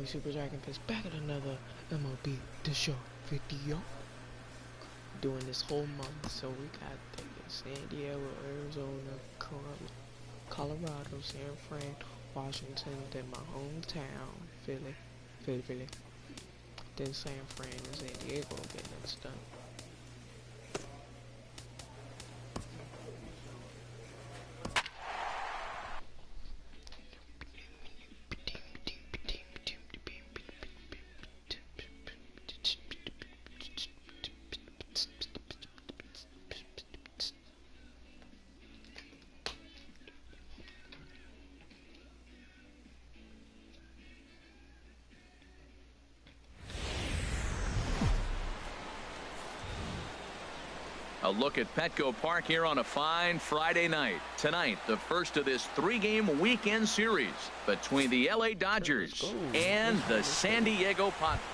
boy Super Dragon Fist back at another MLB The Show video. Doing this whole month, so we got San Diego, Arizona, Colorado, San Fran, Washington, then my hometown, Philly, then San Fran and San Diego getting this done. A look at Petco Park here on a fine Friday night. Tonight, the first of this three-game weekend series between the LA Dodgers and the San Diego Padres.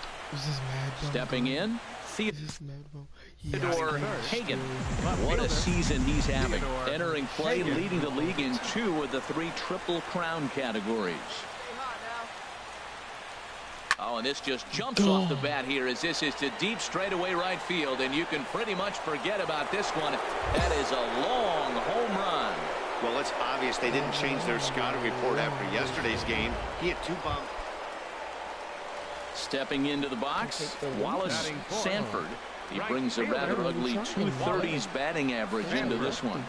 Stepping in, Theodore Hagan. What a season he's having. Entering play, leading the league in 2 of the 3 Triple Crown categories. Oh, and this just jumps off the bat here as this is to deep straightaway right field, and you can pretty much forget about this one. That is a long home run. Well, it's obvious they didn't change their scouting report after yesterday's game. He had 2 bumps. Stepping into the box, Wallace Sanford. He brings a rather ugly 230s batting average into this one.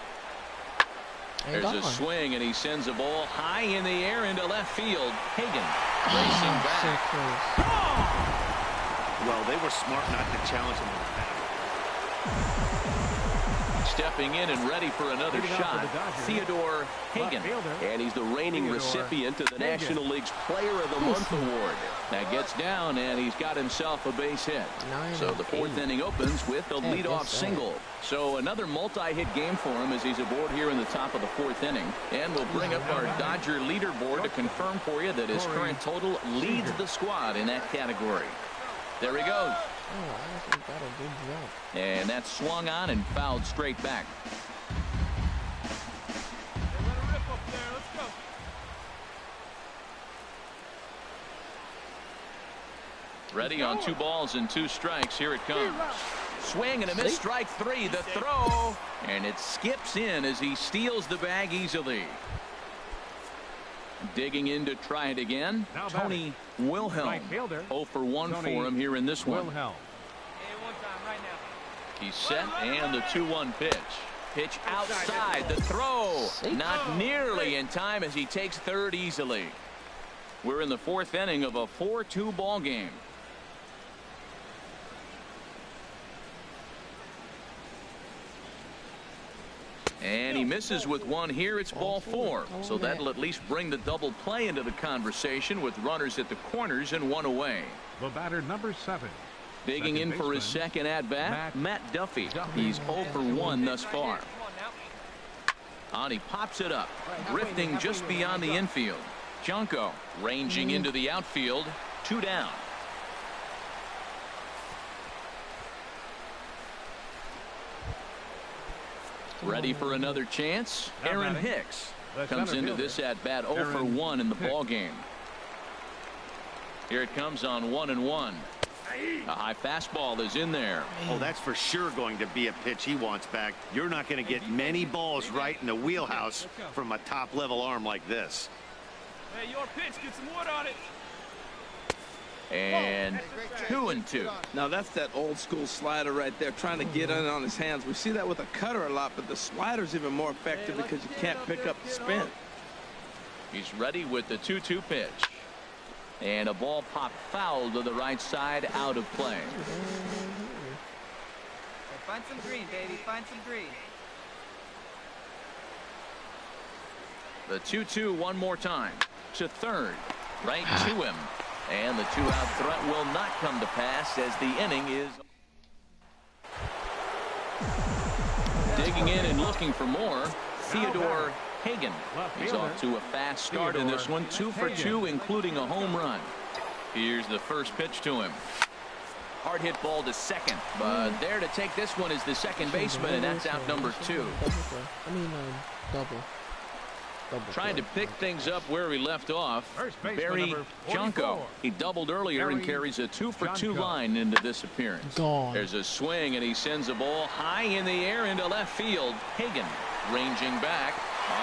There's a swing, and he sends a ball high in the air into left field. Hagan racing back. Well, they were smart not to challenge him with that. Stepping in and ready for another shot, Theodore Hagan. And he's the reigning recipient of the National League's Player of the Month award. That gets down, and he's got himself a base hit. So the 4th inning opens with a leadoff single. So another multi-hit game for him as he's aboard here in the top of the 4th inning. And we'll bring up our Dodger leaderboard to confirm for you that his current total leads the squad in that category. There he goes. And that's swung on and fouled straight back. Ready on 2 balls and 2 strikes. Here it comes. Swing and a miss. Strike 3. The throw. And it skips in as he steals the bag easily. Digging in to try it again. Tony Wilhelm. 0 for 1 for him here in this one. He's set, and the 2-1 pitch. Pitch outside. The throw. Not nearly in time as he takes third easily. We're in the 4th inning of a 4-2 ball game. And he misses with 1 here. It's ball 4. So that'll at least bring the double play into the conversation with runners at the corners and 1 away. The batter, number 7. Digging in for his second at-bat, Matt Duffy. He's 0 for 1 thus far. And he pops it up, drifting just beyond the infield. Junko ranging into the outfield. 2 down. Ready for another chance. Aaron Hicks comes into this at-bat 0 for 1 in the ball game. Here it comes on 1-1. A high fastball is in there. Oh, that's for sure going to be a pitch he wants back. You're not going to get many balls right in the wheelhouse from a top-level arm like this. Hey, your pitch, get some wood on it. And 2-2. Now that's that old school slider right there, trying to get in on his hands. We see that with a cutter a lot, but the slider's even more effective because you can't pick up the spin. He's ready with the 2-2 pitch. And a ball popped foul to the right side, out of play. Hey, find some green, baby. Find some green. The 2-2 one more time. To third. Right to him. And the 2-out threat will not come to pass as the inning is. Digging in and looking for more. Theodore Hagan. He's off to a fast start in this one. 2 for 2, including a home run. Here's the first pitch to him. Hard hit ball to second, but there to take this one is the second baseman, and that's out number 2. Double. Trying to pick things up where he left off. Barry number Junko. 44. He doubled earlier and carries a 2-for-2 line into this appearance. Gone. There's a swing, and he sends a ball high in the air into left field. Hagan ranging back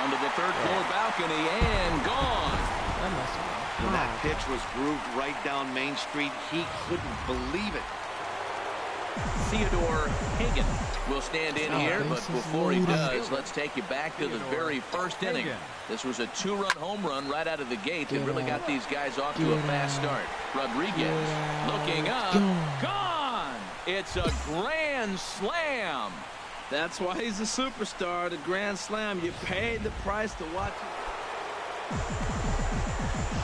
onto the third-floor balcony and gone. That must have been When that high. pitch was grooved right down Main Street, he couldn't believe it. Theodore Hagan will stand in here, but bases before he loaded. does, let's take you back to the very first inning. Hagan. This was a 2-run home run right out of the gate that really got these guys off to a Get fast out. start. Rodriguez Get looking out. up. Gone. Gone! It's a grand slam. That's why he's a superstar. The grand slam. You paid the price to watch it.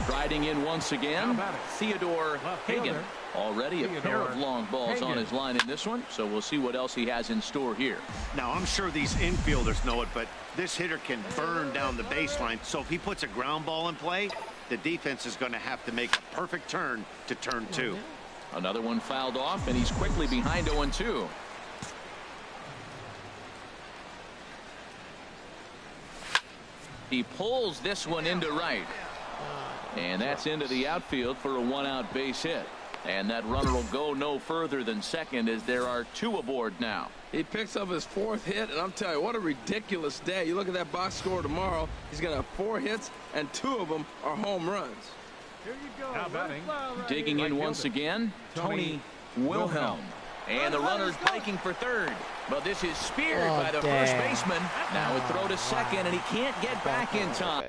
Striding in once How again, about it? Theodore Left Hagan. fielder, Already a pair Theodore of long balls on Hagan. his line in this one, so we'll see what else he has in store here. Now, I'm sure these infielders know it, but this hitter can burn down the baseline. So if he puts a ground ball in play, the defense is going to have to make a perfect turn to turn two. Another one fouled off, and he's quickly behind 0-2. He pulls this one into right. And that's into the outfield for a one-out base hit. And that runner will go no further than second as there are 2 aboard now. He picks up his 4th hit, and I'm telling you, what a ridiculous day. You look at that box score tomorrow, he's going to have 4 hits, and 2 of them are home runs. Here you go. Now batting. Digging in Right once fielder. again, Tony Wilhelm. And the runner's breaking for third. But this is speared Oh, by the first damn. baseman. Now a throw to second, and he can't get back in time.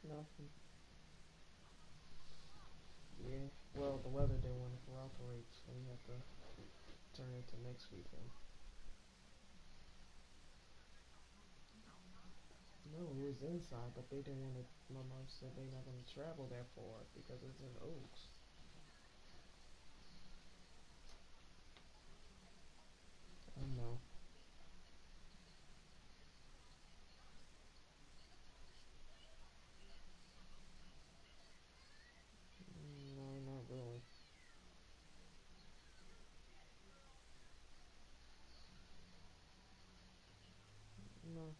Nothing. Yeah, well, the weather didn't want to cooperate, so we have to turn it to next weekend. No, it was inside, but they didn't want to. My mom said they're not going to travel that far because it's in Oaks. I know. No, not really. No.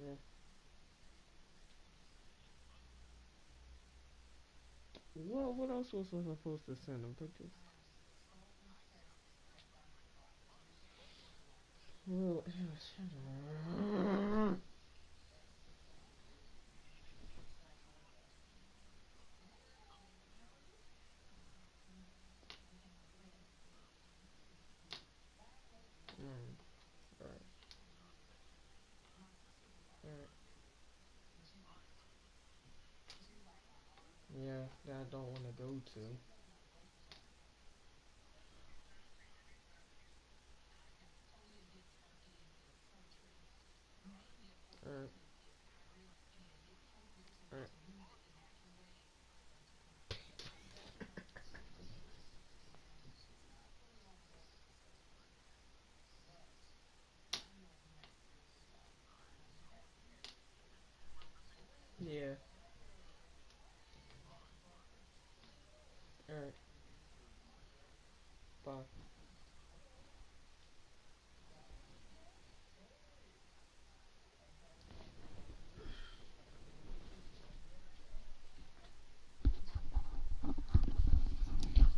Yeah. Well, what else was I supposed to send them? Pictures? Well, shut up. Alright. Alright. Yeah, that I don't want to go to. Alright. Alright. Yeah. Alright. Bye.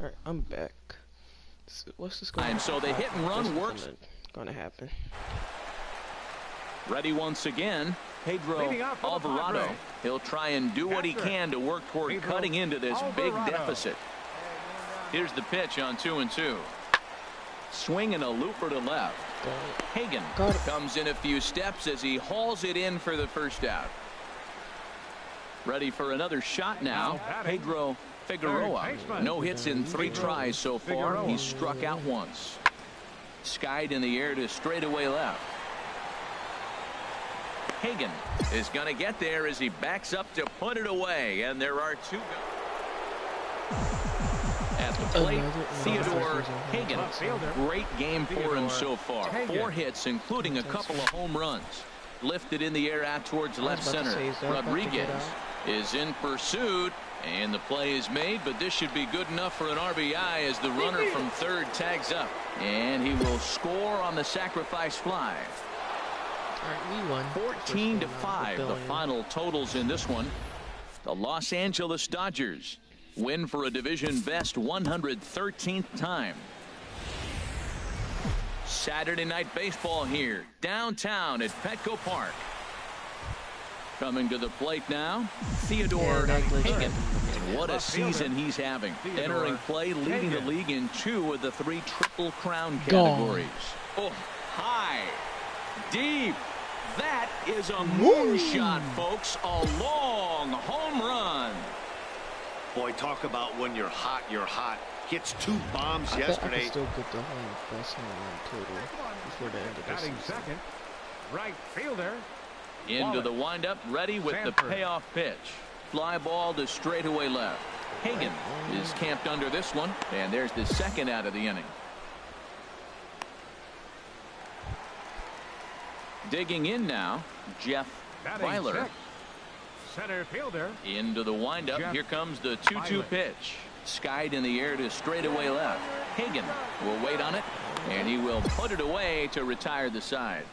Alright, I'm back. What's this going And so the hit and run works. Gonna happen. Ready once again, Pedro Leading off for the Alvarado. Padres. He'll try and do what he Catcher, can to work toward Pedro cutting into this big Alvarado. deficit. Here's the pitch on 2-2. Swing and a looper to left. Hagan Got it. comes in a few steps as he hauls it in for the first out. Ready for another shot now, Now batting. Pedro Figueroa. Third baseman. No hits in 3 Pedro tries so far. Figueroa. He's struck out once. Skied in the air to straightaway left. Hagan is going to get there as he backs up to put it away, and there are two. At the plate, Theodore Hagan. Great game for him so far. 4 hits, including a couple of home runs. Lifted in the air out towards left center. Rodriguez is in pursuit, and the play is made, but this should be good enough for an RBI as the runner from third tags up. And he will score on the sacrifice fly. Alright, we won. 14-5, the final totals in this one. The Los Angeles Dodgers win for a division best 113th time. Saturday night baseball here downtown at Petco Park. Coming to the plate now, Theodore Hagan. What a season he's having. Entering play, leading the league in 2 of the 3 Triple Crown categories. Oh, high, deep. That is a moonshot, folks. A long home run. Boy, talk about when you're hot, you're hot. Gets 2 bombs yesterday. I can still get the best home run total before the end of the season. Second, right fielder. Into the windup, ready with the payoff pitch. Fly ball to straightaway left. Hagan is camped under this one, and there's the second out of the inning. Digging in now, Jeff Weiler. Center fielder. Into the windup. Here comes the 2-2 pitch. Skied in the air to straightaway left. Hagan will wait on it, and he will put it away to retire the side.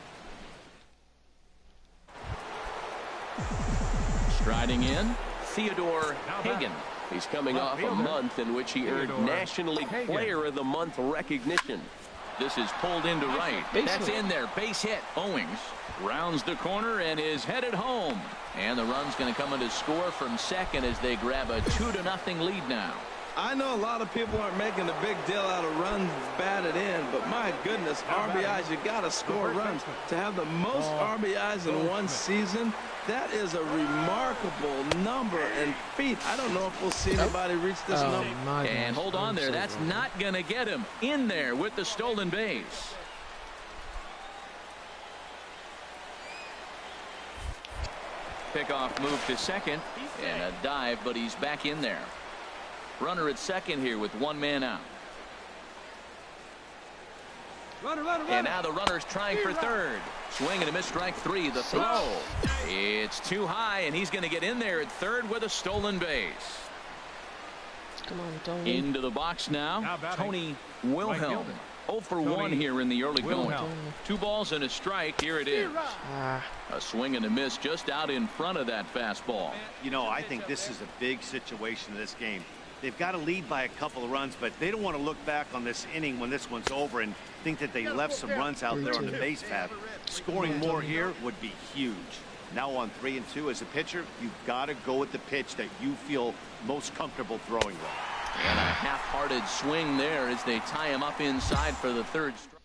Striding in, Theodore Hagan. He's coming off a month in which he earned National League Player of the Month recognition. This is pulled into right. That's in there. Base hit. Owings rounds the corner and is headed home. And the run's going to come in to score from second as they grab a 2-0 lead now. I know a lot of people aren't making a big deal out of runs batted in, but my goodness, RBIs, you got to score runs. To have the most RBIs in one season, that is a remarkable number and feat. I don't know if we'll see anybody reach this number. And hold on there. That's not going to get him in there with the stolen base. Pickoff move to second and a dive, but he's back in there. Runner at second here with 1 man out. And now the runner's trying for third. Swing and a miss, strike 3. The throw. It's too high, and he's going to get in there at third with a stolen base. Come on, Tony. Into the box now, Tony Wilhelm. 0 for 1 here in the early going. 2 balls and a strike. Here it is. A swing and a miss just out in front of that fastball. You know, I think this is a big situation in this game. They've got to lead by a couple of runs, but they don't want to look back on this inning when this one's over and think that they left some runs out there on the base path. Scoring more here would be huge. Now on 3-2 as a pitcher, you've got to go with the pitch that you feel most comfortable throwing with. And a half-hearted swing there as they tie him up inside for the third strike.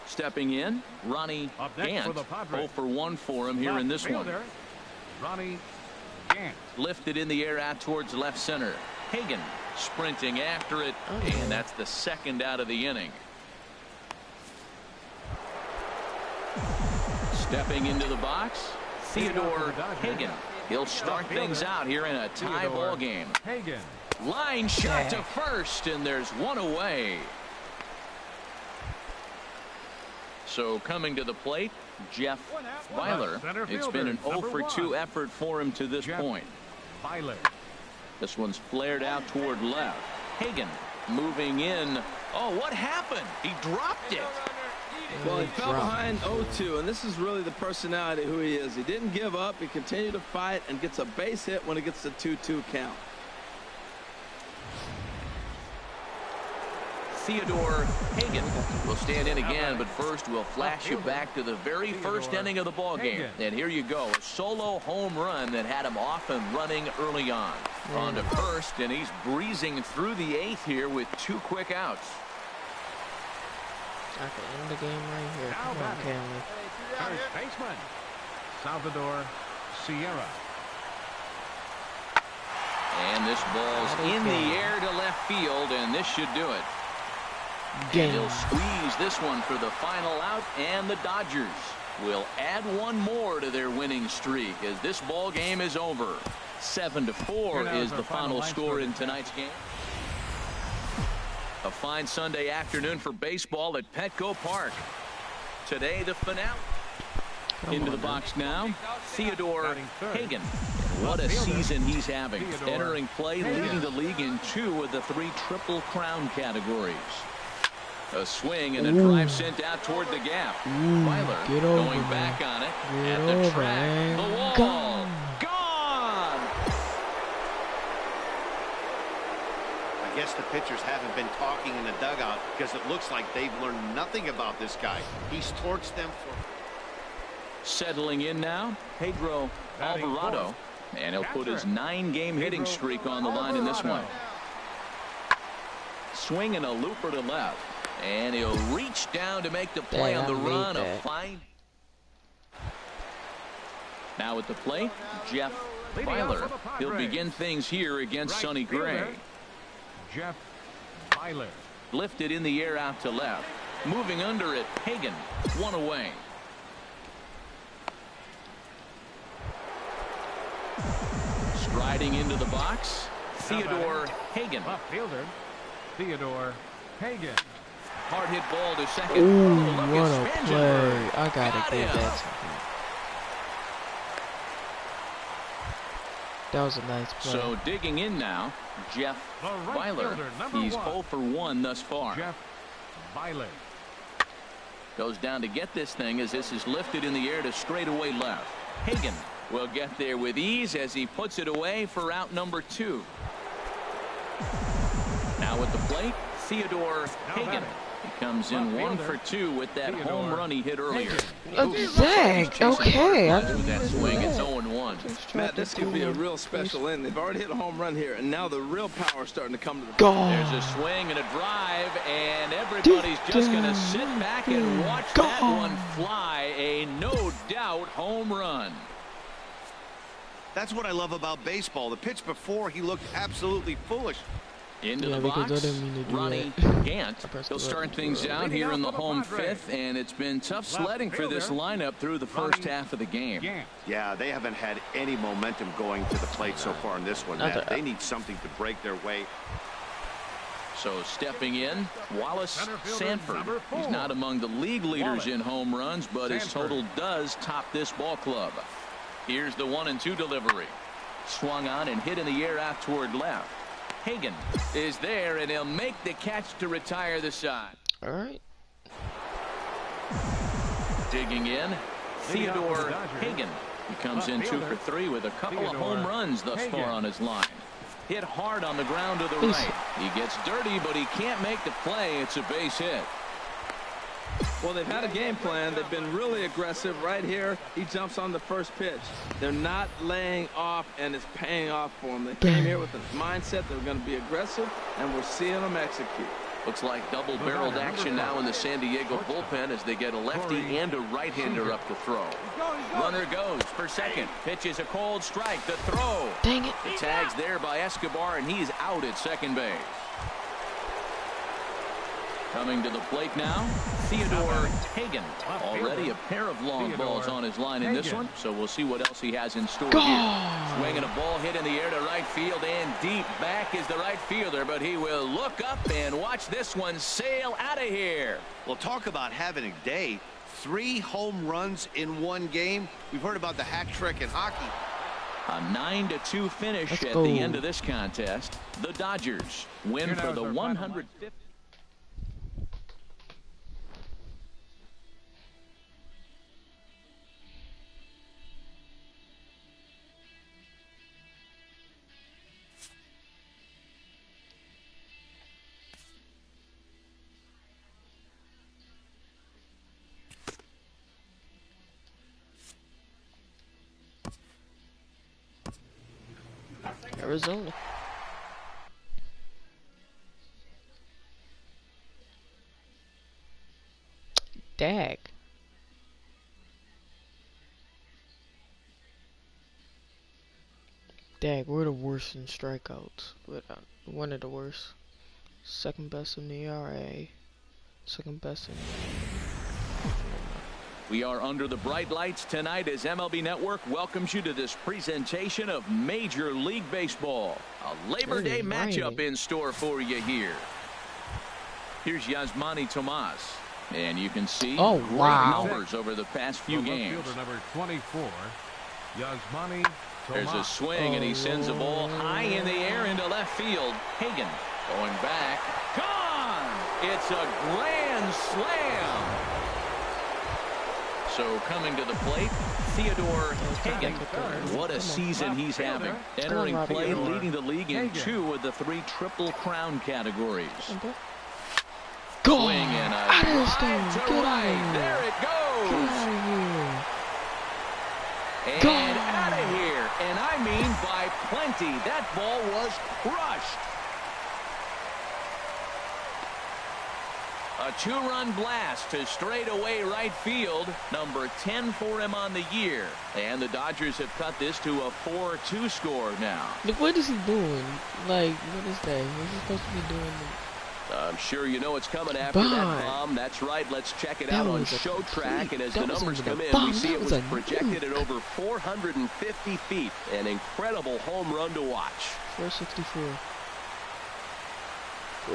Stepping in, Ronnie Gant. 0 for 1 for him here in this one. Ronnie Gant. Lifted in the air out towards left center. Hagan sprinting after it, and that's the second out of the inning. Stepping into the box, Theodore Hagan. He'll start things out here in a tie ball game. Hagan. Line shot to first, and there's one away. So coming to the plate, Jeff Weiler. It's been an 0 for 2 effort for him to this point. Weiler. This one's flared out toward left. Hagan moving in. Oh, what happened? He dropped it. Well, he fell behind 0-2, and this is really the personality who he is. He didn't give up. He continued to fight and gets a base hit when it gets the 2-2 count. Theodore Hagan will stand in again, but first we'll flash you back to the very first inning of the ball game. And here you go, a solo home run that had him off and running early on. On to first, and he's breezing through the 8th here with 2 quick outs. I can end the game right here. Come on, Cammy. First baseman, Salvador Sierra. And this ball's in the air to left field, and this should do it. And he'll squeeze this one for the final out, and the Dodgers will add one more to their winning streak as this ball game is over. 7-4 is the final score in tonight's game. A fine Sunday afternoon for baseball at Petco Park. Today, the finale. Into the box now, Theodore Hagan. What a season he's having. Entering play, leading the league in 2 of the 3 Triple Crown categories. A swing and a drive sent out toward the gap. Weiler going back on it. At the track, the wall. Gone. I guess the pitchers haven't been talking in the dugout because it looks like they've learned nothing about this guy. He's torched them for... Settling in now, Pedro Alvarado. And he'll put his 9-game hitting streak on the line in this one. Swing and a looper to left. And he'll reach down to make the play on the run. A fine. Now at the plate, Jeff Weiler. He'll begin things here against Sonny Gray. Jeff Weiler. Lifted in the air out to left. Moving under it, Hagan. 1 away. Striding into the box, Theodore Hagan. Left fielder, Theodore Hagan. Hard hit ball to second. Ooh, what a play. I gotta give that to him. That was a nice play. So digging in now, Jeff Weiler. He's 0 for 1 thus far. Jeff Weiler. Goes down to get this thing as this is lifted in the air to straightaway left. Hagan will get there with ease as he puts it away for out number 2. Now at the plate, Theodore Hagan. He comes in 1 for 2 with that home run he hit earlier. Dang, okay. With that swing, it's 0-1. Matt, this could be a real special inning. They've already hit a home run here, and now the real power is starting to come to the plate. There's a swing and a drive, and everybody's just going to sit back and watch that one fly. A no-doubt home run. That's what I love about baseball. The pitch before, he looked absolutely foolish. Into the box, Ronnie Gant. He'll start things out here in the home 5th, and it's been tough sledding for this lineup through the first half of the game. Yeah, they haven't had any momentum going to the plate so far in this one, Matt. They need something to break their way. So stepping in, Wallace Sanford. He's not among the league leaders in home runs, but his total does top this ball club. Here's the 1-2 delivery. Swung on and hit in the air out toward left. Hagan is there, and he'll make the catch to retire the side. All right. Digging in, Theodore Hagan. He comes in 2 for 3 with a couple of home runs thus far on his line. Hit hard on the ground to the right. He gets dirty, but he can't make the play. It's a base hit. Well, they've had a game plan. They've been really aggressive. Right here, he jumps on the first pitch. They're not laying off, and it's paying off for them. They came here with a mindset they're going to be aggressive, and we're seeing them execute. Looks like double-barreled action now in the San Diego bullpen as they get a lefty and a right-hander up to throw. Runner goes for second. Pitches a cold strike. The throw. Dang it. The tag's there by Escobar, and he's out at second base. Coming to the plate now, Theodore Hagan. Already a pair of long balls on his line in this one, so we'll see what else he has in store here. Swinging a ball hit in the air to right field, and deep back is the right fielder, but he will look up and watch this one sail out of here. Well, talk about having a day. 3 home runs in 1 game. We've heard about the hat trick in hockey. A 9-2 finish at the end of this contest. The Dodgers win for the 150th. Arizona. Dag. Dag, we're the worst in strikeouts. One of the worst. Second best in the ERA. Second best. We are under the bright lights tonight as MLB Network welcomes you to this presentation of Major League Baseball. A Labor Day matchup in store for you here. Here's Yasmani Tomas. And you can see great numbers over the past few games. Number 24, Yasmani Tomas. There's a swing, and he sends a ball high in the air into left field. Hagan going back. Gone! It's a grand slam. So coming to the plate, Theodore Hagan. What a season he's having. Entering play, leading the league in 2 of the 3 Triple Crown categories. Swing and a drive to right. There it goes. And out of here. And I mean by plenty. That ball was crushed. A 2-run blast to straightaway right field. Number 10 for him on the year. And the Dodgers have cut this to a 4-2 score now. Look, what is he doing? Like, what is that? What's he supposed to be doing? I'm sure you know it's coming after that bomb. That's right. Let's check it out on Show Track. And as the numbers come in, we see it was projected at over 450 feet. An incredible home run to watch. 464.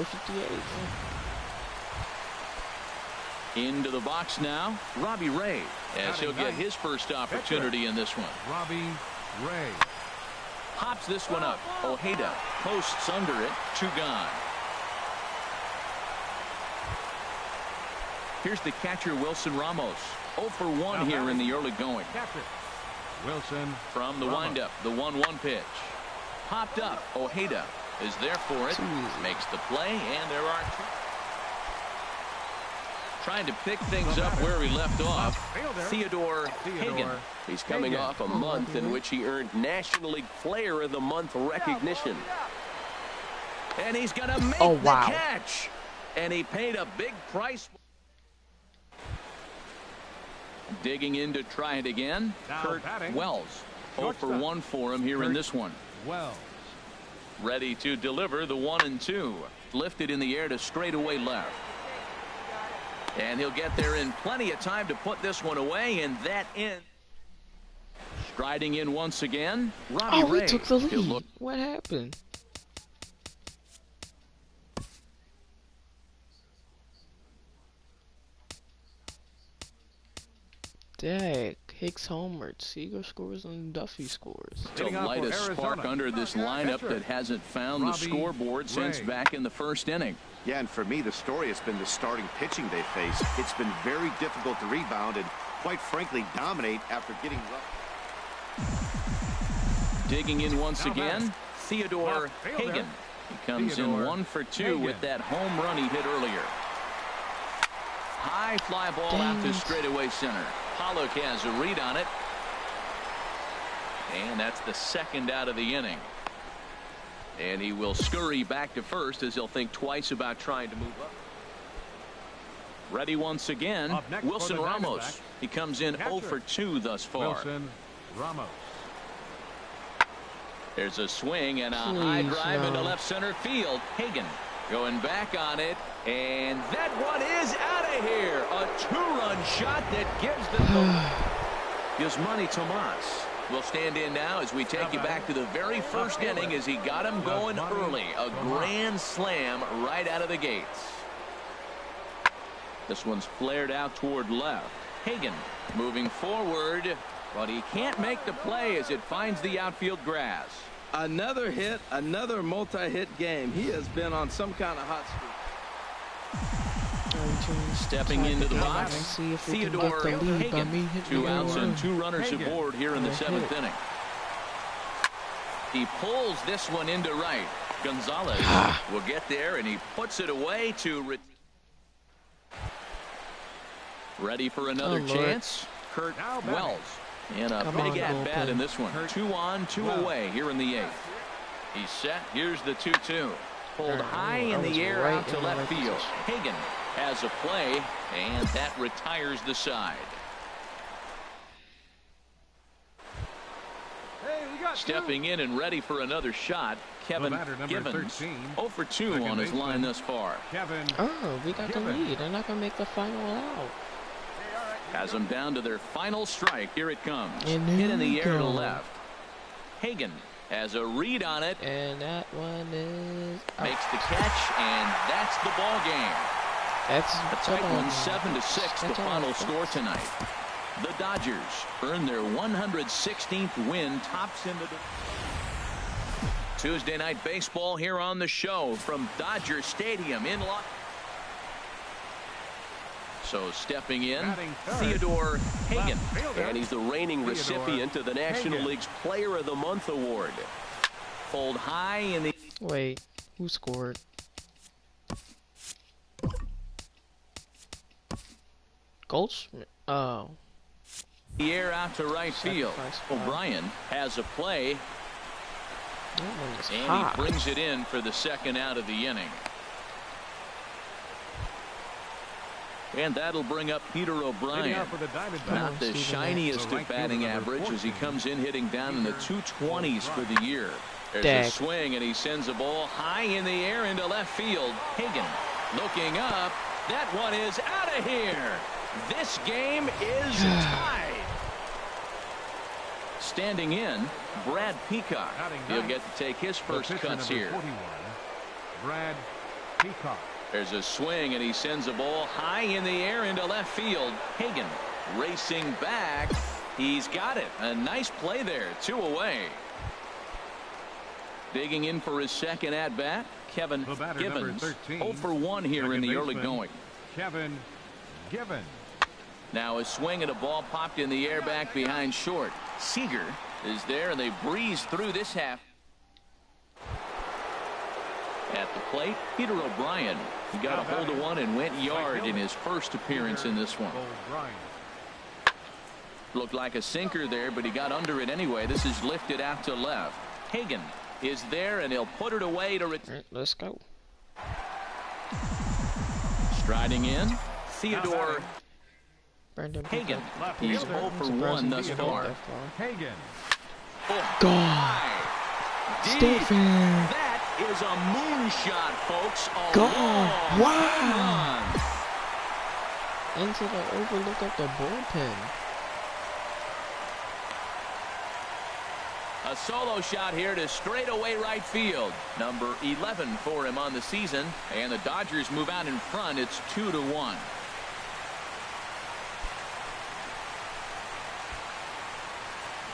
458. Into the box now, Robbie Ray, as he'll get his first opportunity in this one. Robbie Ray Hops this one up. Ojeda posts under it. 2 gone. Here's the catcher, Wilson Ramos. 0 for 1 here in the early going. Wilson from the windup, the 1-1 pitch. Popped up. Ojeda is there for it. Makes the play, and there are 2. Trying to pick things up where he left off. Theodore Hagan. He's coming off a month in which he earned National League Player of the Month recognition. And he's going to make the catch. And he paid a big price. Digging in to try it again. Kurt Wells. 0 for 1 for him here in this one. Wells. Ready to deliver the 1-2. Lifted in the air to straightaway left. And he'll get there in plenty of time to put this one away, and that ends. Striding in once again, Robbie Ray. He took the lead. What happened? Dag. Hicks homered. Seager scores and Duffy scores. To light a spark under this lineup that hasn't found the scoreboard since back in the first inning. Yeah, and for me, the story has been the starting pitching they face. It's been very difficult to rebound and, quite frankly, dominate after getting rough. Digging in once again, Theodore Hagan. He comes in 1 for 2 with that home run he hit earlier. High fly ball out to straightaway center. Pollock has a read on it. And that's the 2nd out of the inning. And he will scurry back to first as he'll think twice about trying to move up. Ready once again, Wilson Ramos. He comes in 0 for 2 thus far. Wilson Ramos. There's a swing and a high drive into left center field. Hagan going back on it. And that one is out of here. A 2-run shot that gives them Yasmani Tomas will stand in now as we take you back to the very first inning as he got him going early. A grand slam right out of the gates. This one's flared out toward left. Hagan moving forward, but he can't make the play as it finds the outfield grass. Another hit, another multi-hit game. He has been on some kind of hot streak. Stepping into the box, Theodore Hagan. 2 outs and 2 runners aboard here in the 7th inning. He pulls this one into right. Gonzalez will get there, and he puts it away to ready for another chance. Kurt Wells. And a big at-bat in this one. 2 on, 2 away here in the 8th. He's set. Here's the 2-2. Pulled high in the air out to left field. Hagan has a play, and that retires the side. Stepping in and ready for another shot, Kevin Givens, 0 for 2 on his line thus far. Oh, we got the lead. They're not going to make the final out. Has them down to their final strike. Here it comes. And hit in the air to left. Hagan has a read on it. And that one is out. Makes the catch, and that's the ball game. That's a tight one, 7-6, the final score tonight. The Dodgers earn their 116th win, tops into the Tuesday night baseball here on the show from Dodger Stadium in Los. So stepping in, Theodore Hagan, and he's the reigning recipient of the National League's Player of the Month award. Pulled high in the... Wait, who scored? Goldschmidt? Oh. The air out to right field. O'Brien has a play. And he brings it in for the second out of the inning. And that'll bring up Peter O'Brien. Not the shiniest of batting average as he comes in hitting down in the 220s for the year. There's a swing, and he sends a ball high in the air into left field. Hagan looking up. That one is out of here. This game is tied. Standing in, Brad Peacock. He'll get to take his first cuts here. Brad Peacock. There's a swing, and he sends a ball high in the air into left field. Hagan racing back. He's got it. A nice play there. 2 away. Digging in for his second at-bat, Kevin Givens. 0 for 1 here in the early going. Kevin Givens. Now a swing and a ball popped in the air back behind short. Seager is there, and they breeze through this half. At the plate, Peter O'Brien. He got a hold of one and went yard in his first appearance in this one. Looked like a sinker there, but he got under it anyway. This is lifted out to left. Hagan is there, and he'll put it away to return. Let's go. Striding in, Theodore Hagan. He's 0 for 1 thus far. Hagan. Oh, God. Stephen. That is a moonshot, folks. God. Wow. Into the overlook of the bullpen. A solo shot here to straightaway right field. Number 11 for him on the season. And the Dodgers move out in front. It's 2-1.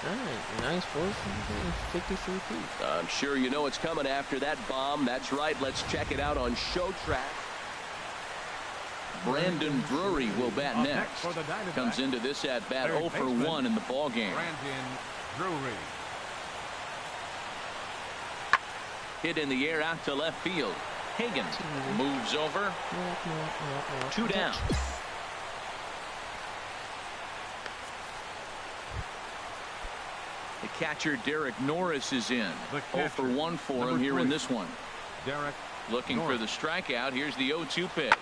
Alright, nice force from 53 feet. I'm sure you know it's coming after that bomb. That's right. Let's check it out on Show Track. Brandon Drury will bat next. Comes into this at bat 0 for 1 in the ball game. Brandon Drury. Hit in the air out to left field. Hagan moves over. 2 down. The catcher Derek Norris is in. 0 for 1 for him here in this one. Derek looking for the strikeout. Here's the 0-2 pitch.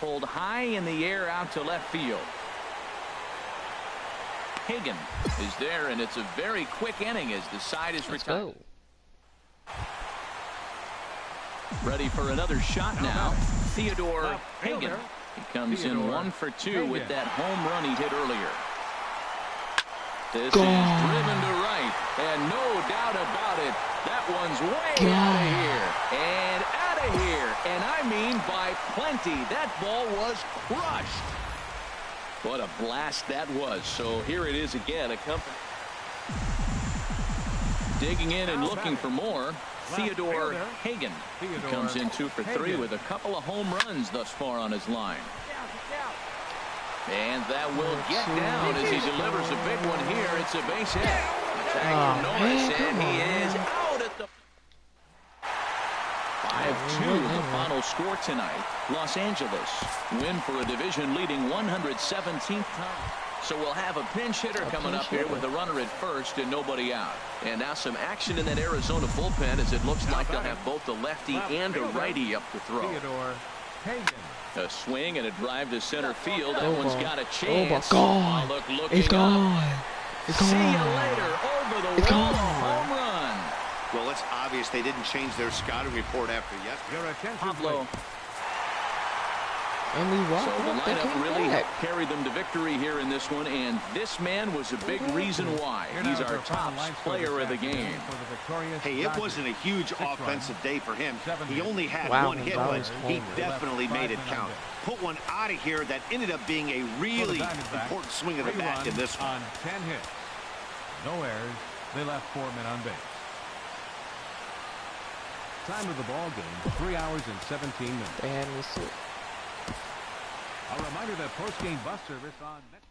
Pulled high in the air out to left field. Hagan is there, and it's a very quick inning as the side is retired. Ready for another shot now. Theodore Hagan. He comes in 1 for 2 with that home run he hit earlier. This is driven to right, and no doubt about it, that one's way out of here, and out of here, and I mean by plenty. That ball was crushed. What a blast that was. So here it is again, a company digging in and looking for more. Theodore Hagan. He comes in 2 for 3 with a couple of home runs thus far on his line. And that will get down as he delivers a big one here. It's a base hit. Attacking Norris, and he is out at the 5-2 the final score tonight. Los Angeles win for a division-leading 117th time. So we'll have a pinch hitter coming up here with a runner at first and nobody out. And now some action in that Arizona bullpen as it looks like they'll have both a lefty and a righty up to throw. Theodore Hagan. A swing and a drive to center field. That one's got a chance. Oh my God. It's gone. It's gone. See you later. Over the wall. Home run. Well, it's obvious they didn't change their scouting report after yesterday. Your attention, Pablo. please. And we walked So the up, they lineup came really back. helped carry them to victory here in this one, and this man was a big reason why. Here He's now our is final top line score player this of the afternoon game. for the victorious Hey, it Dodgers. wasn't a huge 6 offensive runs, day for him. 7 He hits. only had Wow, one hit, that but was he homer. definitely made it count. Put one out of here that ended up being a really important swing of the bat in this one. On 10 hits. No errors. They left 4 men on base. Time of the ball game, 3 hours and 17 minutes. They had me sick. A reminder that post-game bus service on Mexico.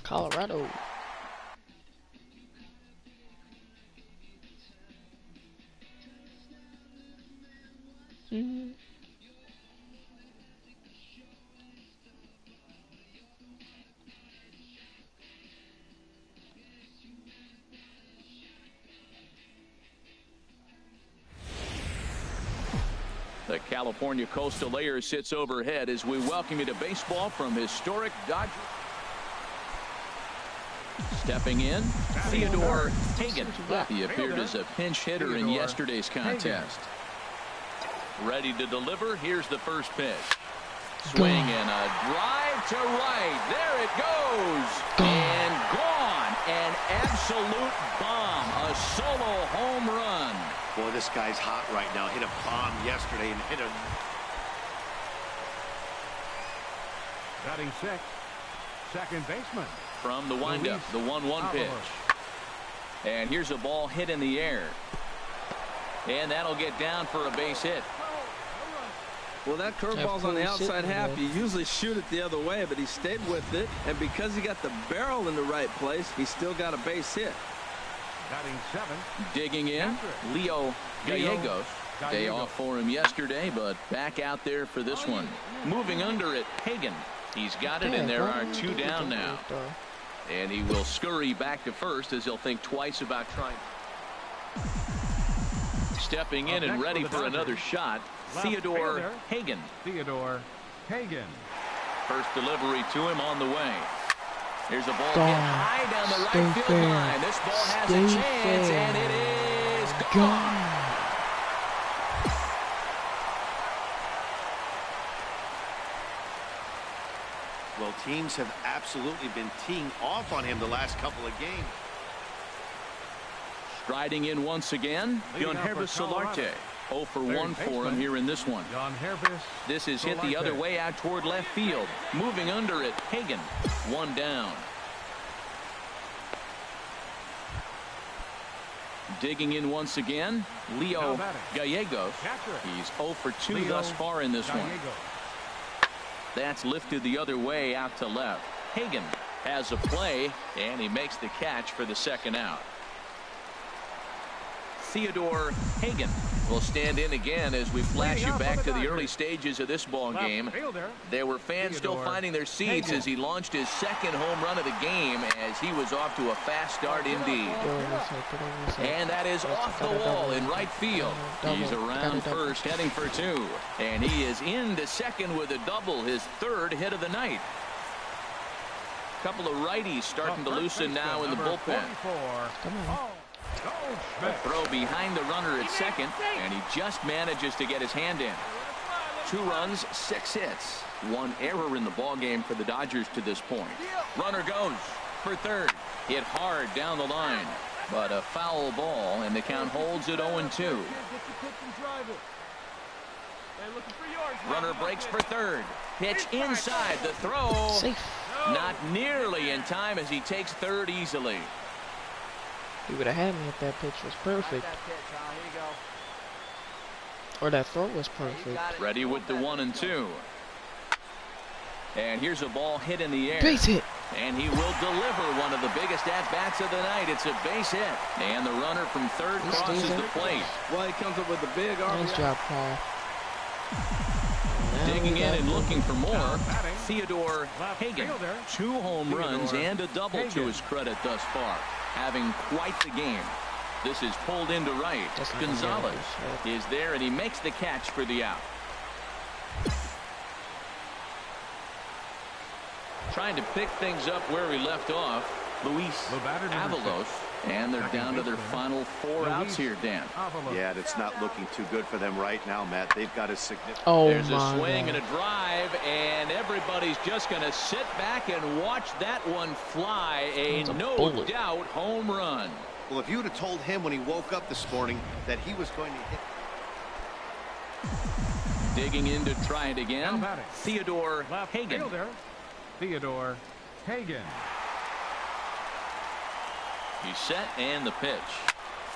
Colorado. The California Coastal Layer sits overhead as we welcome you to baseball from historic Dodger. Stepping in, Theodore Hagan. He appeared as a pinch hitter in yesterday's contest. Ready to deliver. Here's the first pitch. Swing and a drive to right. There it goes. And gone. An absolute bomb. A solo home run. Boy, this guy's hot right now. Hit a bomb yesterday and hit a... Batting 6th, second baseman. From the windup, the 1-1 pitch. And here's a ball hit in the air. And that'll get down for a base hit. Well, that curveball's on the outside half. You usually shoot it the other way, but he stayed with it. And because he got the barrel in the right place, he still got a base hit. Batting 7th. Digging in, Leo Gallegos. Day off for him yesterday, but back out there for this one. Moving under it, Hagan. He's got it, and there are 2 down now. And he will scurry back to first as he'll think twice about trying. Stepping in and ready for another shot, Theodore Hagan. Theodore Hagan. First delivery to him on the way. Here's a ball hit high down the right field line. This ball has a chance, and it is gone. Well, teams have absolutely been teeing off on him the last couple of games. Striding in once again, Yonhervis Solarte. 0 for 1 for him here in this one. This is hit the other way out toward left field. Moving under it, Hagan. 1 down. Digging in once again, Leo Gallegos. He's 0 for 2 thus far in this one. That's lifted the other way out to left. Hagan has a play, and he makes the catch for the second out. Theodore Hagan will stand in again as we flash you back to the early stages of this ball game. There were fans still finding their seats as he launched his second home run of the game as he was off to a fast start indeed. And that is off the wall in right field. He's around first, heading for 2. And he is into second with a double, his 3rd hit of the night. Couple of righties starting to loosen now in the bullpen. Throw behind the runner at second, and he just manages to get his hand in. 2 runs, 6 hits. 1 error in the ball game for the Dodgers to this point. Runner goes for 3rd. Hit hard down the line, but a foul ball, and the count holds at 0-2. Runner breaks for 3rd. Pitch inside, the throw. Safe. Not nearly in time as he takes 3rd easily. He would have had me if that pitch was perfect. Or that throw was perfect. Ready with the 1-2. And here's a ball hit in the air. Base hit. And he will deliver one of the biggest at-bats of the night. It's a base hit. And the runner from third crosses the plate. Well, he comes up with a big RBI. Nice job, Paul. Digging in and looking for more, Theodore Hagan. 2 home runs and a double to his credit thus far. Having quite the game. This is pulled into right. Gonzalez is there, and he makes the catch for the out. Trying to pick things up where we left off, Luis Avalos, and they're down to their final 4 outs here, Dan. Yeah, it's not looking too good for them right now, Matt. They've got a significant... There's a swing and a drive, and everybody's just going to sit back and watch that one fly. A no doubt home run. Well, if you would have told him when he woke up this morning that he was going to hit... Digging in to try it again, Theodore Hagan. Theodore Hagan. He's set, and the pitch.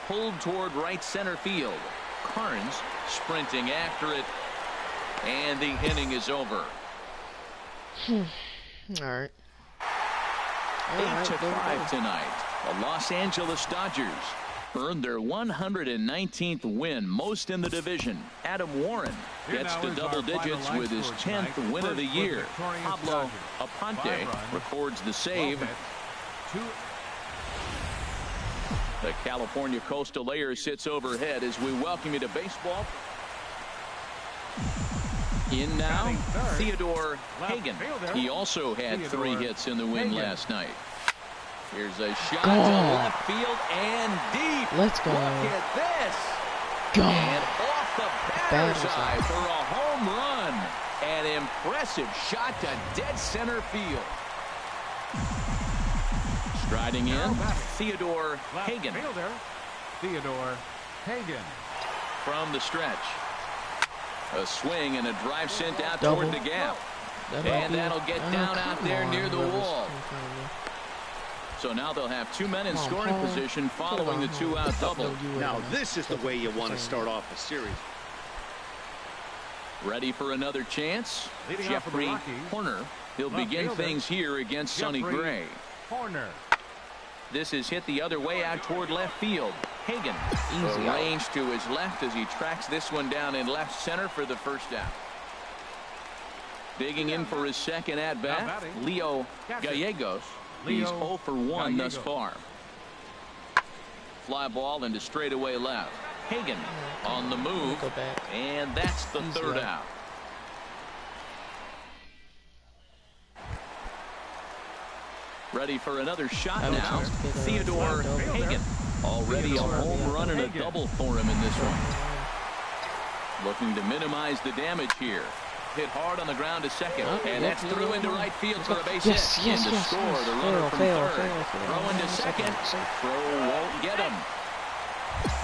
Pulled toward right center field. Carnes sprinting after it, and the inning is over. All right. 8-5 tonight. The Los Angeles Dodgers earned their 119th win, most in the division. Adam Warren gets to double digits with his 10th win of the year. Pablo Aponte records the save. The California Coastal Air sits overhead as we welcome you to baseball. In now, Theodore Hagan. He also had 3 hits in the win last night. Here's a shot to left field and deep. Let's go. Look at this. Go. And off the batter's eye for a home run. An impressive shot to dead center field. Striding in, Theodore Hagan. Theodore Hagan. From the stretch. A swing and a drive sent out toward the gap. And that'll get down out there near the wall. So now they'll have 2 men in scoring position following the 2-out double. Now this is the way you want to start off a series. Ready for another chance? Jeffrey Horner. He'll begin things here against Sonny Gray. Horner. This is hit the other way out toward left field. Hagan arranged to his left as he tracks this one down in left center for the first out. Digging in for his second at-bat, Leo Gallegos. He's 0 for 1 thus far. Fly ball into straightaway left. Hagan on the move, and that's the third out. Ready for another shot now. Theodore Hagan. Already a home run and a double for him in this one. Looking to minimize the damage here. Hit hard on the ground to second, and that's through into right field for a base hit. And to score, the runner from third. Throw into second. Throw won't get him.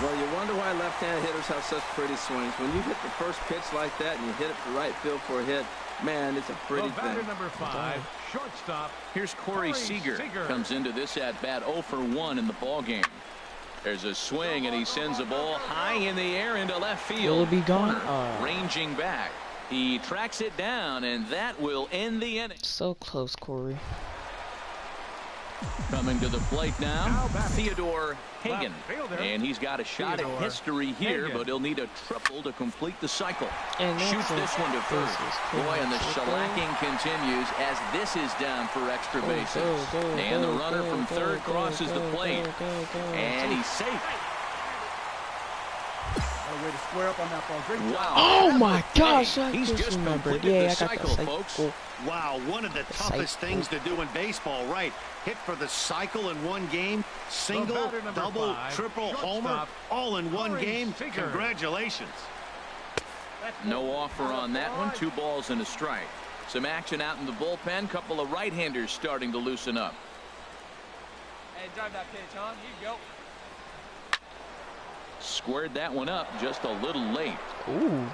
Well, you wonder why left-hand hitters have such pretty swings. When you hit the first pitch like that and you hit it to right field for a hit, man, it's a pretty thing. Number 5, shortstop. Here's Corey Seager. Comes into this at-bat 0 for 1 in the ball game. There's a swing, and he sends a ball high in the air into left field. Will it be gone? Ranging back. He tracks it down, and that will end the inning. So close, Corey. Coming to the plate now, Theodore Hagan. And he's got a shot at history here, but he'll need a triple to complete the cycle. And shoots this one to first. Boy, and the shellacking continues as this is down for extra bases. And the runner from third crosses the plate. And he's safe. Way to square up on that ball. Great job. Oh my gosh, I he's just remembered. completed Yeah, the I got cycle, the folks. Wow, one of the toughest things to do in baseball, right? Hit for the cycle in one game, single, double, 5, triple, homer, all in one game. Seager. Congratulations. No offer on that one. 2 balls and a strike. Some action out in the bullpen. Couple of right-handers starting to loosen up. Hey, drive that pitch, huh? Here you go. Squared that one up just a little late. Ooh.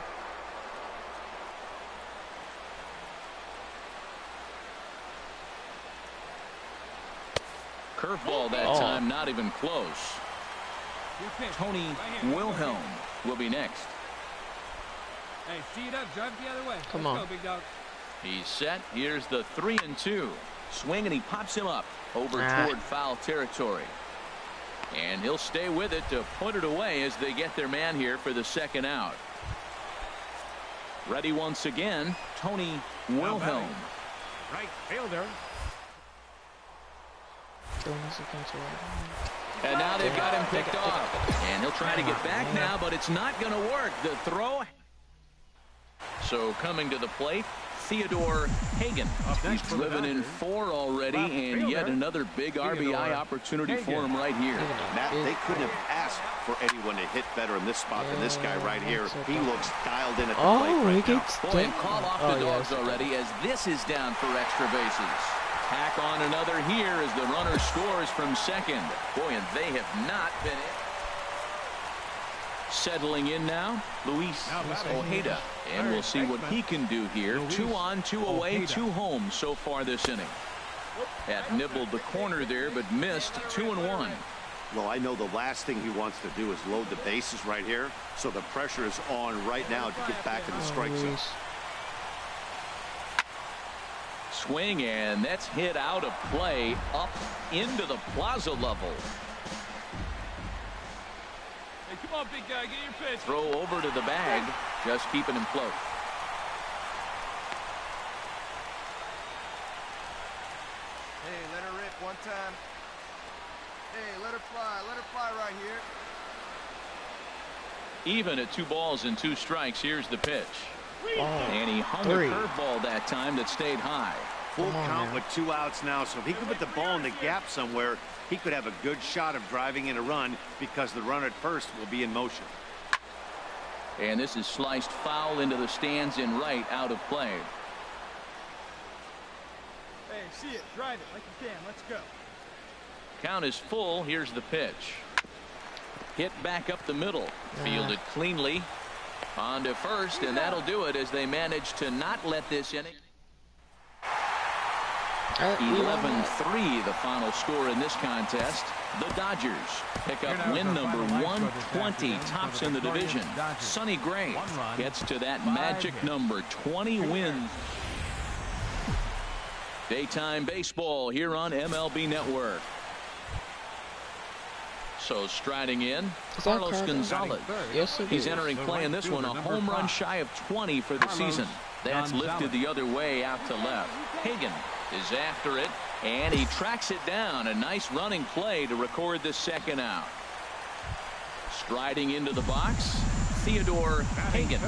Curveball that time, not even close. Tony Wilhelm will be next. Hey, see it up, drive the other way. Come Let's on. go, big dog. He's set. Here's the 3-2 swing, and he pops him up over toward foul territory. And he'll stay with it to put it away as they get their man here for the second out. Ready once again, Tony Wilhelm. Right fielder. And now they've got him picked off. And he'll try to get back now, but it's not going to work. The throw. So coming to the plate, Theodore Hagan. He's driven in 4 already, and yet another big RBI opportunity for him right here. Matt, they couldn't have asked for anyone to hit better in this spot than this guy right here. He looks dialed in at the plate right now. Boy, and call off the dogs already as this is down for extra bases. Tack on another here as the runner scores from second. Boy, and they have not been in. Settling in now, Luis Ojeda. And we'll see what he can do here. 2 on, 2 away, 2 home so far this inning. Had nibbled the corner there, but missed 2-1. Well, I know the last thing he wants to do is load the bases right here. So the pressure is on right now to get back in the strike zone. Swing, and that's hit out of play up into the plaza level. Hey, come on, big guy, get your pitch. Throw over to the bag, just keeping him float. Hey, let her rip one time. Hey, let her fly right here. Even at 2 balls and 2 strikes, here's the pitch. And he hung a curveball that time that stayed high. Full count with 2 outs now, so if he could put the ball in the gap somewhere, he could have a good shot of driving in a run because the runner at first will be in motion. And this is sliced foul into the stands in right, out of play. Hey, see it, drive it like you can. Let's go. Count is full. Here's the pitch. Hit back up the middle. Fielded cleanly. On to first, and that'll do it as they manage to not let this inning. 11-3 the final score in this contest. The Dodgers pick up win number 120, tops in the division. Sonny Gray gets to that magic number, 20 wins. Daytime baseball here on MLB Network. So striding in, Carlos Gonzalez. Yes, he's entering play in this one, a home run shy of 20 for the season. That's lifted the other way out to left. Hagan is after it, and he tracks it down. A nice running play to record the second out. Striding into the box, Theodore Hagan.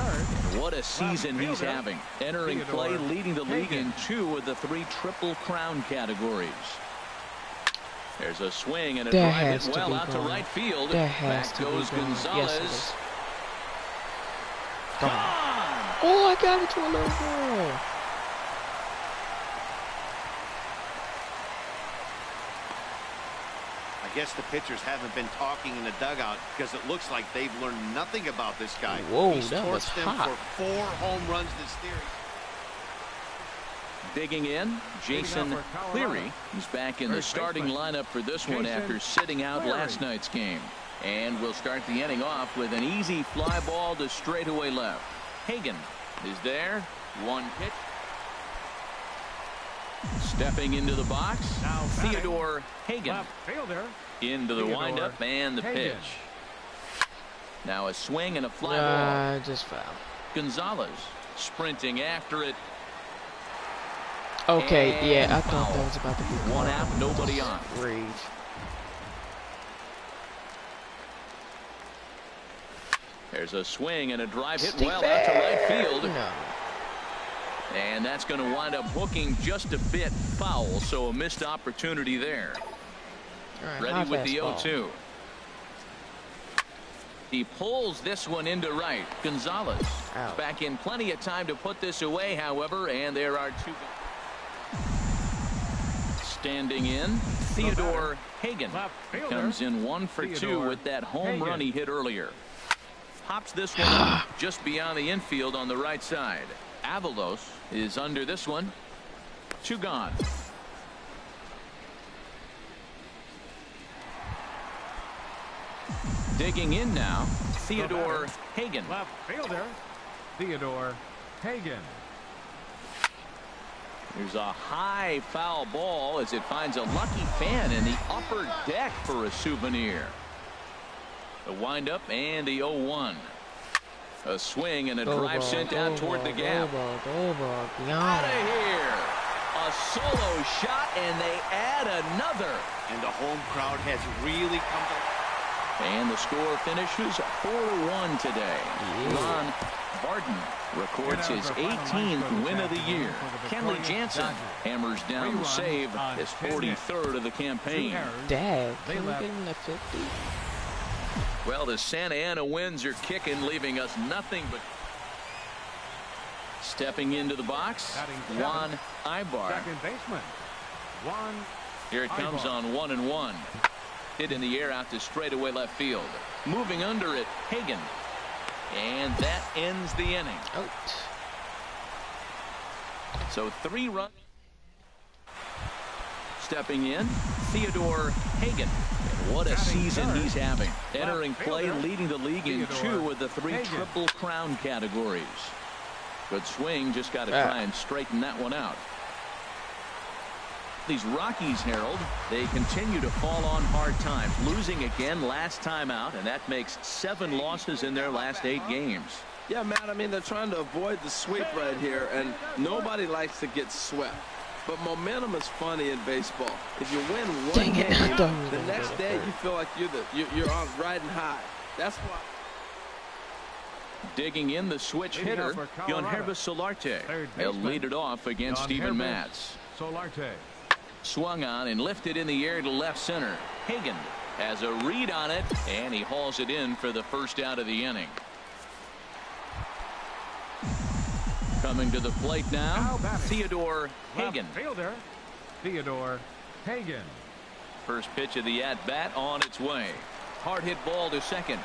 What a season he's having. Entering play, leading the league in 2 of the 3 Triple Crown categories. There's a swing and a drive it well out to right field. Back goes Gonzalez. Gone. Oh, I got it to a low ball. I guess the pitchers haven't been talking in the dugout because it looks like they've learned nothing about this guy. Whoa, He's that was torched them hot. for 4 home runs this series. Digging in, Jason Cleary. He's back in the starting lineup for this one after sitting out last night's game. And we'll start the inning off with an easy fly ball to straightaway left. Hagan is there. 1 pitch. Stepping into the box, Theodore Hagan. Into the windup and the pitch. Now a swing and a fly ball. Just foul. Gonzalez sprinting after it. Okay, and yeah, I foul. thought that was about to be 1 out, nobody on. Rage. There's a swing and a drive hit well out to right field. No. And that's going to wind up hooking just a bit foul, so a missed opportunity there. Ready with the 0-2. He pulls this one into right. Gonzalez back in plenty of time to put this away, however, and there are 2. Standing in, Theodore Hagan comes in 1 for 2 with that home run he hit earlier. Pops this one up just beyond the infield on the right side. Avalos is under this one. 2 gone. Digging in now, Theodore Hagan. Left fielder, Theodore Hagan. There's a high foul ball as it finds a lucky fan in the upper deck for a souvenir. The windup and the 0-1. A swing and a drive sent down toward the gap. Out of here. A solo shot, and they add another. And the home crowd has really come to... And the score finishes 4-1 today. Ron Barton records his 18th win of the year. Kenley Jansen hammers down the save, his 43rd of the campaign. Dad, can we get him to 50? Well, the Santa Ana winds are kicking, leaving us nothing but... Stepping into the box, Juan Ibar. Second baseman, Juan. Here it comes on 1-1. Hit in the air out to straightaway left field. Moving under it, Hagan. And that ends the inning. Out. So 3 runs. Stepping in, Theodore Hagan. And what a season he's having. Entering play, leading the league in 2 of the 3 Triple Crown categories. Good swing, just got to try and straighten that one out. These Rockies, Harold, they continue to fall on hard times, losing again last time out, and that makes 7 losses in their last 8 games. Yeah, Matt, I mean, they're trying to avoid the sweep right here, and nobody likes to get swept. But momentum is funny in baseball. If you win one game, the next day you feel like you're on riding high. That's why. Digging in the switch hitter, Yonhervis Solarte. He'll lead it off against Steven Matz. Solarte. Swung on and lifted in the air to left center. Hagan has a read on it, and he hauls it in for the first out of the inning. Coming to the plate now, Theodore Hagan. Fielder, Theodore Hagan. First pitch of the at-bat on its way. Hard hit ball to second.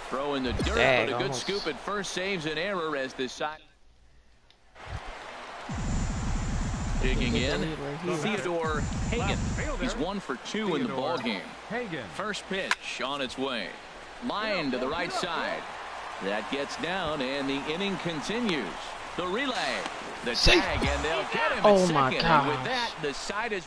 Throw in the dirt, but a good scoop at first saves an error as the side. Digging in, Theodore Hagan. He's 1 for 2 in the ballgame. First pitch on its way. Line to the right side. That gets down, and the inning continues. The relay, the tag, and they'll get him at second. And with that, the side is...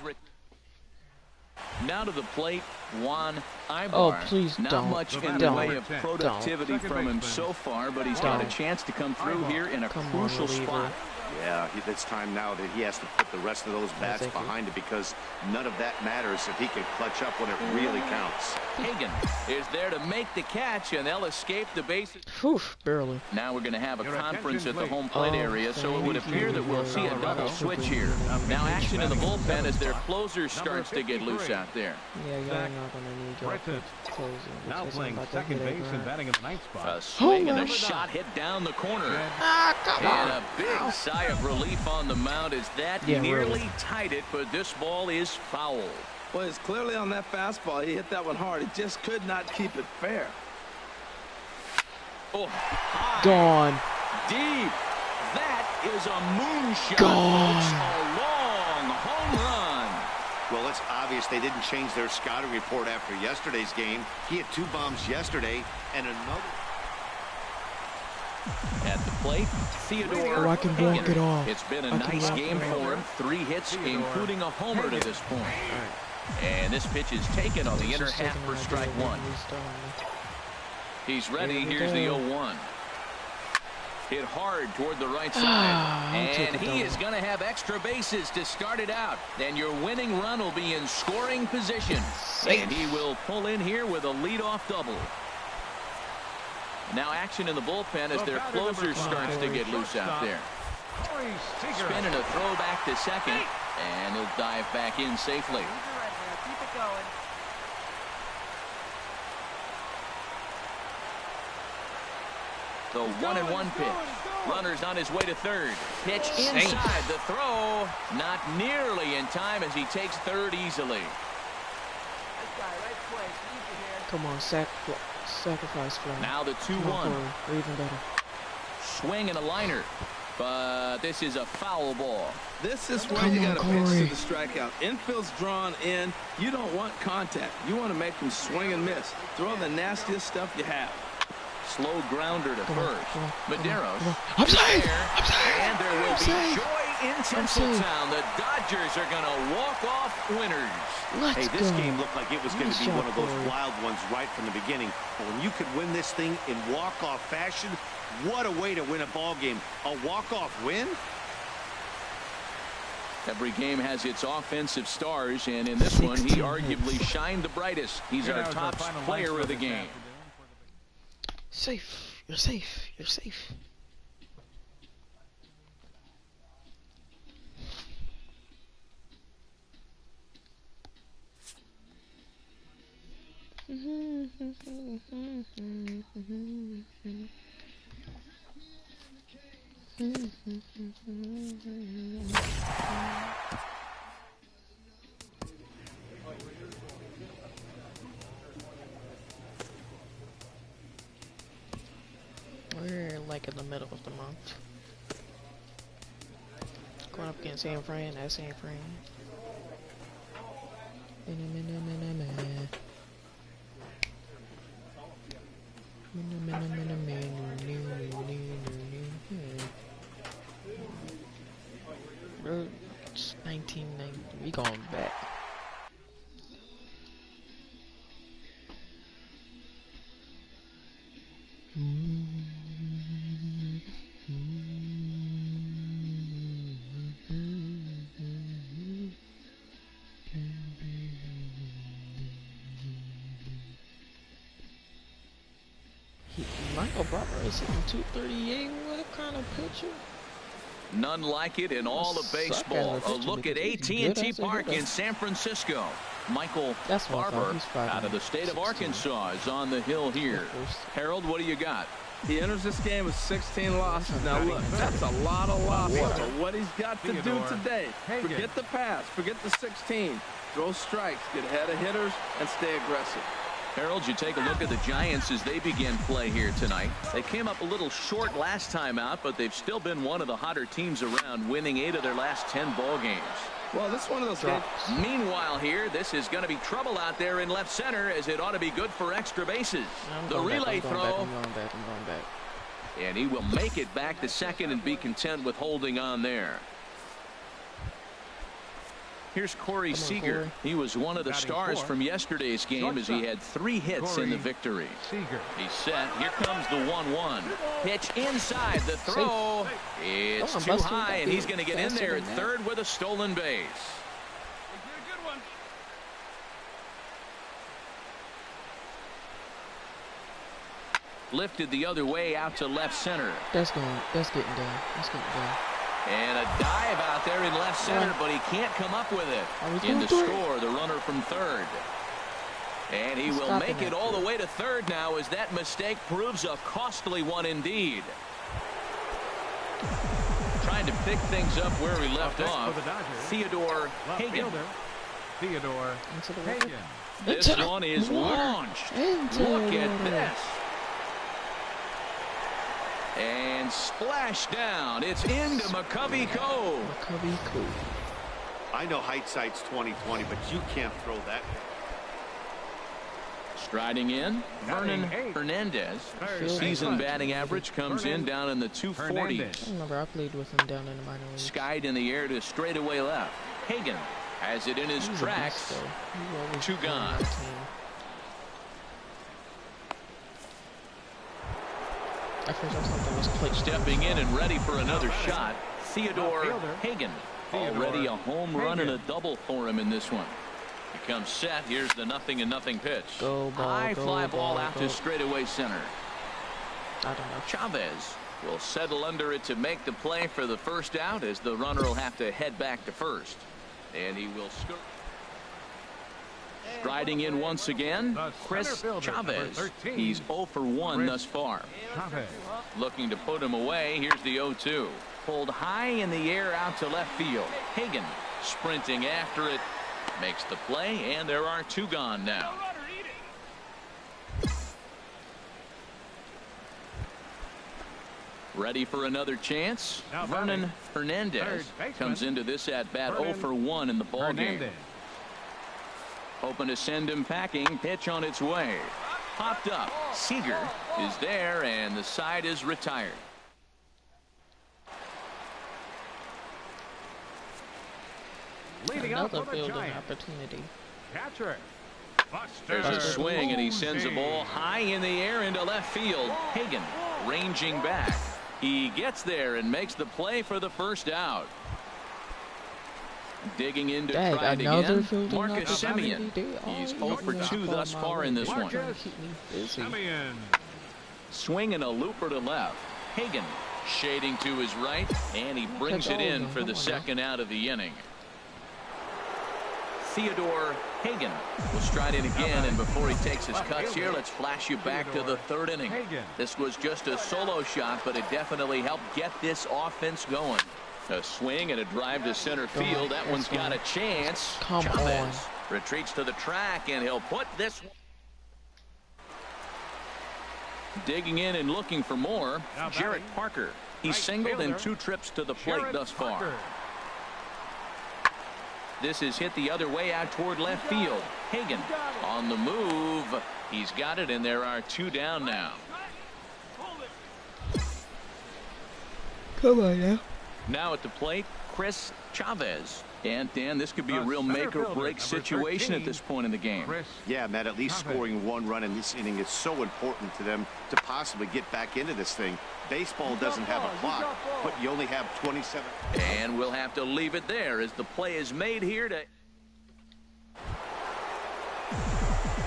Now to the plate, Juan Ibar. Oh, please Not don't. much in the way of productivity from him so far, but he's got a chance to come through here in a crucial spot. Yeah, it's time now that he has to put the rest of those bats behind it, because none of that matters if he can clutch up when it really counts. Hagan is there to make the catch, and they'll escape the bases. Whew, barely. Now we're going to have a conference at the home plate area, so it would appear that we'll see a double switch here. Now action in the bullpen as their closer starts to get loose out there. Yeah, you're not going to need your closing. Now playing second base and batting in the ninth spot. A swing and a shot hit down the corner. And a big sigh of relief on the mound as that nearly tied it, but this ball is foul. Well, it's clearly on that fastball. He hit that one hard. He just could not keep it fair. Oh, high. Gone. Deep. That is a moonshot. Gone. A long home run. Well, it's obvious they didn't change their scouting report after yesterday's game. He had 2 bombs yesterday and another. At the plate, Theodore I can walk it off. It's been a nice game for him. 3 hits, including a homer to this point. And this pitch is taken on the inner half for strike 1. He's ready. Here's the 0-1. Hit hard toward the right side. And he is going to have extra bases to start it out. And your winning run will be in scoring position. And he will pull in here with a leadoff double. Now action in the bullpen as their closer starts to get loose out there. Spinning a throw back to second, and he'll dive back in safely. Keep it going. The 1-1 pitch. Runner's on his way to third. Pitch inside. The throw not nearly in time as he takes third easily. Come on, sacrifice fly. Now the 2-1. Or even better. Swing and a liner. But this is a foul ball. This is where you got to pitch to the strikeout. Infield's drawn in. You don't want contact. You want to make them swing and miss. Throw the nastiest stuff you have. Slow grounder to first. Medeiros. I'm safe. And there will be joy in Tinseltown. The Dodgers are going to walk off winners. Hey, this game looked like it was going to be one of those wild ones right from the beginning. But when you could win this thing in walk-off fashion, what a way to win a ball game. A walk-off win? Every game has its offensive stars, and in this one, he arguably shined the brightest. He's our top player of the game. Safe. You're safe. You're safe. We're like in the middle of the month. Going up against San Fran. That's San Fran. It's 1990. We going back. Michael Barber is hitting 238. What kind of pitcher? None like it in all of baseball. A look at AT&T Park in San Francisco. Michael Barber out of the state of Arkansas is on the hill here. Harold, what do you got? He enters this game with 16 losses. Now look, that's a lot of losses. So what he's got to do today, forget the pass, forget the 16. Throw strikes, get ahead of hitters, and stay aggressive. Harold, you take a look at the Giants as they begin play here tonight. They came up a little short last time out, but they've still been one of the hotter teams around, winning 8 of their last 10 ball games. Well, this is one of those games. Meanwhile here, this is going to be trouble out there in left center, as it ought to be good for extra bases. The relay throw. I'm going back. And he will make it back to second and be content with holding on there. Here's Corey Seager. He was one of the stars from yesterday's game as he had 3 hits in the victory. He's set. Here comes the 1-1. Pitch inside. The throw. It's too high, and he's going to get in there at third with a stolen base. Lifted the other way out to left center. That's getting done. And a dive out there in left center, but he can't come up with it. In to score, the runner from third. And he will make it all the way to third now, as that mistake proves a costly one indeed. Trying to pick things up where we left off. Theodore Hagan. This one is launched. Look at this. And splash down. It's into McCovey Cove. I know hindsight's 20/20, but you can't throw that. Striding in, Vernon Hernandez. Season batting average comes in down in the 240s. I remember I played with him down in the minor leagues. Skied in the air to straightaway left. Hagan has it in his tracks. 2 gone. Stepping in and ready for another shot, Theodore Hagan. Already a home run and a double for him in this one. He comes set. Here's the 0-0 pitch. High fly ball out to straightaway center. I don't know. Chavez will settle under it to make the play for the first out, as the runner will have to head back to first. And he will score. Striding in once again, Chris Chavez. He's 0 for 1 thus far. Looking to put him away. Here's the 0-2. Pulled high in the air out to left field. Hagan sprinting after it. Makes the play, and there are 2 gone now. Ready for another chance. Vernon Hernandez comes into this at bat 0 for 1 in the ball game. Hoping to send him packing. Pitch on its way. Popped up. Seager is there, and the side is retired. Leading up Another for the fielding Giants. opportunity. Catcher. There's a Buster. swing, and he sends a ball high in the air into left field. Hagan ranging back. He gets there and makes the play for the first out. Digging in to Dang, try it another again, fielding Marcus opportunity. Semien. They all He's eating 0 for up 2 on thus my far way. in this They one. trying to keep me busy. Semien. Swing and a looper to left. Hagan shading to his right, and he brings it in for the second out of the inning. Theodore Hagan will stride in again, and before he takes his cuts here, let's flash you back to the third inning. This was just a solo shot, but it definitely helped get this offense going. A swing and a drive to center field. That one's got a chance. Come Chavez retreats to the track, and he'll put this one. Digging in and looking for more, Jarrett Parker. He's singled in 2 trips to the plate thus far. This is hit the other way out toward left field. Hagan on the move. He's got it, and there are 2 down now. Come on now. Now at the plate, Chris Chavez. And Dan, this could be a real make-or-break situation at this point in the game. Yeah, Matt, at least scoring 1 run in this inning is so important to them to possibly get back into this thing. Baseball doesn't have a clock, but you only have 27. And we'll have to leave it there as the play is made here to...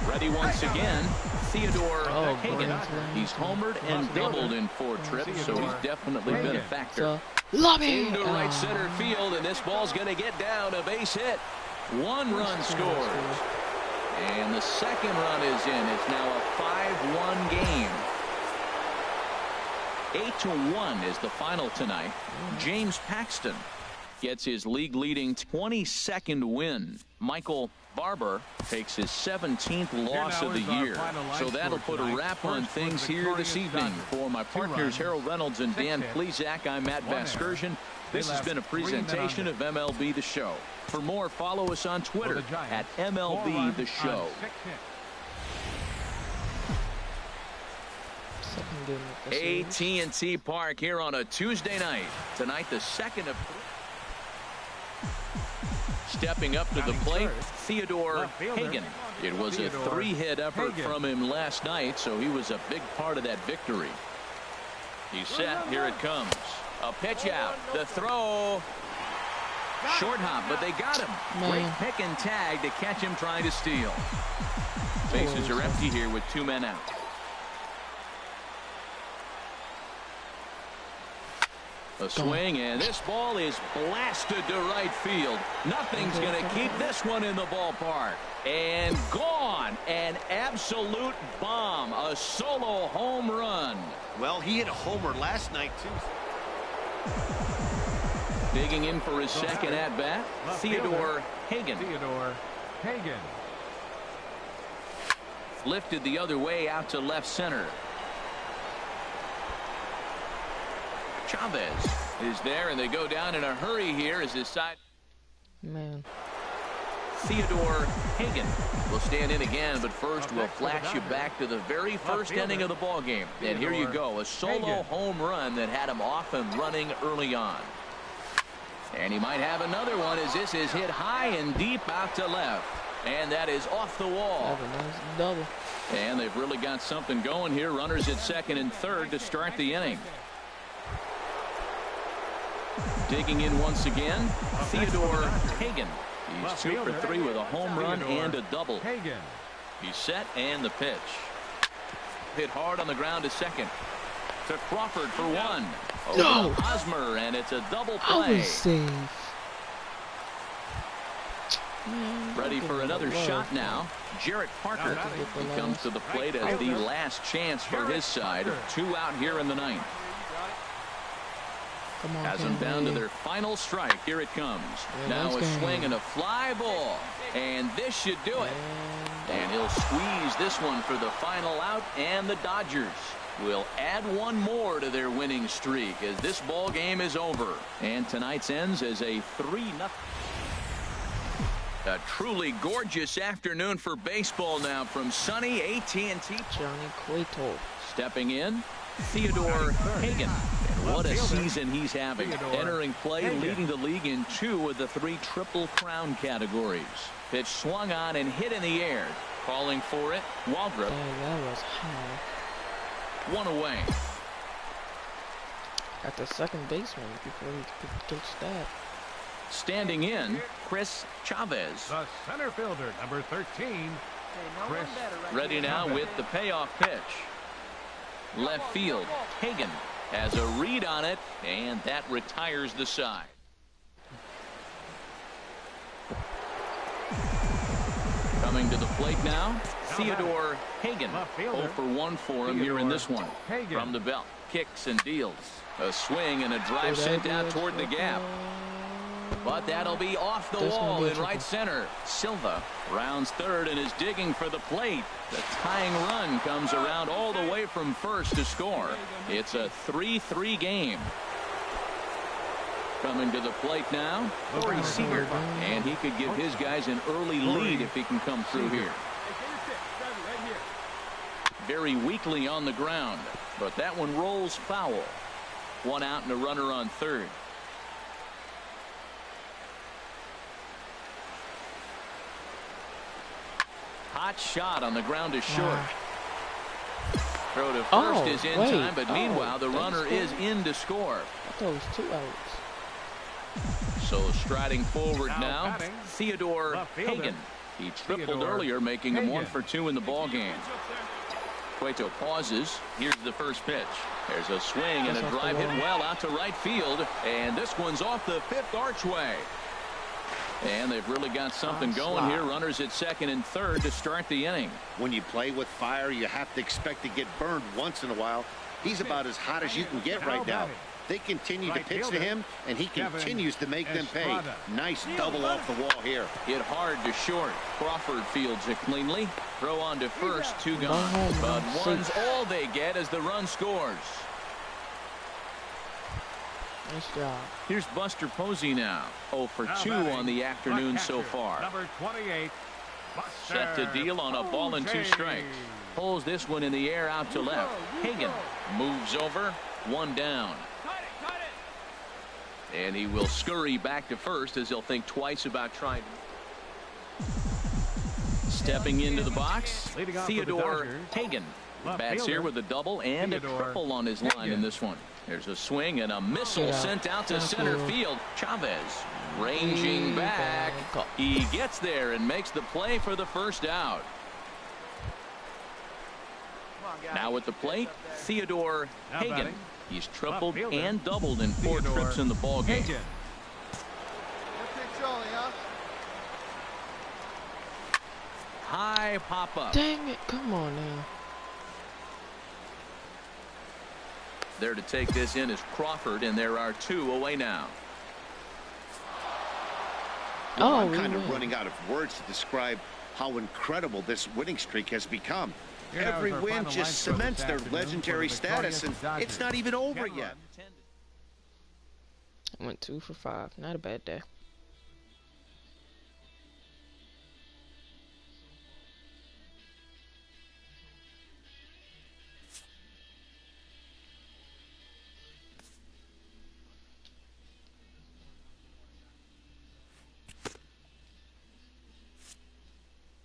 Ready once again, Theodore Hagan. He's homered and doubled in 4 trips, so he's definitely been a factor. Into right center field, and this ball's going to get down, a base hit. 1 run scores. And the second run is in. It's now a 5-1 game. 8-1 is the final tonight. James Paxton gets his league-leading 22nd win. Michael Barber takes his 17th loss of the year. So that'll put a wrap on things here this evening. For my partners Harold Reynolds and Dan Plesac, I'm Matt Vasgersian. This has been a presentation of MLB The Show. For more, follow us on Twitter at MLB The Show. AT&T Park here on a Tuesday night. Tonight, the second of... Stepping up to the plate, Theodore Hagan. It was a 3-hit effort from him last night, so he was a big part of that victory. He's set. Here it comes. A pitch out. The throw. Short hop, but they got him. Great pick and tag to catch him trying to steal. Bases are empty here with 2 men out. A swing, and this ball is blasted to right field. Nothing's going to keep this one in the ballpark. And gone. An absolute bomb. A solo home run. Well, he hit a homer last night, too. Digging in for his second at-bat, Theodore Hagan. Lifted the other way out to left center. Chavez is there, and they go down in a hurry here as his side. Theodore Hagan will stand in again, but first we'll flash you back to the very first inning of the ball game. And here you go, a solo home run that had him off and running early on. And he might have another one as this is hit high and deep out to left. And that is off the wall. And they've really got something going here. Runners at second and third to start the inning. Digging in once again, Theodore Hagan. He's 2 for 3 with a home run and a double. He's set, and the pitch. Hit hard on the ground to second. To Crawford for 1. Over to Hosmer, and it's a double play. Ready for another shot now. Jarrett Parker. He comes to the plate as the last chance for his side. 2 out here in the 9th. Has them down to their final strike. Here it comes. Now a swing and a fly ball. And this should do it. And he'll squeeze this one for the final out. And the Dodgers will add 1 more to their winning streak as this ball game is over. And tonight's ends as a 3-0. A truly gorgeous afternoon for baseball now from sunny AT&T. Johnny Cueto. Stepping in, Theodore Hagan. And What a season he's having. Entering play, leading the league in 2 of the 3 Triple Crown categories. Pitch swung on and hit in the air. Calling for it, Waldrop. That was high. 1 away. At the second baseman before he could catch that. Standing in, Chris Chavez. The center fielder, number 13. Chris. Ready now with the payoff pitch. Left field, Hagan has a read on it, and that retires the side. Coming to the plate now, Theodore Hagan. 0 for 1 for him here in this one. From the belt, kicks and deals. A swing and a drive sent out toward the gap. But that'll be off the wall in right center. Silva rounds third and is digging for the plate. The tying run comes around all the way from first to score. It's a 3-3 game. Coming to the plate now, Corey Seager. And he could give his guys an early lead if he can come through here. Very weakly on the ground, but that one rolls foul. 1 out and a runner on third. Hot shot on the ground is short. Throw to first is in time, but meanwhile the runner is in to score. I thought it was 2 outs. So striding forward now, Theodore Hagan. He tripled earlier, making him 1 for 2 in the ball game. Cueto pauses. Here's the first pitch. There's a swing and a drive hit well out to right field, and this one's off the 5th archway. And they've really got something going here. Runners at second and third to start the inning. When you play with fire, you have to expect to get burned once in a while. He's about as hot as you can get right now. They continue to pitch to him, and he continues to make them pay. Nice double off the wall here. Hit hard to short. Crawford fields it cleanly. Throw on to first, 2 gone. But one's all they get as the run scores. Nice job. Here's Buster Posey now. 0 for 2 on the afternoon so far. Number 28. Set to deal on a ball and 2 strikes. Pulls this one in the air out to left. Hagan moves over. 1 down. And he will scurry back to first as he'll think twice about trying. Stepping into the box, Theodore Hagan. Bats here with a double and a triple on his line in this one. There's a swing and a missile sent out to center field. Chavez ranging back. He gets there and makes the play for the first out. Now at the plate, Theodore Hagan. He's tripled and doubled in 4 trips in the ball game. High pop up. Dang it. Come on now. There to take this in is Crawford, and there are 2 away now. I'm kind of running out of words to describe how incredible this winning streak has become. Every win just cements their legendary status, and it's not even over yet. I went 2 for 5. Not a bad day.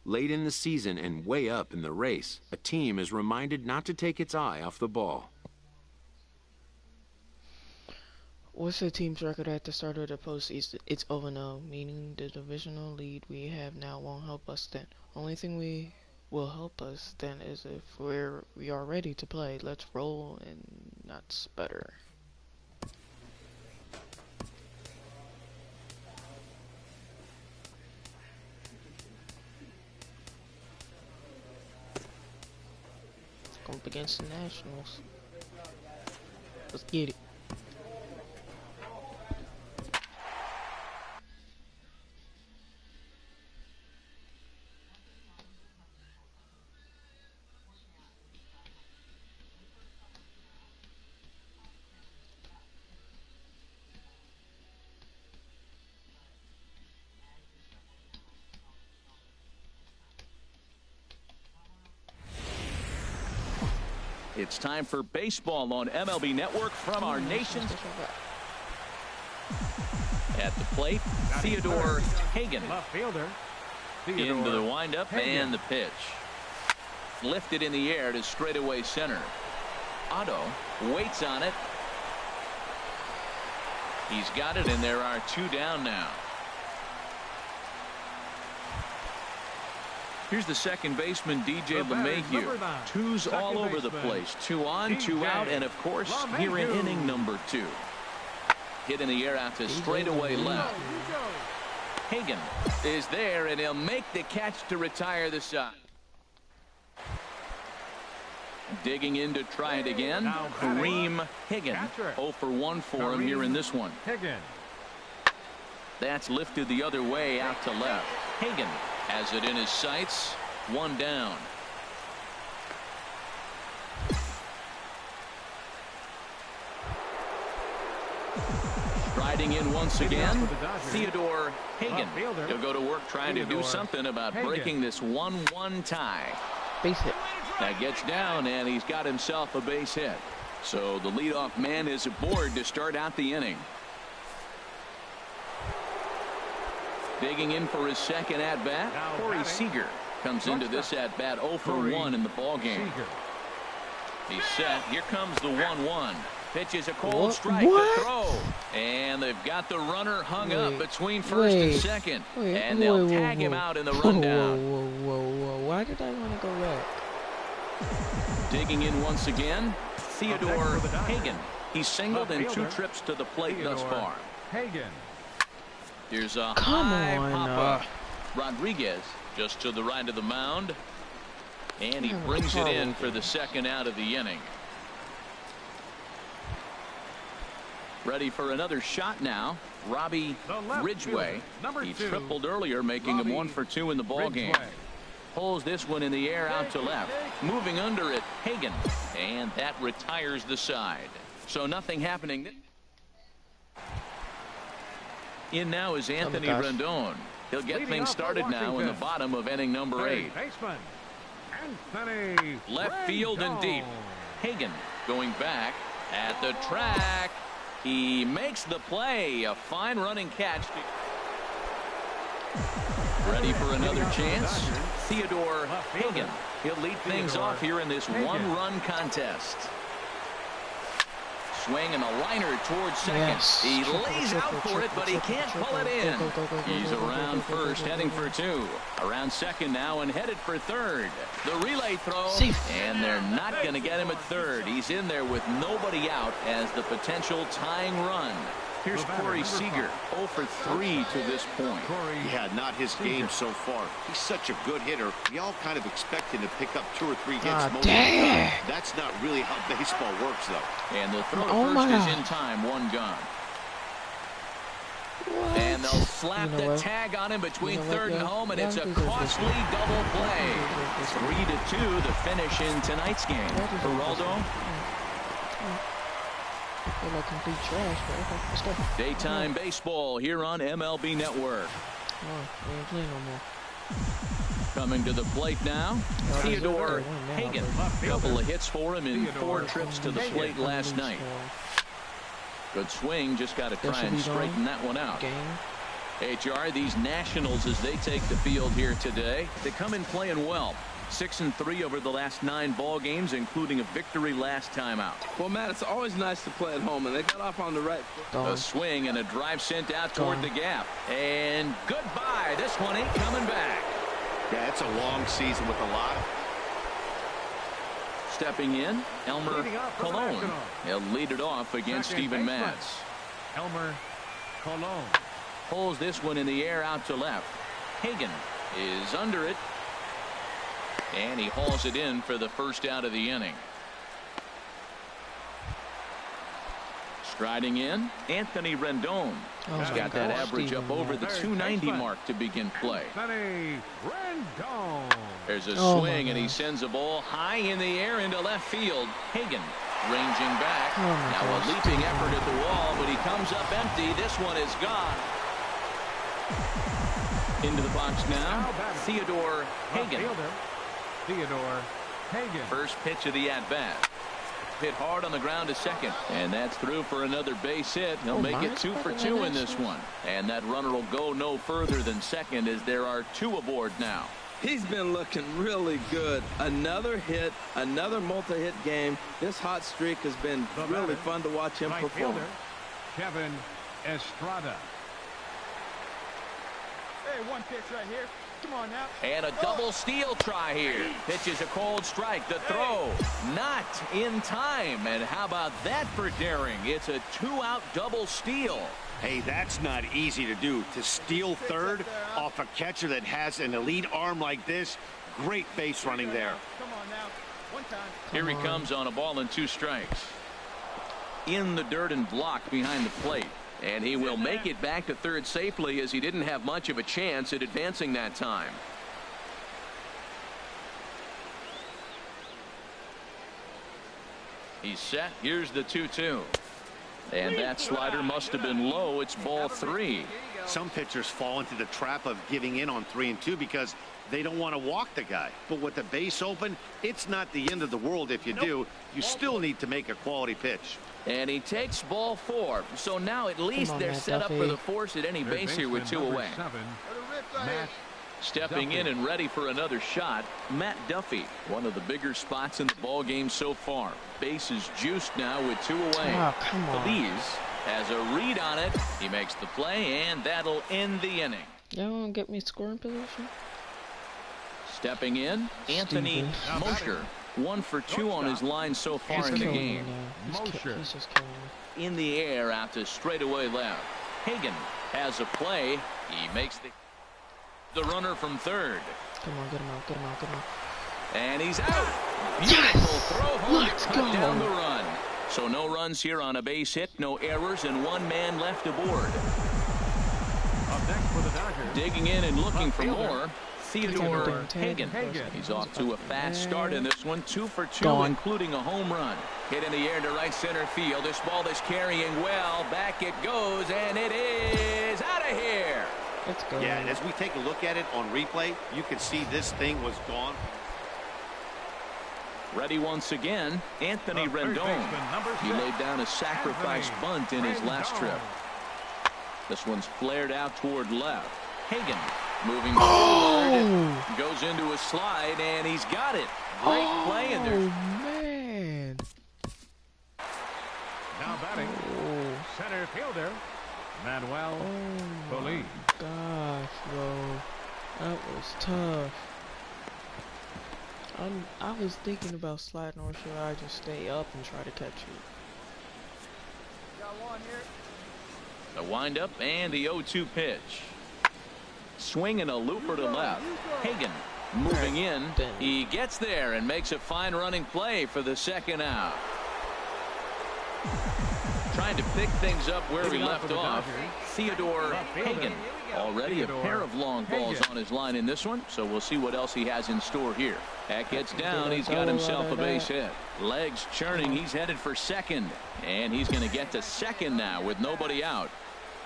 Late in the season and way up in the race, a team is reminded not to take its eye off the ball. What's the team's record at the start of the postseason? It's 0-0, meaning the divisional lead we have now won't help us then. Only thing we will help us then is if we are ready to play. Let's roll and not sputter. Up against the Nationals. Let's get it. It's time for baseball on MLB Network from our nation's. At the plate, Theodore Hagan. Left fielder. Into the windup and the pitch. Lifted in the air to straightaway center. Otto waits on it. He's got it, and there are 2 down now. Here's the second baseman, DJ LeMahieu. 2's all over the place. 2 on, 2 out, and of course, here in inning number 2. Hit in the air out to straightaway left. Hagan is there, and he'll make the catch to retire the side. Digging in to try it again, Kareem Hagan. 0 for 1 for him here in this one. That's lifted the other way out to left. Hagan has it in his sights. 1 down. Striding in once again, Theodore Hagan. He'll go to work trying to do something about breaking this 1-1 tie. Base hit. That gets down, and he's got himself a base hit. So the leadoff man is aboard to start out the inning. Digging in for his second at-bat, Corey Seager comes into this at-bat 0 for 1 in the ballgame. He's set. Here comes the 1-1. Pitches a cold strike to throw. And they've got the runner hung up between first and second. And they'll tag him out in the rundown. Whoa. Why did I want to go back? Digging in once again, Theodore Hagan. He's singled in 2 trips to the plate thus far. Here's a high pop-up. Rodriguez just to the right of the mound. And he brings it in for the second out of the inning. Ready for another shot now. Robbie Ridgway. He tripled earlier, making him 1 for 2 in the ballgame. Pulls this one in the air out to left. Moving under it, Hagan. And that retires the side. So nothing happening. In now is Anthony Rendon. He'll get things started now in the bottom of inning number 8. Left field and deep. Hagan going back at the track. He makes the play. A fine running catch. Ready for another chance. Theodore Hagan. He'll lead things off here in this 1-run contest. Swing and a liner towards second. He lays out for it, but he can't pull it in. He's around first, heading for 2. Around second now and headed for third. The relay throw, and they're not going to get him at third. He's in there with nobody out as the potential tying run. Here's Corey Seager, 0 for 3 to this point. Yeah, not his game so far. He's such a good hitter. We all kind of expect him to pick up 2 or 3 hits most of the time. That's not really how baseball works, though. And the throw to first is in time, 1 gone. And they'll slap the tag on him between third and home, and it's a costly double play. 3-2 the finish in tonight's game. Geraldo. Like complete trash, but let's go. Daytime baseball here on MLB Network. We ain't playing no more. Coming to the plate now, Theodore Hagan. Couple of hits for him in 4 trips to the plate last night. Good swing, just got to try and straighten that one out. HR, these Nationals, as they take the field here today, they come in playing well. 6-3 over the last 9 ball games, including a victory last time out. Well, Matt, it's always nice to play at home, and they got off on the right foot. A swing and a drive sent out toward the gap. And goodbye. This one ain't coming back. Yeah, it's a long season with a lot. Stepping in, Elmer Colon. He'll lead it off against Steven Matz. Elmer Colon pulls this one in the air out to left. Hagan is under it. And he hauls it in for the first out of the inning. Striding in, Anthony Rendon. He's got that average up over the 290 mark to begin play. There's a swing, and he sends a ball high in the air into left field. Hagan ranging back. Now a leaping effort at the wall, but he comes up empty. This one is gone. Into the box now, Theodore Hagan. Theodore Hagan. First pitch of the at-bat. hit hard on the ground to second. And that's through for another base hit. He'll make it 2 for 2 in this one. And that runner will go no further than second as there are 2 aboard now. He's been looking really good. Another hit, another multi-hit game. This hot streak has been really fun to watch him perform. Kevin Estrada. Hey, one pitch right here. Come on now. And a double steal try here. Pitches a cold strike. The throw not in time. And how about that for daring? It's a 2-out double steal. Hey, that's not easy to do. To steal third off a catcher that has an elite arm like this. Great base running there. Come on now. One time. Here he comes on a ball and 2 strikes. In the dirt and blocked behind the plate. And he will make it back to third safely as he didn't have much of a chance at advancing that time. He's set. Here's the 2-2. And that slider must have been low. It's ball 3. Some pitchers fall into the trap of giving in on 3 and 2 because they don't want to walk the guy. But with the base open, it's not the end of the world if you do. You still need to make a quality pitch. And he takes ball 4. So now at least they're set up for the force at any base here with 2 away. Stepping in and ready for another shot, Matt Duffy. One of the bigger spots in the ball game so far. Base is juiced now with 2 away. Oh, come on. Feliz has a read on it. He makes the play, and that'll end the inning. Y'all want to get me scoring position? Stepping in, Anthony Mosher. 1 for 2 on his line so far in the game. He's just killing me. In the air out to straightaway left. Hagan has a play. He makes the runner from third. Come on, get him out, get him out, get him out. And he's out. Beautiful throw home. Let's Cut go. down the run. So no runs here on a base hit, no errors, and 1 man left aboard. Up next for the Dodgers. Digging in and looking for more. Theodore Hagan. He's off to a fast start in this one. 2 for 2, including a home run. Hit in the air to right center field. This ball is carrying well. Back it goes, and it is out of here. Let's go. Yeah, and as we take a look at it on replay, you can see this thing was gone. Ready once again, Anthony Rendon. He laid down a sacrifice bunt in his last trip. This one's flared out toward left. Hagan moving forward. Goes into a slide, and he's got it. Great play in there. Oh, man. Now batting, center fielder, Manuel Feliz. Gosh, bro. That was tough. I was thinking about sliding, or should I just stay up and try to catch you? Got one here. The windup and the 0-2 pitch. Swing and a looper to left. Hagan moving in. He gets there and makes a fine running play for the second out. Trying to pick things up where he left off. Theodore Hagan. Already a pair of long balls on his line in this one, so we'll see what else he has in store here. That gets down. He's got himself a base hit. Legs churning. He's headed for second, and he's going to get to second now with nobody out.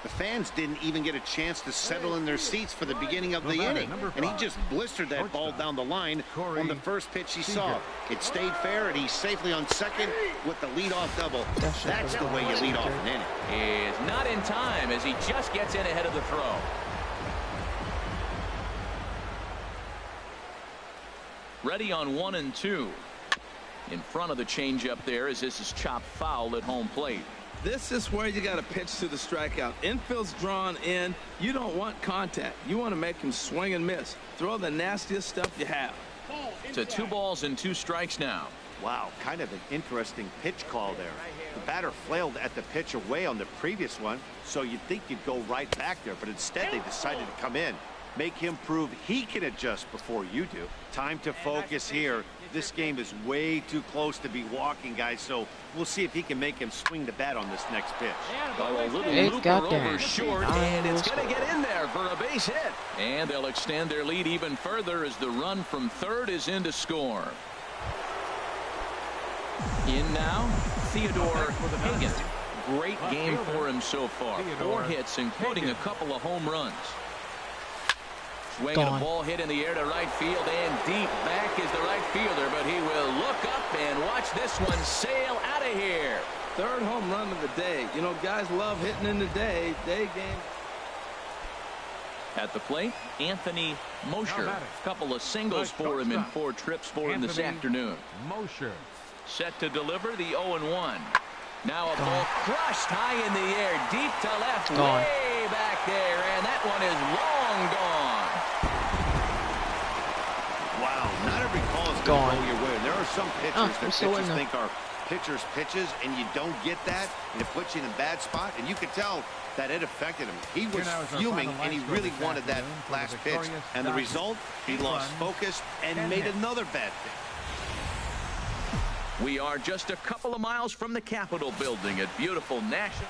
The fans didn't even get a chance to settle in their seats for the beginning of the inning, and he just blistered that ball down the line on the first pitch he saw. It stayed fair, and he's safely on second with the leadoff double. That's the way you lead off an inning. Is not in time as he just gets in ahead of the throw. Ready on 1 and 2. In front of the changeup there as this is chopped foul at home plate. This is where you got to pitch to the strikeout. Infield's drawn in. You don't want contact. You want to make him swing and miss. Throw the nastiest stuff you have. To 2 balls and 2 strikes now. Wow, kind of an interesting pitch call there. The batter flailed at the pitch away on the previous one, so you'd think you'd go right back there, but instead they decided to come in. Make him prove he can adjust before you do. Time to focus here. This game is way too close to be walking, guys, so we'll see if he can make him swing the bat on this next pitch. Oh, a little looper over short, and it's going to get in there for a base hit. And they'll extend their lead even further as the run from third is in to score. In now, Theodore Hagan. Great game for him so far. 4 hits, including a couple of home runs. Swinging a ball hit in the air to right field and deep. Back is the right fielder, but he will look up and watch this one sail out of here. Third home run of the day. You know, guys love hitting in the day game. At the plate, Anthony Mosher. A couple of singles for him and 4 trips for him this afternoon. Mosher. Set to deliver the 0-1. Now a ball crushed high in the air, deep to left, way back there, and that one is long gone. Wow, not every call is going to go your way. There are some pitchers that pitchers think are pitchers' pitches, and you don't get that, and it puts you in a bad spot, and you could tell that it affected him. He was fuming, and he really wanted that last pitch, and the result, he lost focus and made another bad pitch. We are just a couple of miles from the Capitol building at beautiful National.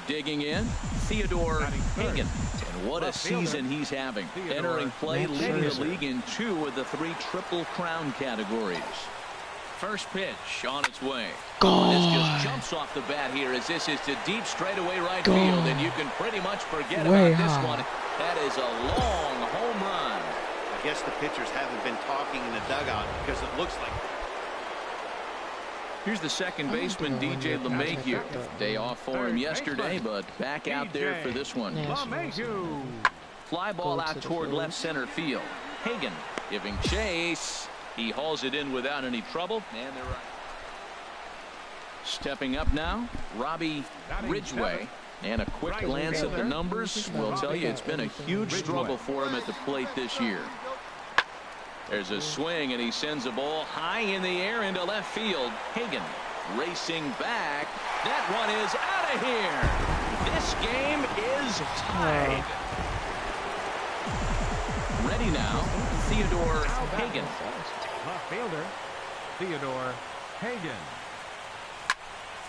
Digging in, Theodore Hagan. And what a season he's having. Entering play, leading the league in 2 of the 3 Triple Crown categories. First pitch on its way. This just jumps off the bat here as this is to deep straightaway right field, and you can pretty much forget about this one. That is a long home run. I guess the pitchers haven't been talking in the dugout because it looks like. Here's the second baseman, DJ LeMahieu. Day off for him yesterday, but back out there for this one. Fly ball out toward left center field. Hagan giving chase. He hauls it in without any trouble. And they're right. Stepping up now, Robbie Ridgway. And a quick glance at the numbers will tell you it's been a huge struggle for him at the plate this year. There's a swing, and he sends a ball high in the air into left field. Hagan racing back. That one is out of here. This game is tied. Ready now, Theodore Hagan. Left fielder, Theodore Hagan.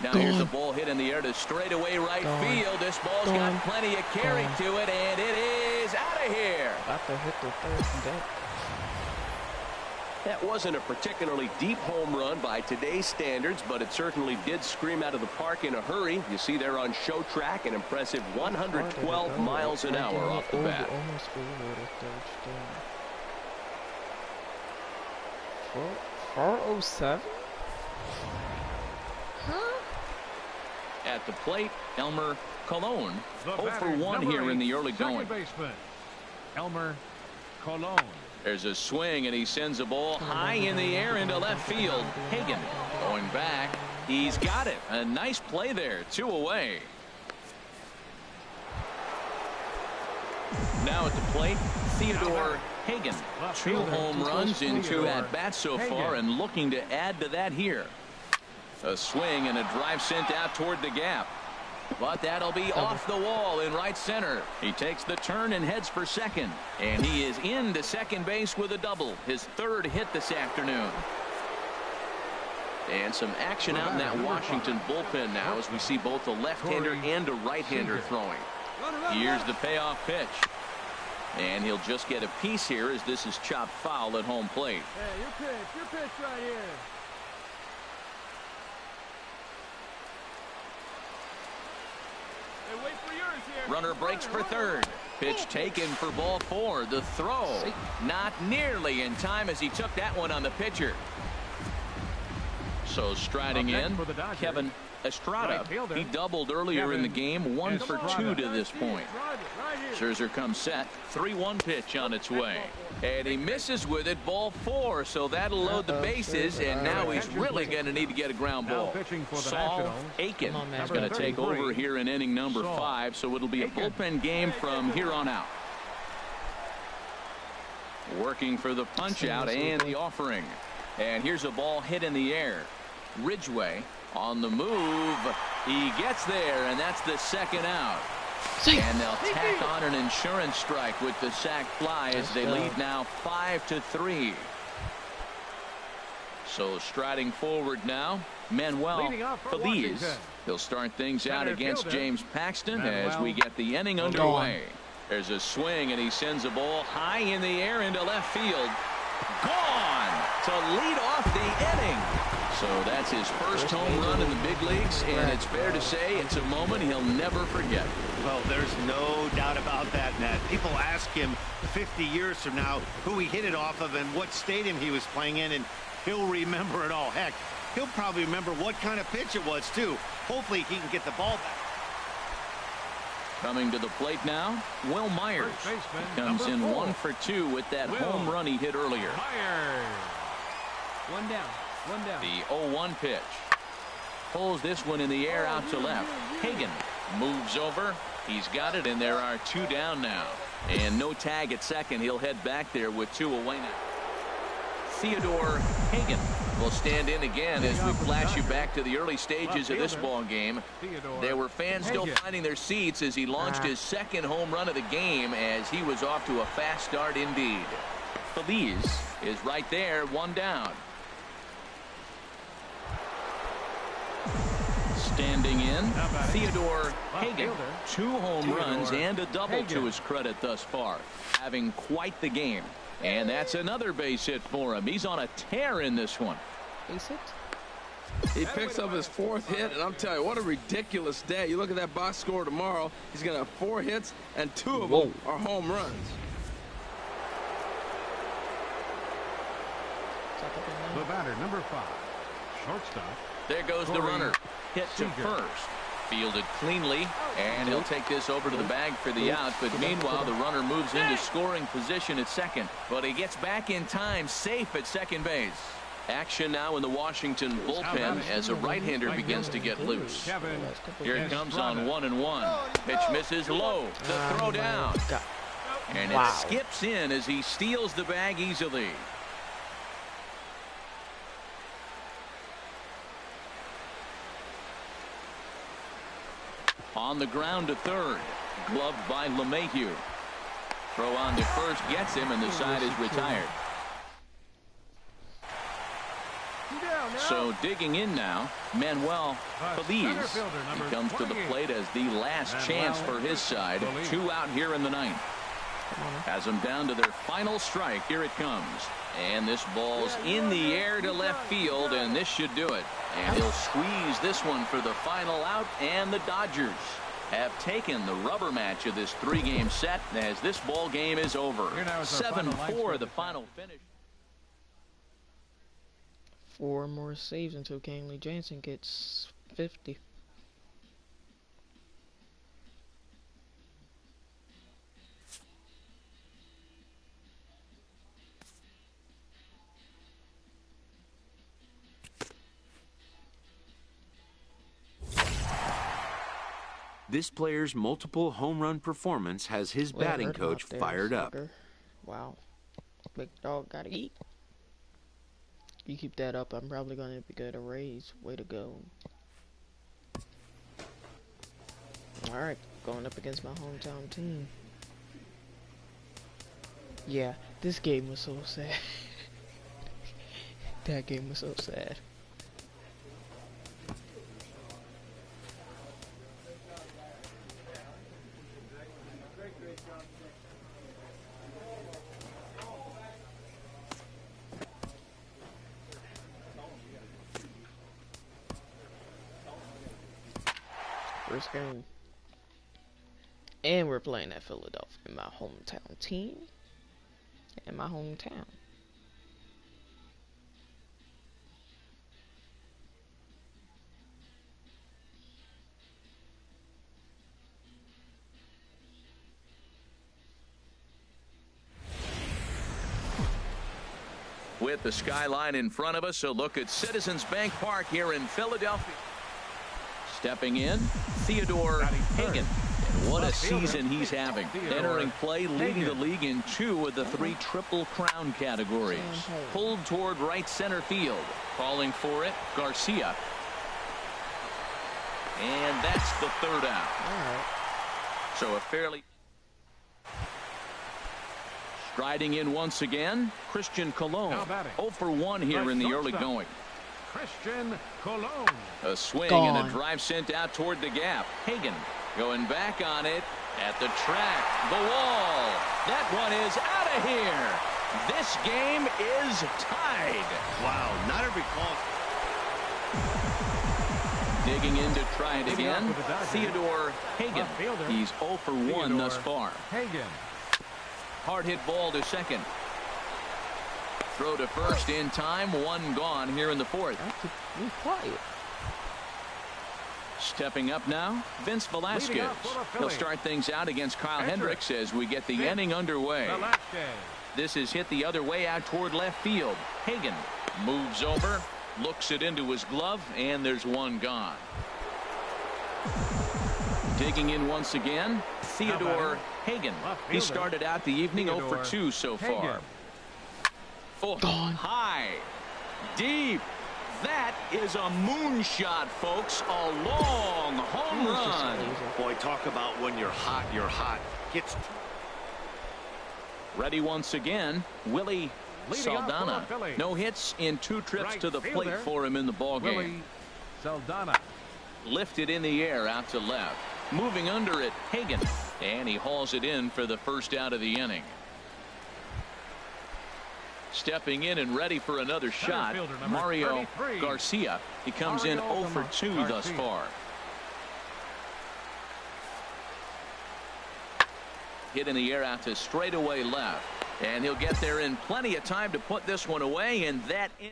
Now here's a ball hit in the air to straightaway right field. This ball's got plenty of carry to it, and it is out of here. About to hit the first deck. That wasn't a particularly deep home run by today's standards, but it certainly did scream out of the park in a hurry. You see there on show track an impressive 112 miles an hour off the bat. 407? Huh? At the plate, Elmer Colon. 0 for 1 here in the early going. Baseman, Elmer Colon. There's a swing, and he sends a ball high in the air into left field. Hagan going back. He's got it. A nice play there. 2 away. Now at the plate, Theodore Hagan. 2 home runs in 2 at-bats so far, and looking to add to that here. A swing and a drive sent out toward the gap. But that'll be off the wall in right center. He takes the turn and heads for second. And he is into second base with a double. His 3rd hit this afternoon. And some action out in that Washington bullpen now as we see both a left-hander and a right-hander throwing. Here's the payoff pitch. And he'll just get a piece here as this is chopped foul at home plate. Hey, your pitch right here. Runner breaks for 3rd. Pitch taken for ball 4. The throw not nearly in time as he took that one on the pitcher. So striding in, Kevin Estrada. He doubled earlier in the game. 1 for 2 to this point. Scherzer comes set. 3-1 pitch on its way. And he misses with it. Ball 4. So that'll load the bases. And now he's really going to need to get a ground ball. Saul Aiken is going to take over here in inning number 5. So it'll be a bullpen game from here on out. Working for the punch out and the offering. And here's a ball hit in the air. Ridgway on the move. He gets there, and that's the 2nd out. And they'll tack on an insurance strike with the sac fly as they lead now 5-3. So striding forward now, Manuel Feliz. He'll start things out against James Paxton as we get the inning underway. There's a swing, and he sends a ball high in the air into left field. Gone! to lead off the inning. So that's his first home run in the big leagues, and it's fair to say it's a moment he'll never forget. Well, there's no doubt about that, Matt. People ask him 50 years from now who he hit it off of and what stadium he was playing in, and he'll remember it all. Heck, he'll probably remember what kind of pitch it was, too. Hopefully he can get the ball back. Coming to the plate now, Will Myers comes in 1 for 2 with that home run he hit earlier. One down. The 0-1 pitch. Pulls this one in the air out to left. Hagan moves over. He's got it, and there are 2 down now. And no tag at second. He'll head back there with 2 away now. Theodore Hagan will stand in again as we flash you back to the early stages of this ball game. There were fans still finding their seats as he launched his second home run of the game, as he was off to a fast start indeed. Feliz is right there, 1 down. Standing in, Theodore Hagan, 2 home runs and a double to his credit thus far, having quite the game. And that's another base hit for him. He's on a tear in this one. Base hit? He picks up his 4th hit, and I'm telling you, what a ridiculous day. You look at that box score tomorrow, he's going to have 4 hits, and 2 of them are home runs. The batter, number 5, shortstop. There goes the runner. Hit to first. Fielded cleanly, and he'll take this over to the bag for the out. But meanwhile, the runner moves into scoring position at second. But he gets back in time, safe at second base. Action now in the Washington bullpen as a right-hander begins to get loose. Here it comes on 1-1. Pitch misses low. The throw down. And it skips in as he steals the bag easily. On the ground to third. Gloved by LeMahieu. Throw on to first gets him, and the side is retired. So digging in now, Manuel Feliz. He comes to the plate as the last chance for his side. 2 out here in the 9th. Has them down to their final strike. Here it comes. And this ball's in the air to left field, and this should do it. And he'll squeeze this one for the final out, and the Dodgers have taken the rubber match of this 3-game set as this ball game is over. 7-4 the final finish. 4 more saves until Kenley Jansen gets 50. This player's multiple home run performance has his batting coach fired up. Wow. Big dog gotta eat. You keep that up, I'm probably gonna get a raise. Way to go. Alright, going up against my hometown team. Yeah, this game was so sad. That game was so sad. First game. And we're playing at Philadelphia, my hometown team. In my hometown. With the skyline in front of us, a look at Citizens Bank Park here in Philadelphia. Stepping in, Theodore Hagan. And what a season he's having. Entering play, leading the league in 2 of the 3 Triple Crown categories. Pulled toward right center field. Calling for it, Garcia. And that's the 3rd out. So a fairly... Striding in once again, Christian Colon. 0 for 1 here in the early going. Christian Colon. A swing and a drive sent out toward the gap. Hagan going back on it at the track. The wall. That one is out of here. This game is tied. Wow, not every call. Digging in to try it again, Theodore Hagan. He's 0 for 1 thus far. Hagan. Hard hit ball to second. Throw to first in time. One gone here in the fourth. Be quiet. Stepping up now, Vince Velasquez. He'll start things out against Kyle Hendricks as we get the inning underway. This is hit the other way out toward left field. Hagan moves over, looks it into his glove, and there's one gone. Digging in once again, Theodore Hagan. He started out the evening 0 for 2 so far. Oh, high, deep. That is a moonshot, folks. A long home run. Boy, talk about when you're hot, you're hot. Hits. Ready once again, Willie Saldana. No hits in 2 trips to the plate for him in the ballgame. Saldana. Lifted in the air out to left. Moving under it, Hagan. And he hauls it in for the first out of the inning. Stepping in and ready for another shot, Mario Garcia. He comes in 0 for 2 thus far. Hit in the air out to straightaway left. And he'll get there in plenty of time to put this one away. And that in.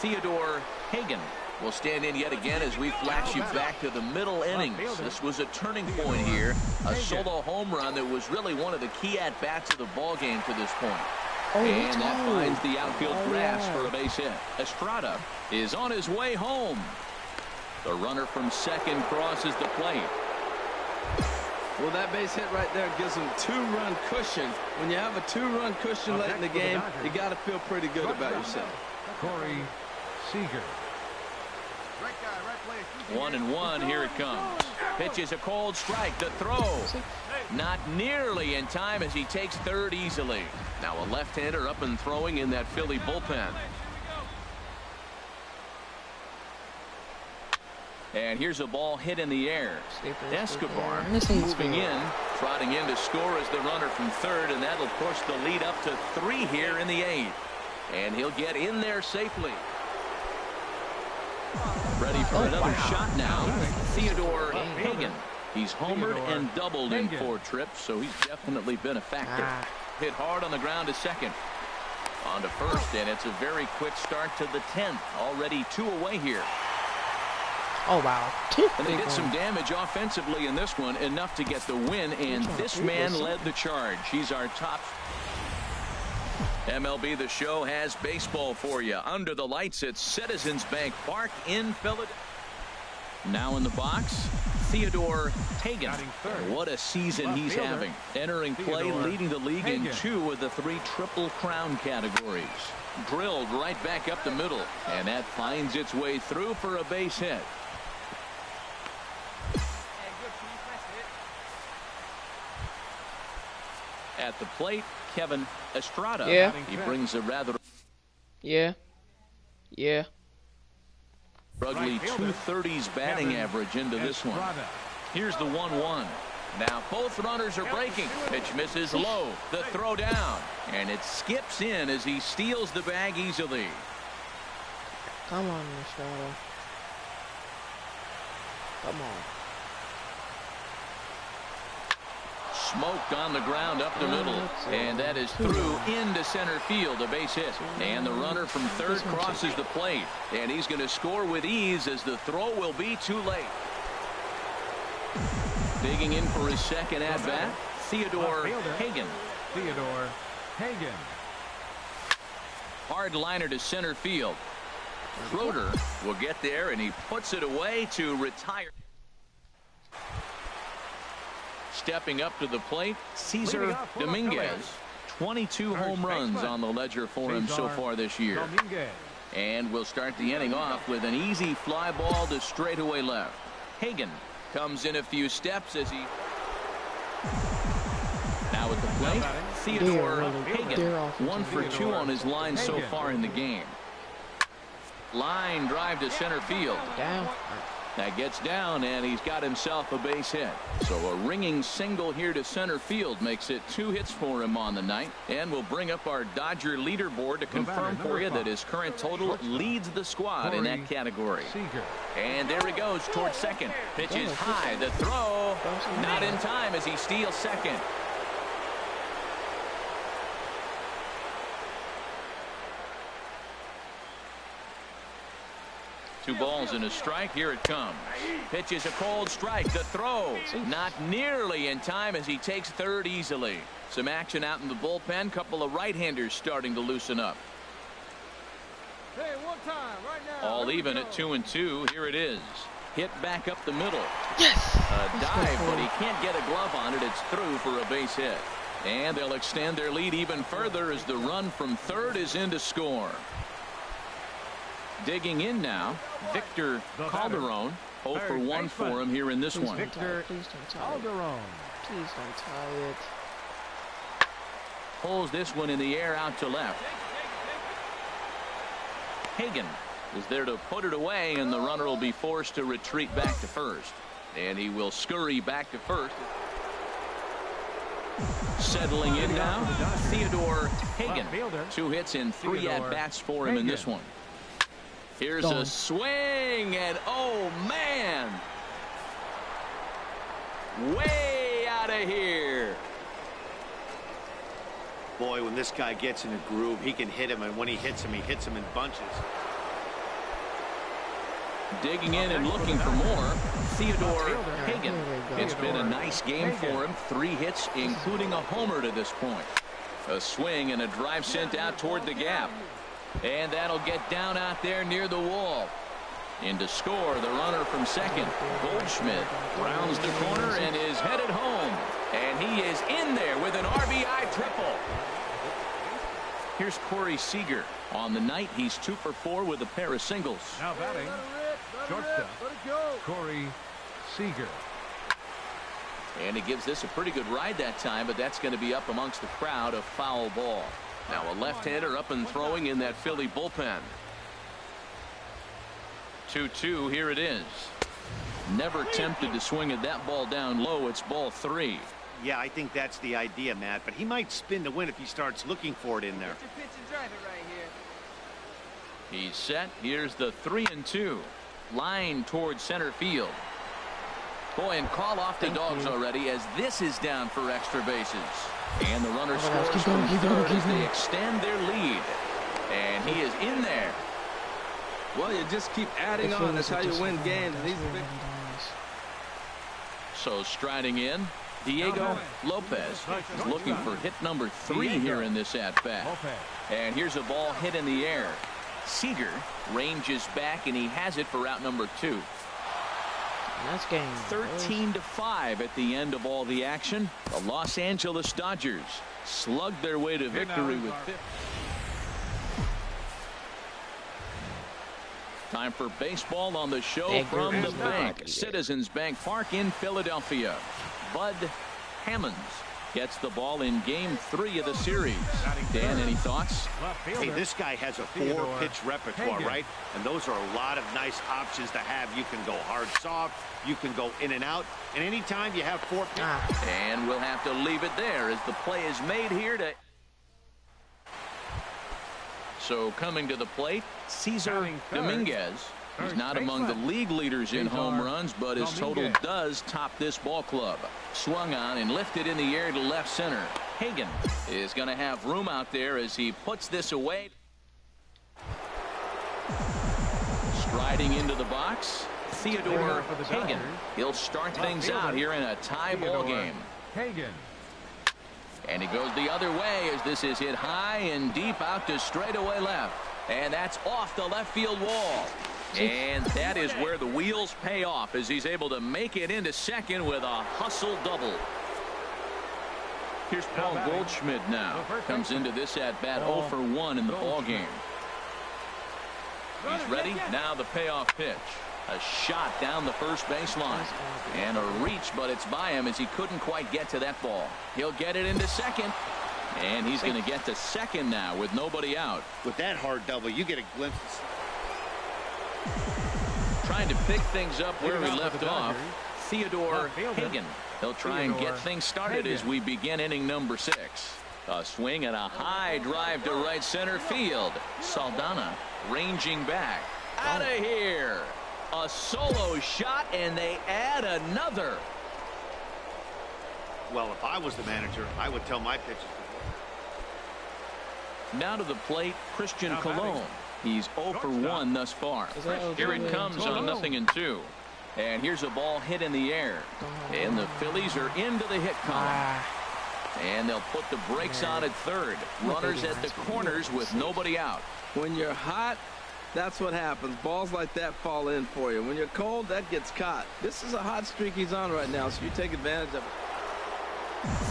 Theodore Hagan will stand in yet again as we flash you back to the middle innings. This was a turning point here. A solo home run that was really one of the key at-bats of the ball game to this point. And that finds the outfield grass for a base hit. Estrada is on his way home. The runner from second crosses the plate. Well, that base hit right there gives them 2-run cushion. When you have a 2-run cushion late in the game, you got to feel pretty good about yourself. Corey Seager. 1-1, here it comes. Pitches a cold strike. The throw not nearly in time as he takes third easily. Now a left-hander up and throwing in that Philly bullpen. And here's a ball hit in the air. Escobar moving in, trotting in to score as the runner from third, and that'll push the lead up to 3 here in the 8th. And he'll get in there safely. Ready for another shot now. Theodore Hagan. He's homered and doubled in 4 trips, so he's definitely been a factor. Hit hard on the ground to second. On to first, and it's a very quick start to the 10th. Already 2 away here. Oh, wow. And they did some damage offensively in this one, enough to get the win, and this man led the charge. He's our top. MLB The Show has baseball for you. Under the lights at Citizens Bank Park in Philadelphia. Now in the box, Theodore Hagan. What a season he's having. Entering play, leading the league in 2 of the 3 Triple Crown categories. Drilled right back up the middle, and that finds its way through for a base hit. At the plate, Kevin Estrada. Yeah. He brings a rather ugly 230s batting average into this one. Here's the 1-1. Now both runners are breaking. Pitch misses low. The throw down. And it skips in as he steals the bag easily. Come on, Estrada. Come on. Smoked on the ground up the middle, and that is through into center field, a base hit. And the runner from third crosses the plate, and he's going to score with ease as the throw will be too late. Digging in for his second at bat, Theodore Hagan. Theodore Hagan. Hard liner to center field. Schroeder will get there, and he puts it away to retire. Stepping up to the plate, Cesar Dominguez. 22 home runs on the ledger for him so far this year. And we'll start the inning off with an easy fly ball to straightaway left. Hagan comes in a few steps as he. Now at the plate, Theodore Hagan. 1 for 2 on his line so far in the game. Line drive to center field. Down. That gets down, and he's got himself a base hit. So a ringing single here to center field makes it 2 hits for him on the night. And we'll bring up our Dodger leaderboard to confirm for you that his current total leads the squad in that category. And there he goes towards second. Pitch is high. The throw not in time as he steals second. Two balls and a strike. Here it comes. Pitch is a cold strike. The throw not nearly in time as he takes third easily. Some action out in the bullpen. Couple of right-handers starting to loosen up. Hey, one time, right now. All even at 2-2. Here it is. Hit back up the middle. Yes. A dive, but he can't get a glove on it. It's through for a base hit. And they'll extend their lead even further as the run from third is in to score. Digging in now, Victor Calderon. 0 for 1 for him here in this one. Victor Calderon. Please don't tie it. Pulls this one in the air out to left. Hagan is there to put it away, and the runner will be forced to retreat back to first. And he will scurry back to first. Settling in now, Theodore Hagan. 2 hits and 3 at-bats for him in this one. Here's a swing, and oh man, way out of here. Boy, when this guy gets in a groove, he can hit him, and when he hits him in bunches. Digging in and looking for more, Theodore Hagan. It's been a nice game for him. 3 hits, including a homer to this point. A swing and a drive sent out toward the gap. And that'll get down out there near the wall. In to score, the runner from second, Goldschmidt, rounds the corner and is headed home. And he is in there with an RBI triple. Here's Corey Seager. On the night, he's 2 for 4 with a pair of singles. Now batting, shortstop, Corey Seager. And he gives this a pretty good ride that time, but that's going to be up amongst the crowd. A foul ball. Now a left-hander up and throwing in that Philly bullpen. 2-2. Here it is. Never tempted to swing at that ball down low. It's ball 3. Yeah, I think that's the idea, Matt. But he might spin to win if he starts looking for it in there. Pitch and drive it right here. He's set. Here's the 3-2. Line towards center field. Boy, and call off the dogs already as this is down for extra bases. And the runner scores from third as they extend their lead. And he is in there. Well, you just keep adding on. That's how you win games. So striding in, Diego Lopez is looking for hit number 3 here in this at-bat. And here's a ball hit in the air. Seager ranges back, and he has it for out number 2. That's game 13-5 at the end of all the action. The Los Angeles Dodgers slugged their way to victory with 5. Time for baseball on the show from the bank. Citizens Bank Park in Philadelphia. Bud Hammonds gets the ball in game 3 of the series. Dan, any thoughts? Hey, this guy has a 4-pitch repertoire, right? And those are a lot of nice options to have. You can go hard, soft. You can go in and out. And anytime you have 4 pitches. And we'll have to leave it there as the play is made here to. So coming to the plate, Cesar Dominguez. He's not among the league leaders in home runs, but his total does top this ball club. Swung on and lifted in the air to left center. Hagan is going to have room out there as he puts this away. Striding into the box, Theodore Hagan. He'll start things out here in a tie ball game. Hagan. And he goes the other way as this is hit high and deep out to straightaway left. And that's off the left field wall. And that is where the wheels pay off as he's able to make it into second with a hustle double. Here's Paul Goldschmidt now. Comes into this at bat 0 for 1 in the ball game. He's ready. Now the payoff pitch. A shot down the first baseline. And a reach, but it's by him as he couldn't quite get to that ball. He'll get it into second. And he's going to get to second now with nobody out. With that hard double, you get a glimpse. Trying to pick things up where we left off. Theodore Hagan. He'll try and get things started as we begin inning number 6. A swing and a high drive to right center field. Saldana ranging back. Out of here. A solo shot, and they add another. Well, if I was the manager, I would tell my pitchers. Now to the plate, Christian Colon. He's 0 for 1 thus far. Here it comes on 0-2. And here's a ball hit in the air. And the Phillies are into the hit column. And they'll put the brakes on at third. Runners at the corners with nobody out. When you're hot, that's what happens. Balls like that fall in for you. When you're cold, that gets caught. This is a hot streak he's on right now, so you take advantage of it.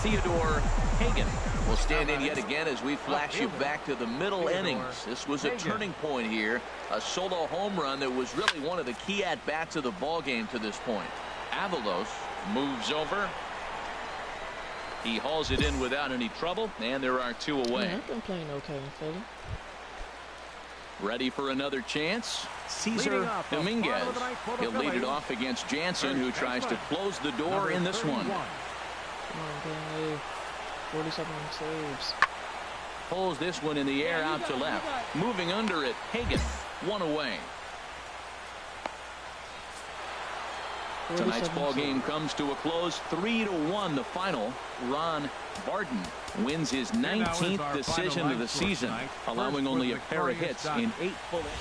Theodore Hagan will stand in yet again as we flash you back to the middle innings. This was a turning point here. A solo home run that was really one of the key at-bats of the ball game to this point. Avalos moves over. He hauls it in without any trouble, and there are 2 away. Yeah, I've been playing okay in Philly. Ready for another chance. Cesar Dominguez. He'll lead it off against Jansen, who tries to close the door in this one. Come on, Danny. 47 saves. Pulls this one in the air out to left. Moving under it, Hagan. 1 away. Tonight's ball game comes to a close. 3-1 the final. Ron Barden wins his 19th decision of the season, allowing only a pair of hits in 8 full innings.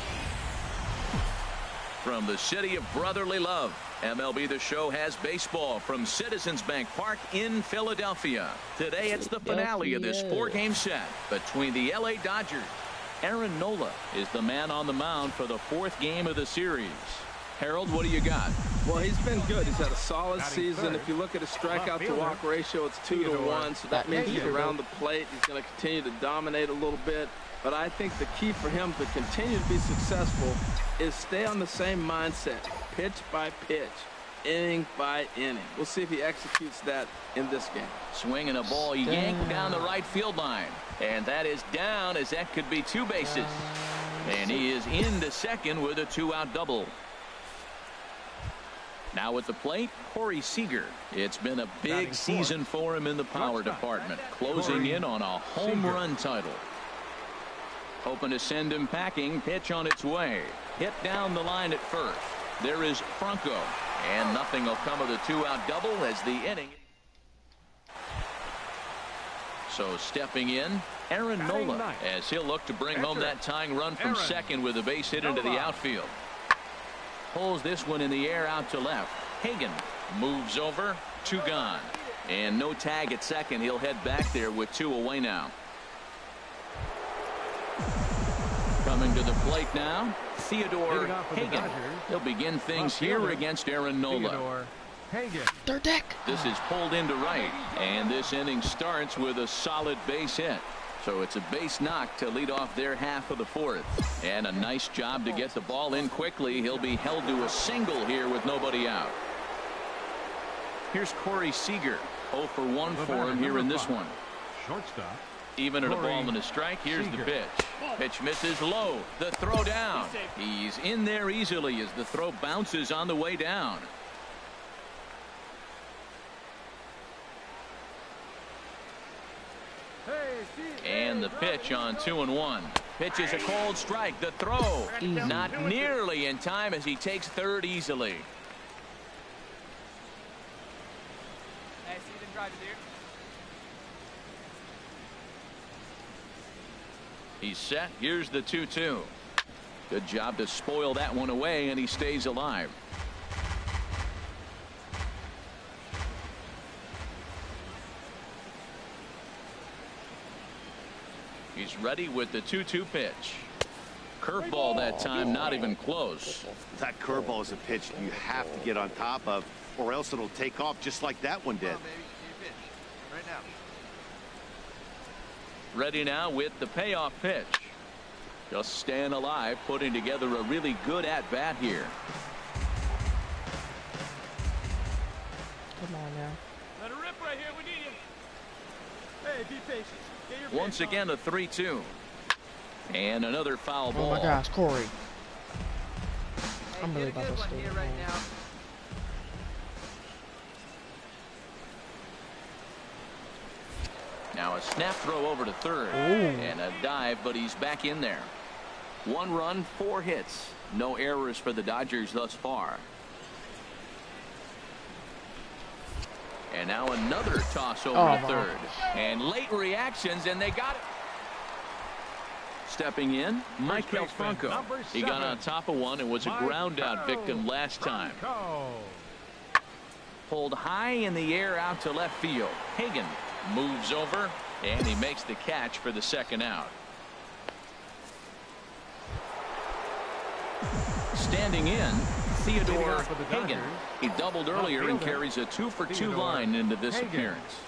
From the city of brotherly love, MLB The Show has baseball from Citizens Bank Park in Philadelphia. Today it's the finale of this 4-game set between the LA Dodgers. Aaron Nola is the man on the mound for the 4th game of the series. Harold, what do you got? Well, he's been good. He's had a solid season. If you look at his strikeout to walk ratio, it's 2-1, so that means he's around the plate. He's going to continue to dominate a little bit. But I think the key for him to continue to be successful is stay on the same mindset, pitch by pitch, inning by inning. We'll see if he executes that in this game. Swinging a ball yanked down the right field line. And that is down, as that could be 2 bases. And he is into second with a 2-out double. Now at the plate, Corey Seager. It's been a big season for him in the power department, closing in on a home run title. Hoping to send him packing. Pitch on its way. Hit down the line at first. There is Franco. And nothing will come of the 2-out double as the inning. So stepping in, Aaron Nola, as he'll look to bring home that tying run from second with a base hit into the outfield. Pulls this one in the air out to left. Hagan moves over. 2 gone. And no tag at second. He'll head back there with 2 away now. Coming to the plate now, Theodore Hagan. He'll begin things here against Aaron Nola. Third deck. This is pulled into right. And this inning starts with a solid base hit. So it's a base knock to lead off their half of the 4th. And a nice job to get the ball in quickly. He'll be held to a single here with nobody out. Here's Corey Seager. 0 for 1 for him here in this one. Shortstop. Even at a ball and a strike. Here's the pitch. Pitch misses low. The throw down. He's in there easily as the throw bounces on the way down. And the pitch on 2-1. Pitch is a cold strike. The throw not nearly in time as he takes third easily. He's set. Here's the 2-2. Good job to spoil that one away, and he stays alive. He's ready with the 2-2 pitch. Curveball that time, not even close. That curveball is a pitch you have to get on top of, or else it'll take off just like that one did. Ready now with the payoff pitch. Just staying alive, putting together a really good at-bat here. Come on now. Let it rip right here. We need you. Hey, be patient. Once again, a 3-2. And another foul ball. Oh my gosh, Corey. I'm really about to stay here right now. Now a snap throw over to third. Ooh. And a dive, but he's back in there. 1 run, 4 hits. No errors for the Dodgers thus far. And now another toss over to third. And late reactions, and they got it. Stepping in, Michael Franco. He got on top of one and was a ground out victim last time. Pulled high in the air out to left field. Hagan moves over, and he makes the catch for the second out. Standing in, Theodore Hagan. He doubled earlier and carries a 2-for-2 line into this appearance.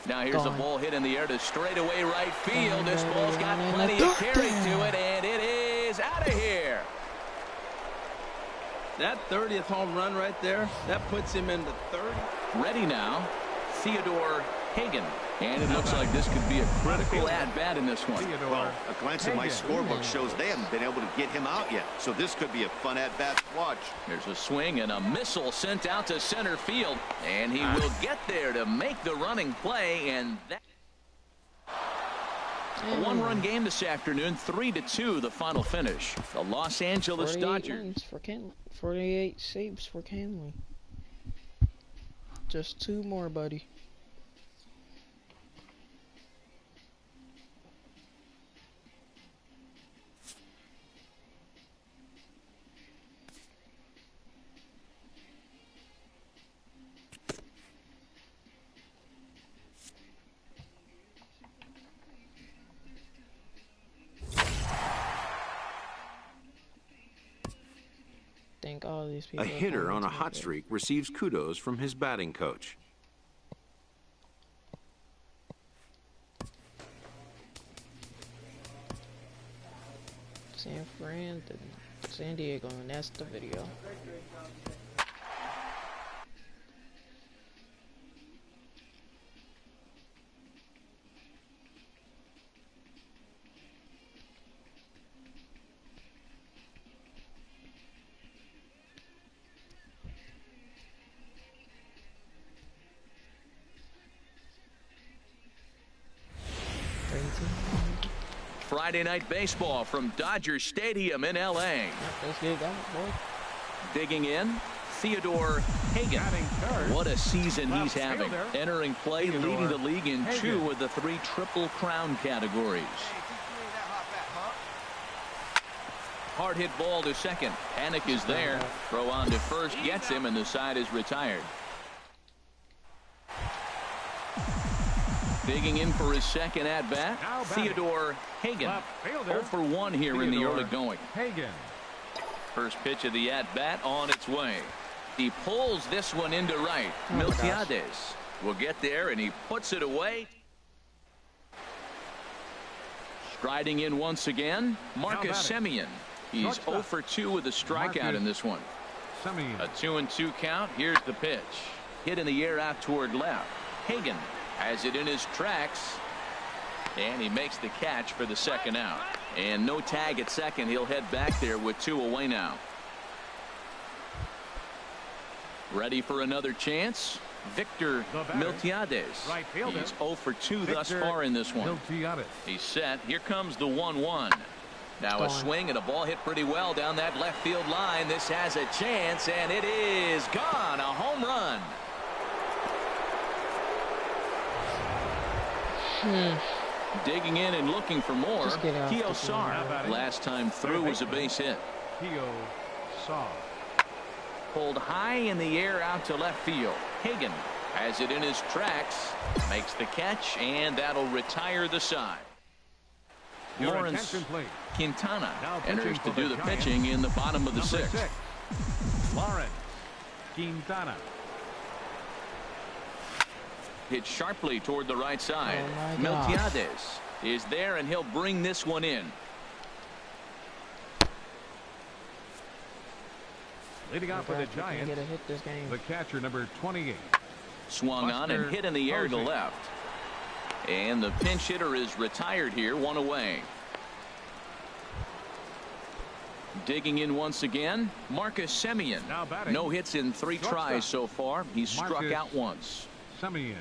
Now here's a ball hit in the air to straightaway right field. This ball's got plenty of carry to it, and it is out of here. That 30th home run right there, that puts him into 30. Ready now, Theodore Hagan. And it looks like this could be a critical at-bat in this one. Well, a glance at my scorebook shows they haven't been able to get him out yet. So this could be a fun at-bat to watch. There's a swing and a missile sent out to center field. And he will get there to make the running play. And that... A 1-run game this afternoon, 3-2 the final finish. The Los Angeles Dodgers. 48 saves for Canley. Just 2 more, buddy. All these people a hitter on a hot streak receives kudos from his batting coach. San Fran and San Diego, and that's the video. Friday night baseball from Dodger Stadium in L.A. Let's get it going, boy. Digging in, Theodore Hagan. What a season he's having. Entering play, leading the league in 2 of the 3 Triple Crown categories. Hard hit ball to second. Panic is there. Throw on to first gets him, and the side is retired. Digging in for his second at-bat, Theodore Hagan. 0 for 1 here in the early going. First pitch of the at-bat on its way. He pulls this one into right. Miltiades will get there, and he puts it away. Striding in once again, Marcus Semien. He's 0 for 2 with a strikeout in this one. A 2-2 count. Here's the pitch. Hit in the air out toward left. Hagan has it in his tracks, and he makes the catch for the second out. And no tag at second. He'll head back there with 2 away now. Ready for another chance? Victor Miltiades. He's 0 for 2 thus far in this one. He's set. Here comes the 1-1. Now a swing and a ball hit pretty well down that left field line. This has a chance, and it is gone. A home run. Digging in and looking for more. Kiosar. Last time through was a base hit. Kiosar. Pulled high in the air out to left field. Hagan has it in his tracks. Makes the catch, and that'll retire the side. Lawrence Quintana enters to do the pitching in the bottom of the 6th. Lawrence Quintana. Hit sharply toward the right side. Oh Miltiades is there, and he'll bring this one in. Leading off for the Giants, the catcher number 28. Swung on and hit in the air to left. And the pinch hitter is retired here, 1 away. Digging in once again, Marcus Semien. No hits in 3 tries so far. He's struck out once. Semien.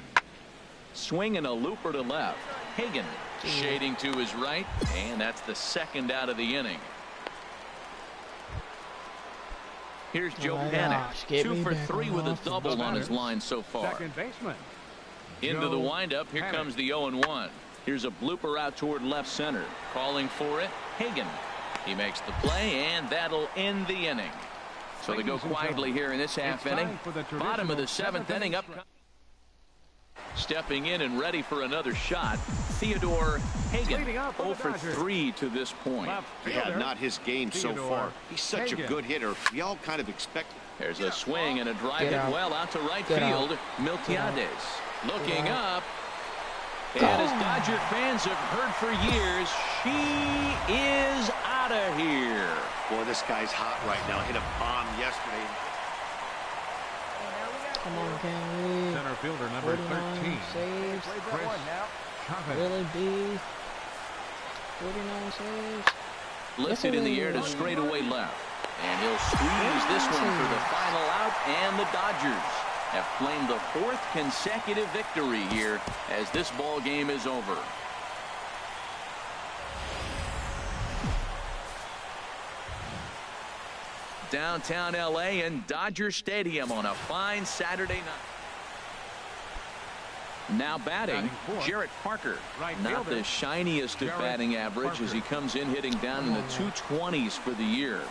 Swing and a looper to left. Hagan shading to his right, and that's the second out of the inning. Here's Joe Panik, 2 for 3 with a double on his line so far. Second baseman. Into the windup. Here comes the 0-1. Here's a blooper out toward left center. Calling for it, Hagan. He makes the play, and that'll end the inning. So they go quietly here in this half inning. Bottom of the 7th inning. Up. Stepping in and ready for another shot, Theodore Hagan, 0 for 3 to this point. Yeah, not his game so far. He's such a good hitter. We all kind of expect. There's a swing and a drive hit well out to right field. Miltiades looking up. And as Dodger fans have heard for years, she is out of here. Boy, this guy's hot right now. Hit a bomb yesterday. Come on, Kenny. Center fielder number 13. Saves. Chris Chavez. Willie B. 49 saves. Lifted in the air to straightaway left. And he'll squeeze this one for the final out, and the Dodgers have claimed the 4th consecutive victory here as this ball game is over. Downtown LA and Dodger Stadium on a fine Saturday night. Now batting, Jarrett Parker. Not the shiniest of batting average as he comes in hitting down in the 220s for the year.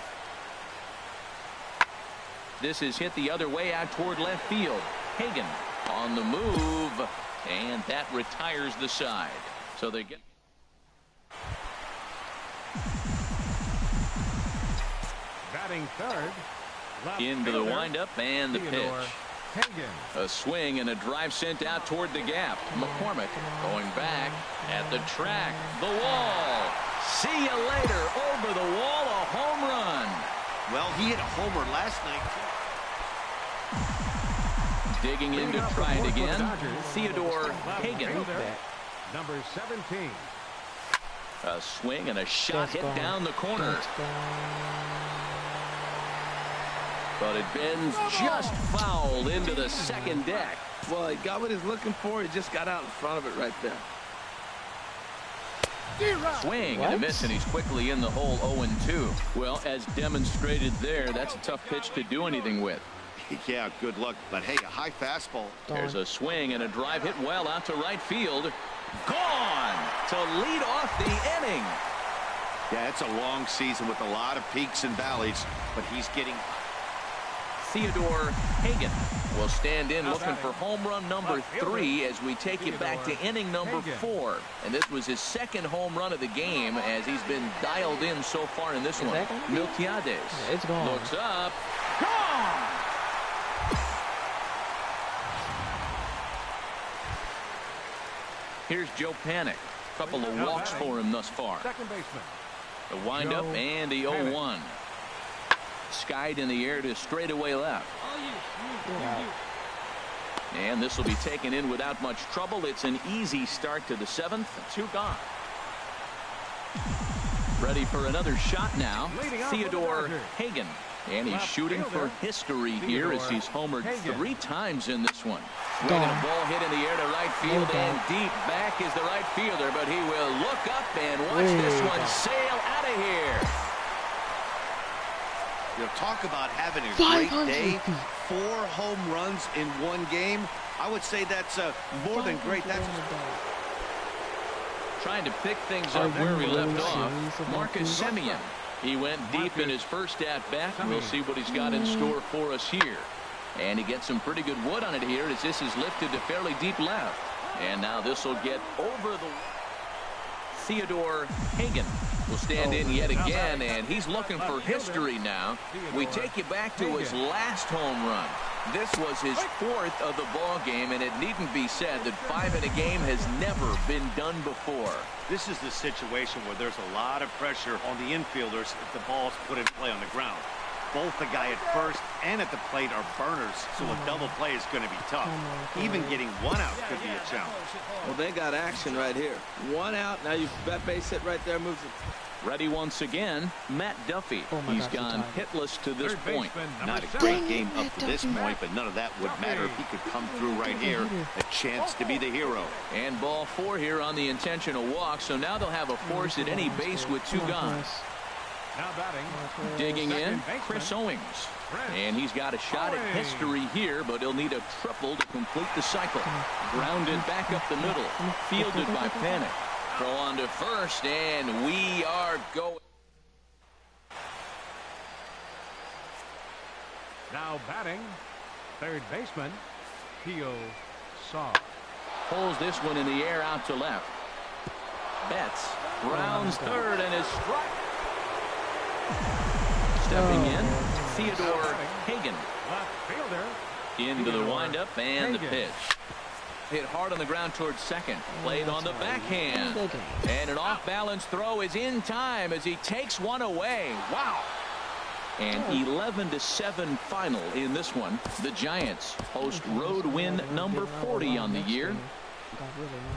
This is hit the other way out toward left field. Hagan on the move, and that retires the side. So they get. Batting third. Into the windup and the pitch. A swing and a drive sent out toward the gap. McCormick going back at the track. The wall. See you later. Over the wall, a home run. Well, he hit a homer last night. Digging in to try it again. Theodore Hagan. Number 17. A swing and a shot hit down the corner. But it bends just foul into the second deck. Well, he got what he's looking for. He just got out in front of it right there. Swing and a miss, and he's quickly in the hole 0-2. Well, as demonstrated there, that's a tough pitch to do anything with. Yeah, good luck. But hey, a high fastball. There's a swing and a drive hit well out to right field. Gone to lead off the inning. Yeah, it's a long season with a lot of peaks and valleys, but he's getting. Theodore Hagan will stand in looking for home run number 3 as we take you back to inning number 4. And this was his second home run of the game as he's been dialed in so far in this one. Miltiades it's gone. Looks up. Gone! Here's Joe Panik. Couple of walks for him thus far. Second baseman. The windup and the 0-1. Skied in the air to straightaway left. And this will be taken in without much trouble. It's an easy start to the 7th. 2 gone. Ready for another shot now. Theodore Hagan. And he's shooting for history here as he's homered 3 times in this one. Swinging a ball hit in the air to right field, and deep back is the right fielder, but he will look up and watch this one sail out of here. You know, talk about having a great day. 4 home runs in 1 game. I would say that's more than great. That's trying to pick things up where we left off. Marcus Semien. He went deep in his first at-bat. We'll see what he's got in store for us here. And he gets some pretty good wood on it here as this is lifted to fairly deep left. And now this will get over the... Theodore Hagan will stand in yet again, and he's looking for history now. We take you back to his last home run. This was his 4th of the ball game, and it needn't be said that 5 in a game has never been done before. This is the situation where there's a lot of pressure on the infielders if the ball's put in play on the ground. Both the guy at first and at the plate are burners, so a double play is going to be tough. Even getting 1 out could be a challenge. Well, they got action right here. 1 out. Now that base hit right there moves it. Ready once again, Matt Duffy. He's gone hitless to this point. Not a great game up to this point, but none of that would matter if he could come through right here. A chance to be the hero. And ball 4 here on the intentional walk, so now they'll have a force at any base with 2 guys. Now batting. Digging in, Chris Owings. And he's got a shot at history here, but he'll need a triple to complete the cycle. Grounded back up the middle. Fielded by Panic. Throw on to first, and we are going. Now batting, third baseman, Theo Saw. Pulls this one in the air out to left. Betts rounds third and is struck. Stepping in, Theodore Hagan. Left fielder. Into the windup and the pitch. Hit hard on the ground towards second. Played on the backhand. And an off-balance throw is in time as he takes one away. Wow. And 11-7 final in this one. The Giants host road win number 40 on the year.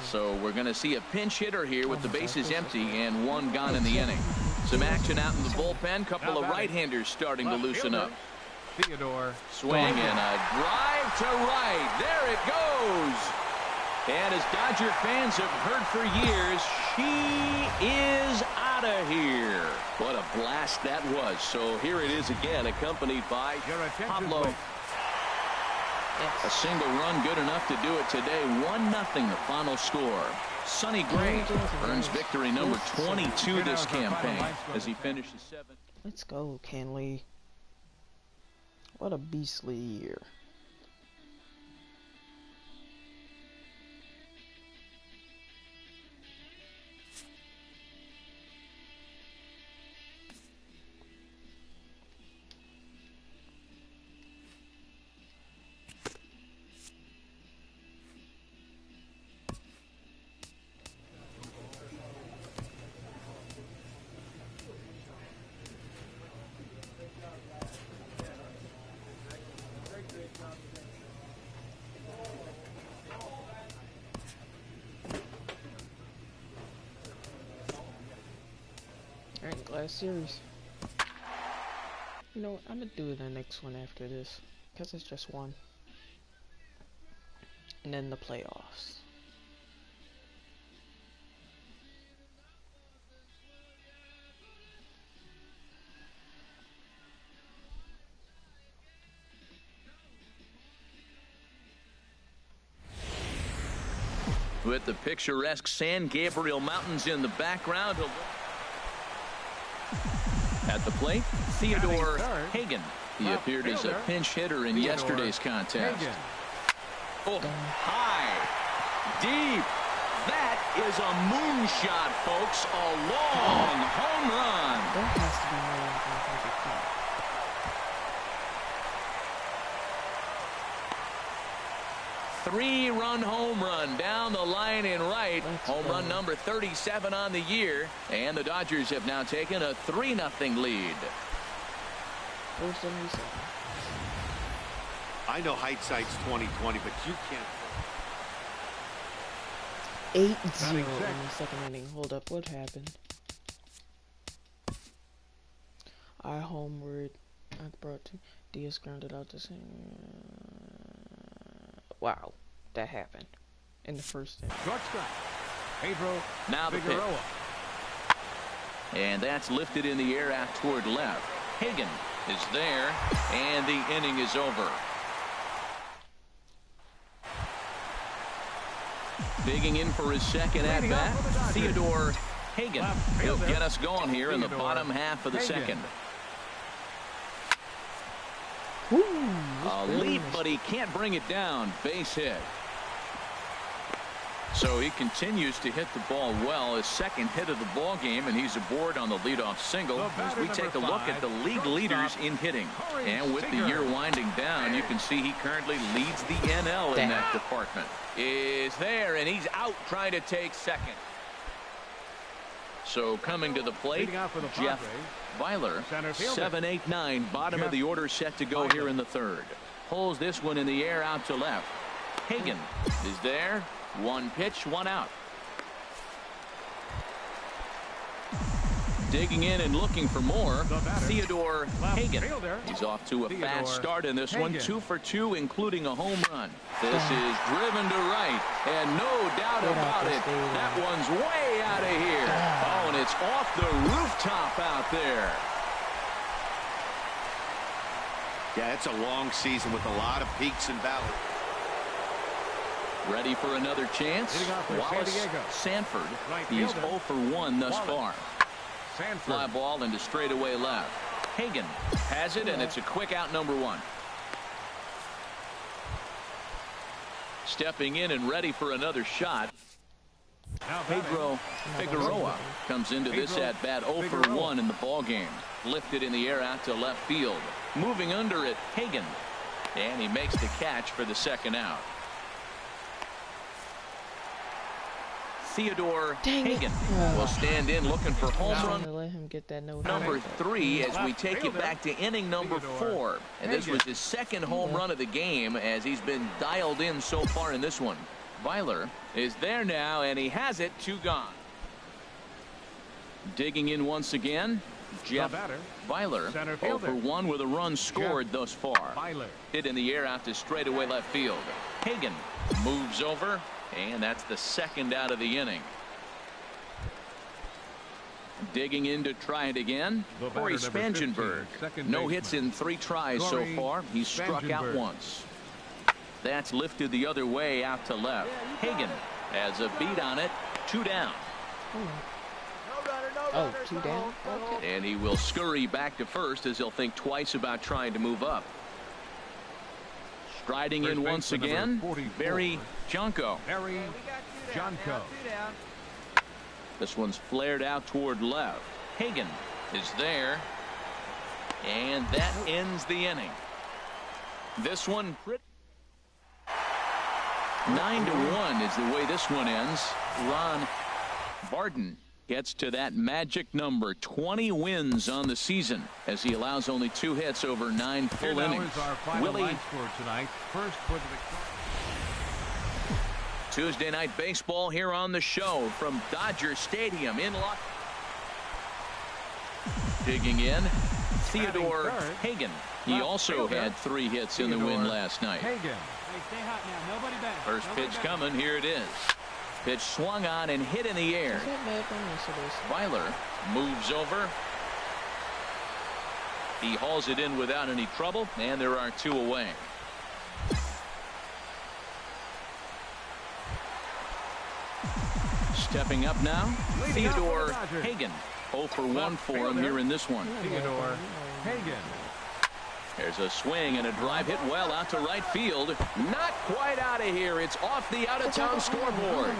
So we're going to see a pinch hitter here with the bases empty and 1 gone in the inning. Some action out in the bullpen. Couple of right-handers starting to loosen up. Theodore. Swing and a drive to right. There it goes. And as Dodger fans have heard for years, she is out of here. What a blast that was. So here it is again, accompanied by Pablo. A single run good enough to do it today. 1-0 the final score. Sonny Gray earns victory number 22 this campaign as he finishes 7th. Let's go, Kenley. What a beastly year. Alright, last series. You know what, I'm gonna do the next one after this, because it's just one. And then the playoffs. With the picturesque San Gabriel Mountains in the background. At the plate, Theodore Hagan. He appeared as a pinch hitter in yesterday's contest. Oh, high, deep. That is a moonshot, folks. A long home run. There has to be more than 100 feet. Three-run home run down the line in right. Home run number 37 on the year. And the Dodgers have now taken a 3-0 lead. I know hindsight's 20/20, but you can't. 8-0 in the second inning. Hold up, what happened? I homered. I brought to Diaz grounded out the same. Wow, that happened in the first inning. Pedro now the pitch. And that's lifted in the air out toward left. Hagan is there, and the inning is over. Digging in for his second at-bat, Theodore Hagan. He'll get us going here in the bottom half of the second. A leap, but he can't bring it down. Base hit. So he continues to hit the ball well. His second hit of the ball game, and he's aboard on the leadoff single as we take a look at the league leaders in hitting. And with the year winding down, you can see he currently leads the NL in that department. Is there, and he's out trying to take second. So coming to the plate, Jeff Weiler, 7-8-9, bottom of the order set to go here in the third. Pulls this one in the air out to left. Hagan is there. One pitch, one out. Digging in and looking for more, Theodore Hagan. He's off to a fast start in this one, 2 for 2, including a home run. This is driven to right, and no doubt about it, that one's way out of here. Oh, and it's off the rooftop out there. Yeah, it's a long season with a lot of peaks and valleys. Ready for another chance. Wallace Sanford. He's 0 for 1 thus far. Fly ball into straightaway left. Hagan has it, and it's a quick out, number 1. Stepping in and ready for another shot. Pedro Figueroa comes into this at bat 0 for 1 in the ball game. Lifted in the air out to left field. Moving under it, Hagan, and he makes the catch for the second out. Theodore Hagan will stand in looking for home run let him get that number 3 as we take it back to inning number 4. And this was his second home run of the game as he's been dialed in so far in this one. Weiler is there now, and he has it, 2 gone. Digging in once again, Jeff Weiler, 0 for 1 with a run scored thus far. Hit in the air out to straightaway left field. Hagan moves over, and that's the second out of the inning. Digging in to try it again, Corey Spangenberg. No hits in 3 tries so far. He's struck out once. That's lifted the other way out to left. Hagan has a beat on it. 2 down. Oh, 2 down. Okay. And he will scurry back to first as he'll think twice about trying to move up. Striding in once again, Barry Junko. This one's flared out toward left. Hagan is there, and that ends the inning. This one 9-1 is the way this one ends. Ron Barton gets to that magic number, 20 wins on the season, as he allows only 2 hits over 9 full innings. Willie, Tuesday night baseball here on the show from Dodger Stadium in Los. Digging in, Theodore Hagan. He also had 3 hits in the win last night. First pitch coming. Here it is. Pitch swung on and hit in the air. Weiler moves over. He hauls it in without any trouble, and there are 2 away. Stepping up now, Theodore Hagan. 0 for 1 for him here in this one. Theodore Hagan. There's a swing and a drive hit well out to right field. Not quite out of here. It's off the out-of-town scoreboard.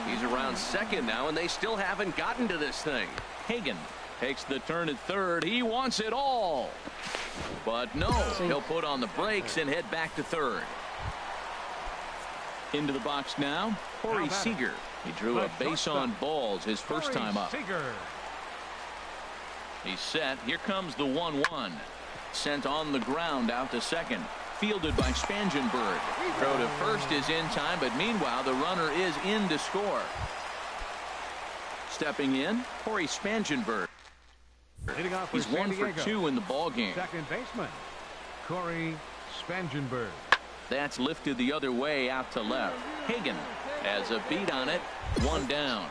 He's around second now, and they still haven't gotten to this thing. Hagan takes the turn at third. He wants it all. But no, he'll put on the brakes and head back to third. Into the box now, Corey Seager. He drew a base on balls his first time up. He's set. Here comes the 1-1. Sent on the ground out to second. Fielded by Spangenberg. Throw to first is in time, but meanwhile the runner is in to score. Stepping in, Corey Spangenberg. He's 1 for 2 in the ball game. Second baseman, Corey Spangenberg. That's lifted the other way out to left. Hagan has a beat on it. 1 down.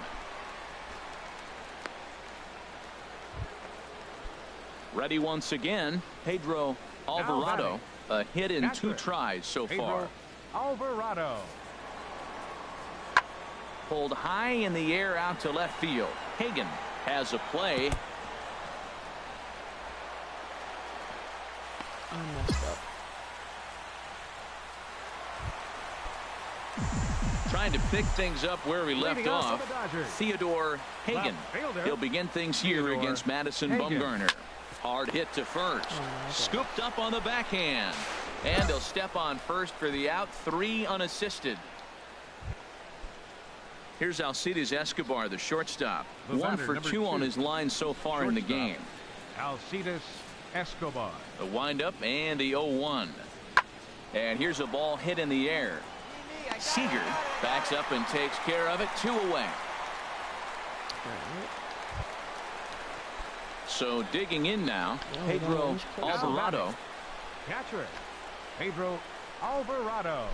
Ready once again, Pedro Alvarado. A hit in 2 tries so far. Alvarado. Pulled high in the air out to left field. Hagan has a play. I messed up. Trying to pick things up where we left off. Theodore Hagan. He'll begin things here against Madison Bumgarner. Hard hit to first. Scooped up on the backhand. And he'll step on first for the out. 3 unassisted. Here's Alcides Escobar, the shortstop. 1 for 2 on his line so far in the game. Alcides Escobar. The windup and the 0-1. And here's a ball hit in the air. Seager backs up and takes care of it. 2 away. So digging in now, Pedro Alvarado. Catcher, Pedro Alvarado.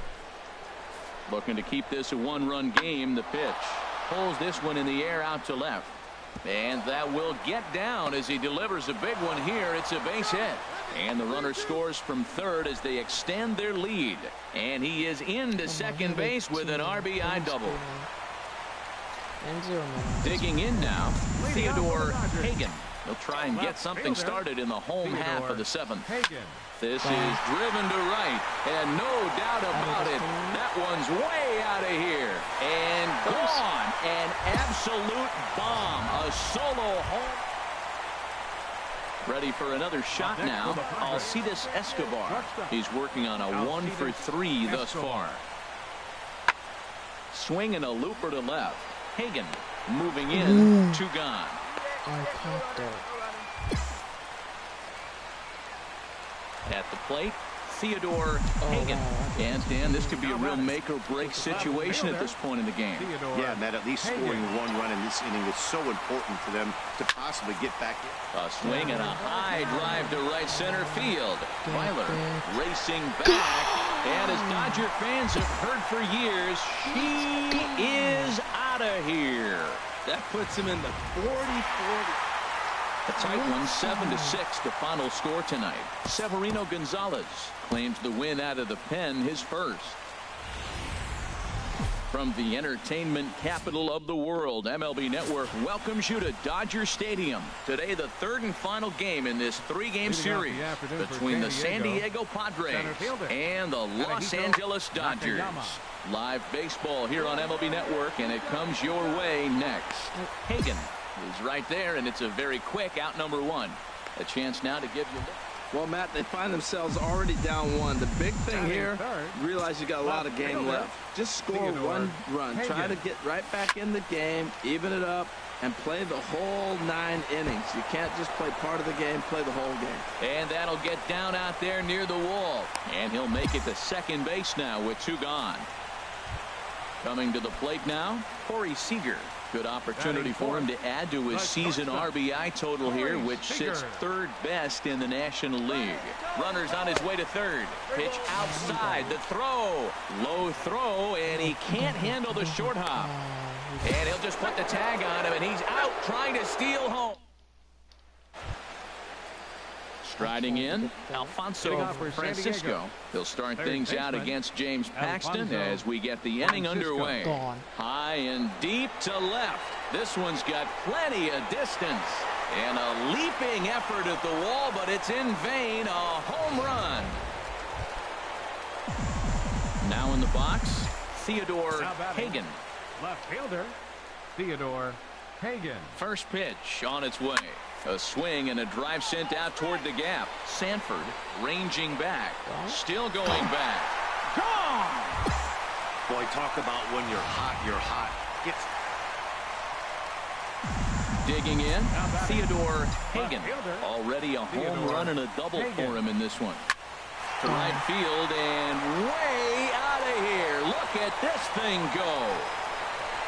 Looking to keep this a one-run game. The pitch pulls this one in the air out to left. And that will get down as he delivers a big one here. It's a base hit. And the runner scores from third as they extend their lead. And he is into second base with an RBI double. Digging in now, Theodore Hagan. He'll try and get something started in the home half of the seventh. This is driven to right, and no doubt about it, that one's way out of here. And gone. An absolute bomb. A solo home. Ready for another shot now. Alcides Escobar. He's working on a 1-for-3 thus far. Swinging a looper to left. Hagan moving in. 2 gone. I caught that. At the plate, Theodore Hagan. And Dan, this could be a real make-or-break situation at this point in the game. Yeah, Matt, at least scoring 1 run in this inning is so important for them to possibly get back in. A swing and a high drive to right center field. Weiler racing back. And as Dodger fans have heard for years, she is out of here. That puts him in the 40-40. A tight one, 7-6, the final score tonight. Severino Gonzalez claims the win out of the pen, his first. From the entertainment capital of the world, MLB Network welcomes you to Dodger Stadium. Today, the third and final game in this 3-game series between the San Diego Padres and the Los Angeles Dodgers. Live baseball here on MLB Network, and it comes your way next. Hagan is right there, and it's a very quick out number 1. A chance now to give you. Well, Matt, they find themselves already down 1. The big thing here, realize you got a lot of game left. Just score 1 run. Try to get right back in the game, even it up, and play the whole 9 innings. You can't just play part of the game, play the whole game. And that'll get down out there near the wall. And he'll make it to second base now with 2 gone. Coming to the plate now, Corey Seager. Good opportunity for him to add to his season RBI total here, which sits 3rd best in the National League. Runners on his way to third. Pitch outside. The throw. Low throw, and he can't handle the short hop. And he'll just put the tag on him, and he's out trying to steal home. Striding in, Alfonso Francisco. He'll start things out against James Paxton as we get the inning underway. High and deep to left. This one's got plenty of distance. And a leaping effort at the wall, but it's in vain. A home run. Now in the box, Theodore Hagan. Left fielder, Theodore Hagan. First pitch on its way. A swing and a drive sent out toward the gap. Sanford ranging back. Still going back. Gone! Boy, talk about when you're hot, you're hot. Digging in, Theodore Hagan. Already a home run and a double for him in this one. To right field and way out of here. Look at this thing go.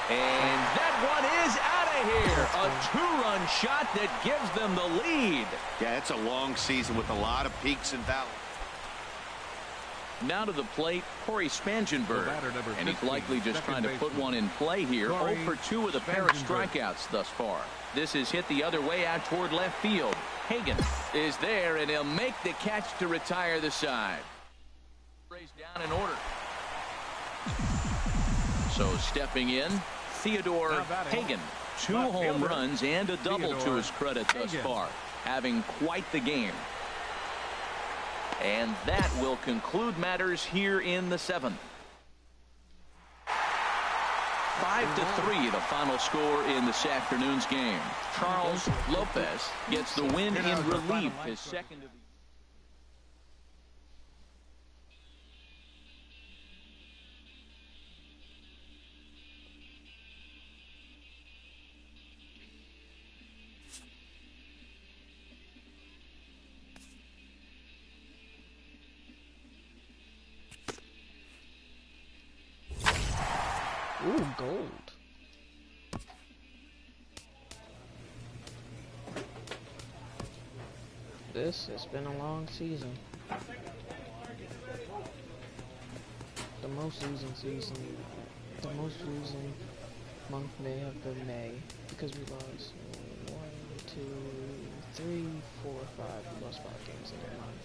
And that one is out of here. A 2-run shot that gives them the lead. Yeah, it's a long season with a lot of peaks and valleys. Now to the plate, Corey Spangenberg. And he's likely just trying to put one in play here. 0 for 2 with a pair of strikeouts thus far. This is hit the other way out toward left field. Hagan is there, and he'll make the catch to retire the side. Raised down in order. So stepping in, Theodore Hagan. 2 home runs and a double to his credit thus far. Having quite the game. And that will conclude matters here in the 7th. 5-3 the final score in this afternoon's game. Charles Lopez gets the win in relief, his second of the Ooh, gold. this. It's been a long season. The most losing month may have been May because we lost 1, 2, 3, 4, 5. We lost 5 games in that month.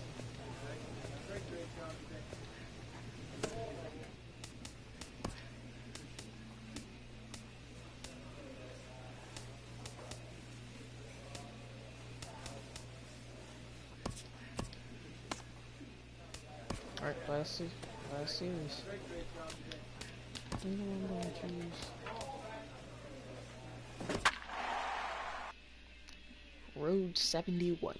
Alright, last series. You know what I'm gonna choose. Road 71.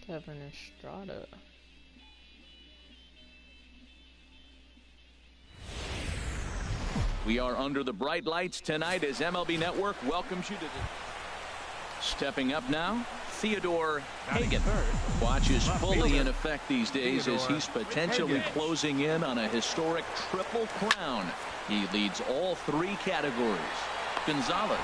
Kevin Estrada. We are under the bright lights tonight as MLB Network welcomes you to the... Stepping up now, Theodore Hagan. Watch is fully in effect these days as he's potentially closing in on a historic triple crown. He leads all 3 categories. Gonzalez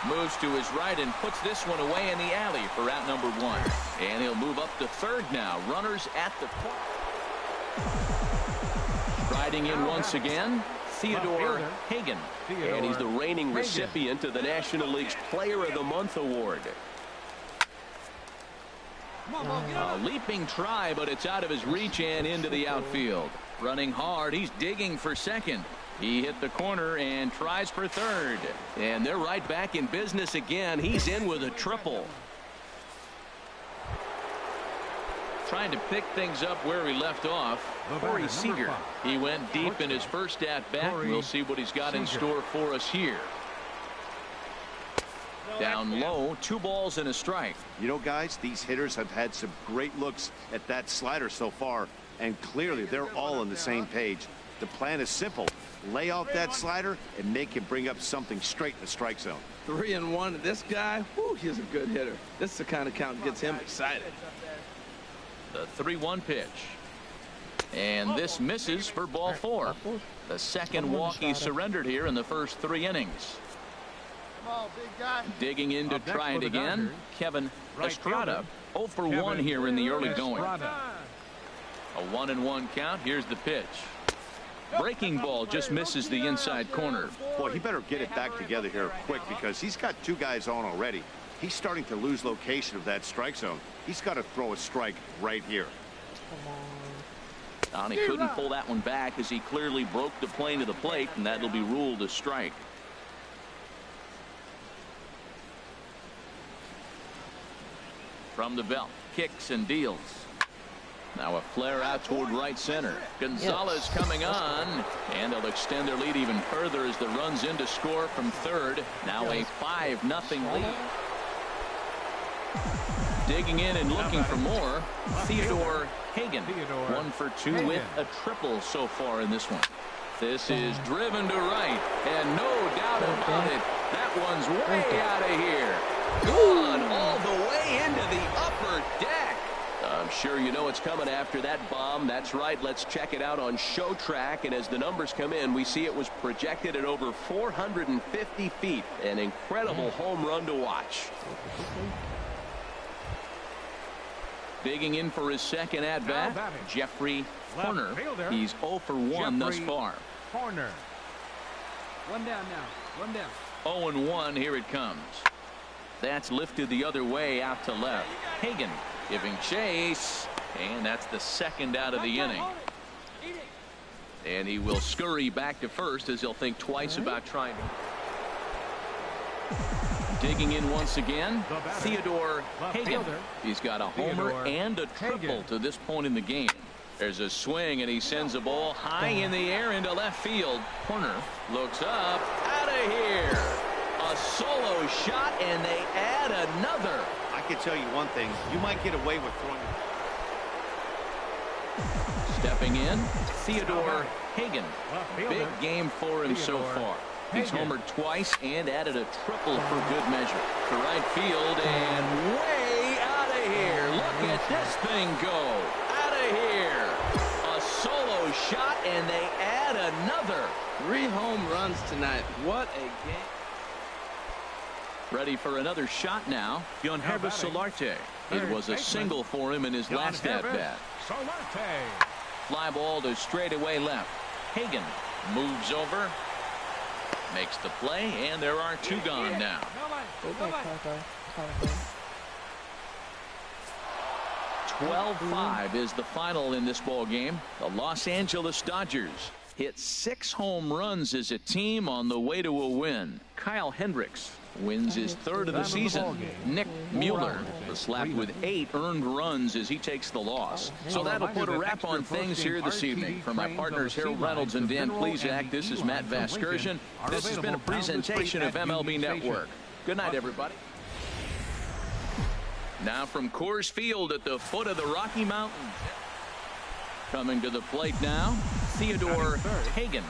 moves to his right and puts this one away in the alley for out number 1. And he'll move up to third now. Runners at the point. Riding in once again, Theodore Hagan, and he's the reigning recipient of the National League's Player of the Month award. A leaping try, but it's out of his reach and into the outfield. Running hard, he's digging for second. He hit the corner and tries for third. And they're right back in business again. He's in with a triple. Trying to pick things up where he left off. Corey Seager. He went deep in his first at-bat. We'll see what he's got in store for us here. Down low, 2 balls and a strike. You know, guys, these hitters have had some great looks at that slider so far, and clearly they're all on the same page. The plan is simple. Lay off that slider and make him bring up something straight in the strike zone. 3-1. This guy, whew, he's a good hitter. This is the kind of count that gets him excited. The 3-1 pitch. And this misses for ball 4. The second walk he surrendered here in the first 3 innings. Come on, big guy. Digging in to try it again, Kevin Estrada. 0 for 1 here in the early going. A 1-1 count. Here's the pitch. Breaking ball just misses the inside corner. Boy, he better get it back together here quick because he's got 2 guys on already. He's starting to lose location of that strike zone. He's got to throw a strike right here. He couldn't pull that one back as he clearly broke the plane to the plate, and that'll be ruled a strike. From the belt, kicks and deals. Now a flare out toward right center. Gonzalez coming on, and they'll extend their lead even further as the runs in to score from third. Now a 5-0 lead. Digging in and looking for more, Theodore Hagan. 1 for 2 with a triple so far in this one. This is driven to right, and no doubt about it, that one's way out of here. Gone all the way into the upper deck. I'm sure you know it's coming after that bomb. That's right. Let's check it out on Show Track. And as the numbers come in, we see it was projected at over 450 feet. An incredible home run to watch. Digging in for his second at-bat, Jeffrey Horner. He's 0 for 1 thus far. Horner. 1 down now. 1 down. 0-1. Here it comes. That's lifted the other way out to left. Hagan giving chase, and that's the second out of the inning. And he will scurry back to first as he'll think twice about trying to. Digging in once again, Theodore Hagan. He's got a homer and a triple to this point in the game. There's a swing, and he sends a ball high in the air into left field. Horner looks up, out of here. A solo shot, and they add another. I can tell you one thing. You might get away with throwing. Stepping in, Theodore Hagan. Big game for him so far. He's homered twice and added a triple for good measure. To right field and way out of here. Look at this thing go. Out of the shot, and they add another. 3 home runs tonight. What a game. Ready for another shot now. Yonherba Solarte. It was a single for him in his last at-bat. Fly ball to straightaway left. Hagan moves over, makes the play, and there are 2 gone now. 12-5 is the final in this ball game. The Los Angeles Dodgers hit 6 home runs as a team on the way to a win. Kyle Hendricks wins his 3rd of the season. Nick Mueller was slapped with 8 earned runs as he takes the loss. So that'll put a wrap on things here this evening. For my partners Harold Reynolds and Dan Plesac, this is Matt Vasgersian. This has been a presentation of MLB Network. Good night, everybody. Now from Coors Field at the foot of the Rocky Mountains. Coming to the plate now, Theodore Hagan.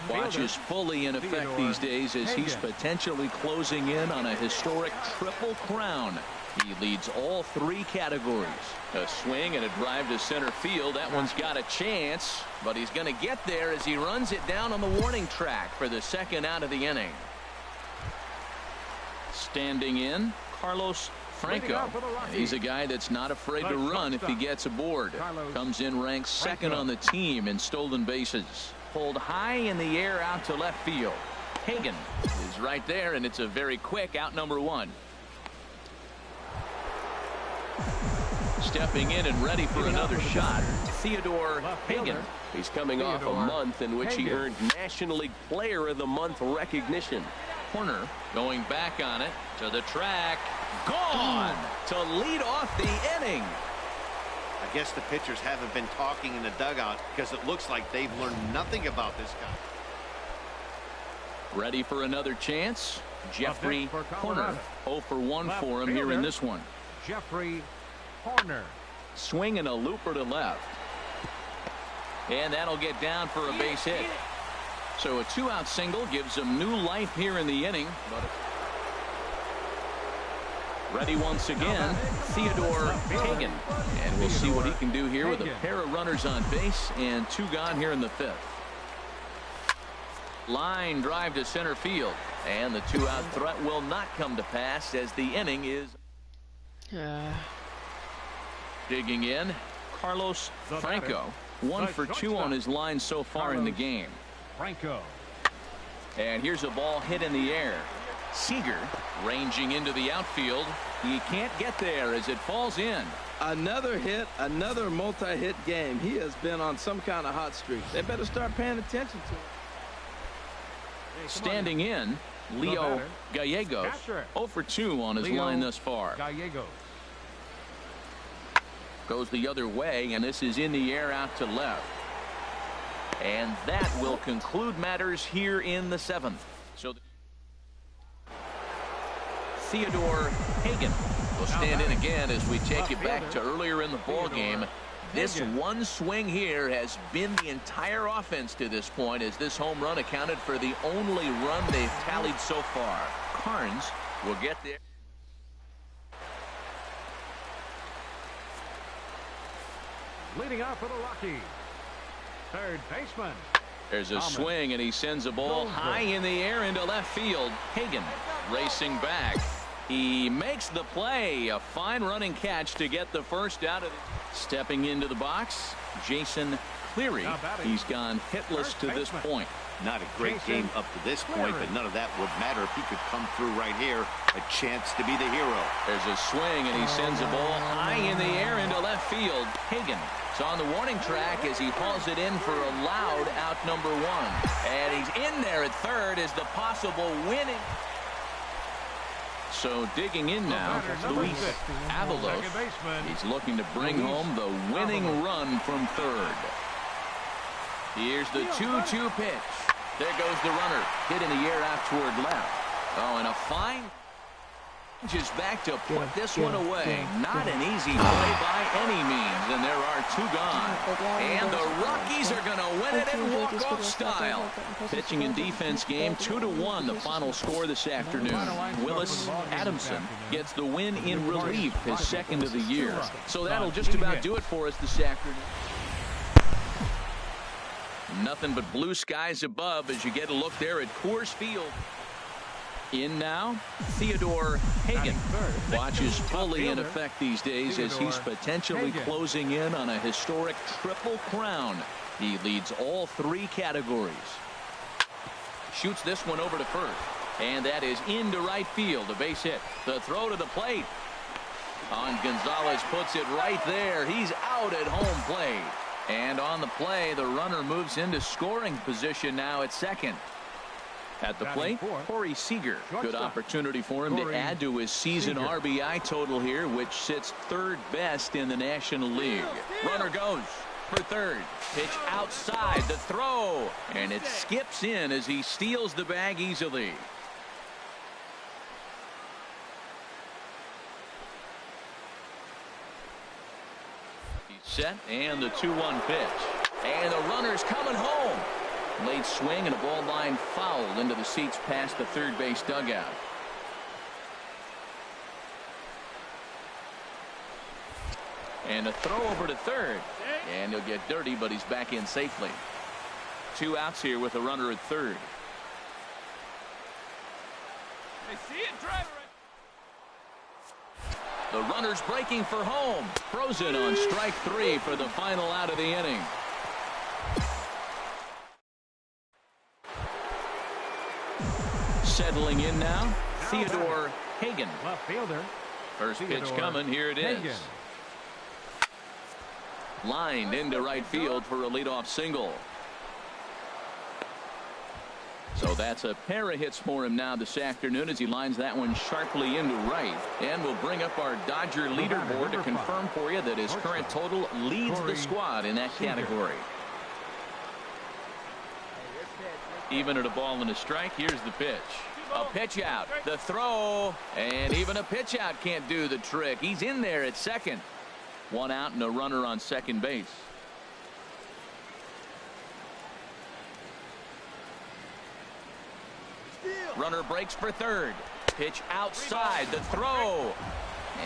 Watch is fully in effect these days as he's potentially closing in on a historic triple crown. He leads all 3 categories. A swing and a drive to center field. That one's got a chance, but he's going to get there as he runs it down on the warning track for the 2nd out of the inning. Standing in, Carlos Franco. He's a guy that's not afraid to run if he gets aboard. Comes in ranked 2nd on the team in stolen bases. Pulled high in the air out to left field. Hagan is right there, and it's a very quick out number 1. Stepping in and ready for another shot, Theodore Hagan. He's coming off a month in which he earned National League Player of the Month recognition. Corner going back on it to the track. Gone to lead off the inning. I guess the pitchers haven't been talking in the dugout because it looks like they've learned nothing about this guy. Ready for another chance. Jeffrey Corner. 0 for 1 for him here in this one. Jeffrey Corner. Swing and a looper to left. And that'll get down for a base hit. So a 2-out single gives him new life here in the inning. Ready once again, Theodore Hagan. And we'll see what he can do here with a pair of runners on base and 2 gone here in the 5th. Line drive to center field. And the 2-out threat will not come to pass as the inning is. Digging in, Carlos Franco. 1 for 2 on his line so far in the game. Franco. And here's a ball hit in the air. Seager ranging into the outfield. He can't get there as it falls in. Another hit, another multi-hit game. He has been on some kind of hot streak. They better start paying attention to him. Standing in, Leo Gallegos. 0 for 2 on his line thus far. Gallegos. Goes the other way, and this is in the air out to left. And that will conclude matters here in the 7th. So Theodore Hagan will stand in again as we take it back to earlier in the ball game. This one swing here has been the entire offense to this point, as this home run accounted for the only run they've tallied so far. Carnes will get there. Leading off for the Rockies, third baseman. There's a swing, and he sends a ball high in the air into left field. Hagan racing back. He makes the play. A fine running catch to get the first out of it. Stepping into the box, Jason Cleary. He's gone hitless to this point. Not a great game up to this point, but none of that would matter if he could come through right here. A chance to be the hero. There's a swing, and he sends a ball high in the air into left field. Hagan is on the warning track as he hauls it in for a loud out number 1. And he's in there at third as the possible winning. So digging in now, Luis Avalos. He's looking to bring home the winning run from third. Here's the 2-2 pitch. There goes the runner. Hit in the air out toward left. Oh, and a fine is back to put this one away. Not an easy play by any means, and there are 2 gone. And the Rockies are going to win it in walk-off style. Pitching and defense game 2-1, the final score this afternoon. Willis Adamson gets the win in relief, his 2nd of the year. So that'll just about do it for us this afternoon. Nothing but blue skies above as you get a look there at Coors Field. In now, Theodore Hagan. Watches fully in effect these days as he's potentially closing in on a historic triple crown. He leads all 3 categories. Shoots this one over to first. And that is into right field. A base hit. The throw to the plate. Gonzalez puts it right there. He's out at home plate. And on the play, the runner moves into scoring position now at second. At the plate, Corey Seager. Good opportunity for him to add to his season RBI total here, which sits 3rd best in the National League. Runner goes for third. Pitch outside. The throw. And it skips in as he steals the bag easily. Set and the 2-1 pitch. And the runner's coming home. Late swing and a ball line foul into the seats past the third base dugout. And a throw over to third. And he'll get dirty, but he's back in safely. 2 outs here with a runner at third. They see it, driver. The runner's breaking for home. Frozen on strike 3 for the final out of the inning. Settling in now, Theodore Hagan. Left fielder. First pitch coming. Here it is. Lined into right field for a leadoff single. So that's a pair of hits for him now this afternoon as he lines that one sharply into right. And we'll bring up our Dodger leaderboard to confirm for you that his current total leads the squad in that category. Even at a ball and a strike, here's the pitch. A pitch out, the throw, and even a pitch out can't do the trick. He's in there at second. 1 out and a runner on second base. Runner breaks for third. Pitch outside. The throw.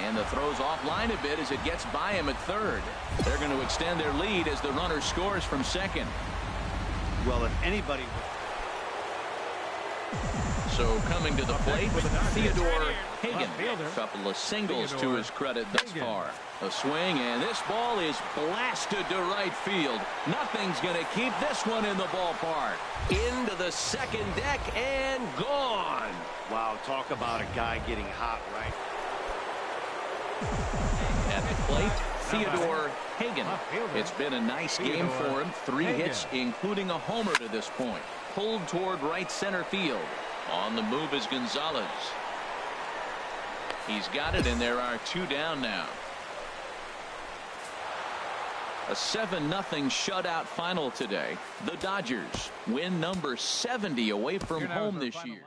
And the throw's offline a bit as it gets by him at third. They're going to extend their lead as the runner scores from second. Well, if anybody... So coming to the plate, Theodore Hagan. A couple of singles to his credit thus far. A swing, and this ball is blasted to right field. Nothing's going to keep this one in the ballpark. Into the second deck and gone. Wow, talk about a guy getting hot, right? At the plate, Theodore Hagan. It's been a nice game for him. 3 hits, including a homer to this point. Pulled toward right center field. On the move is Gonzalez. He's got it, and there are 2 down now. A 7-0 shutout final today. The Dodgers win number 70 away from home this year.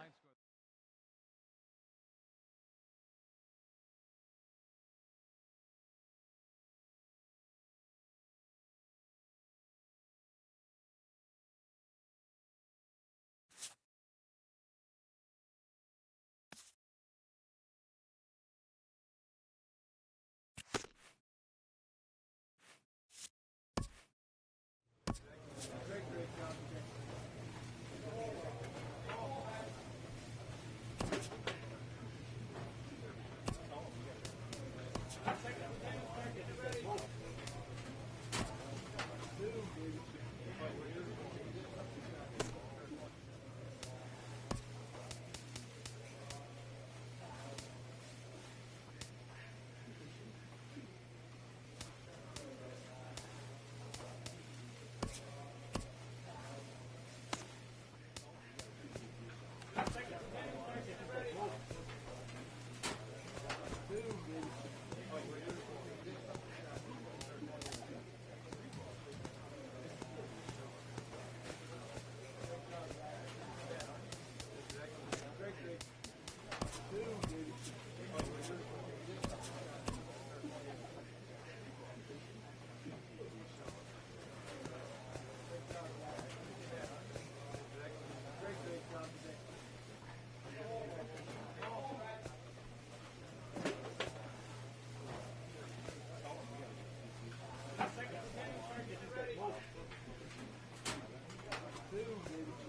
2, baby.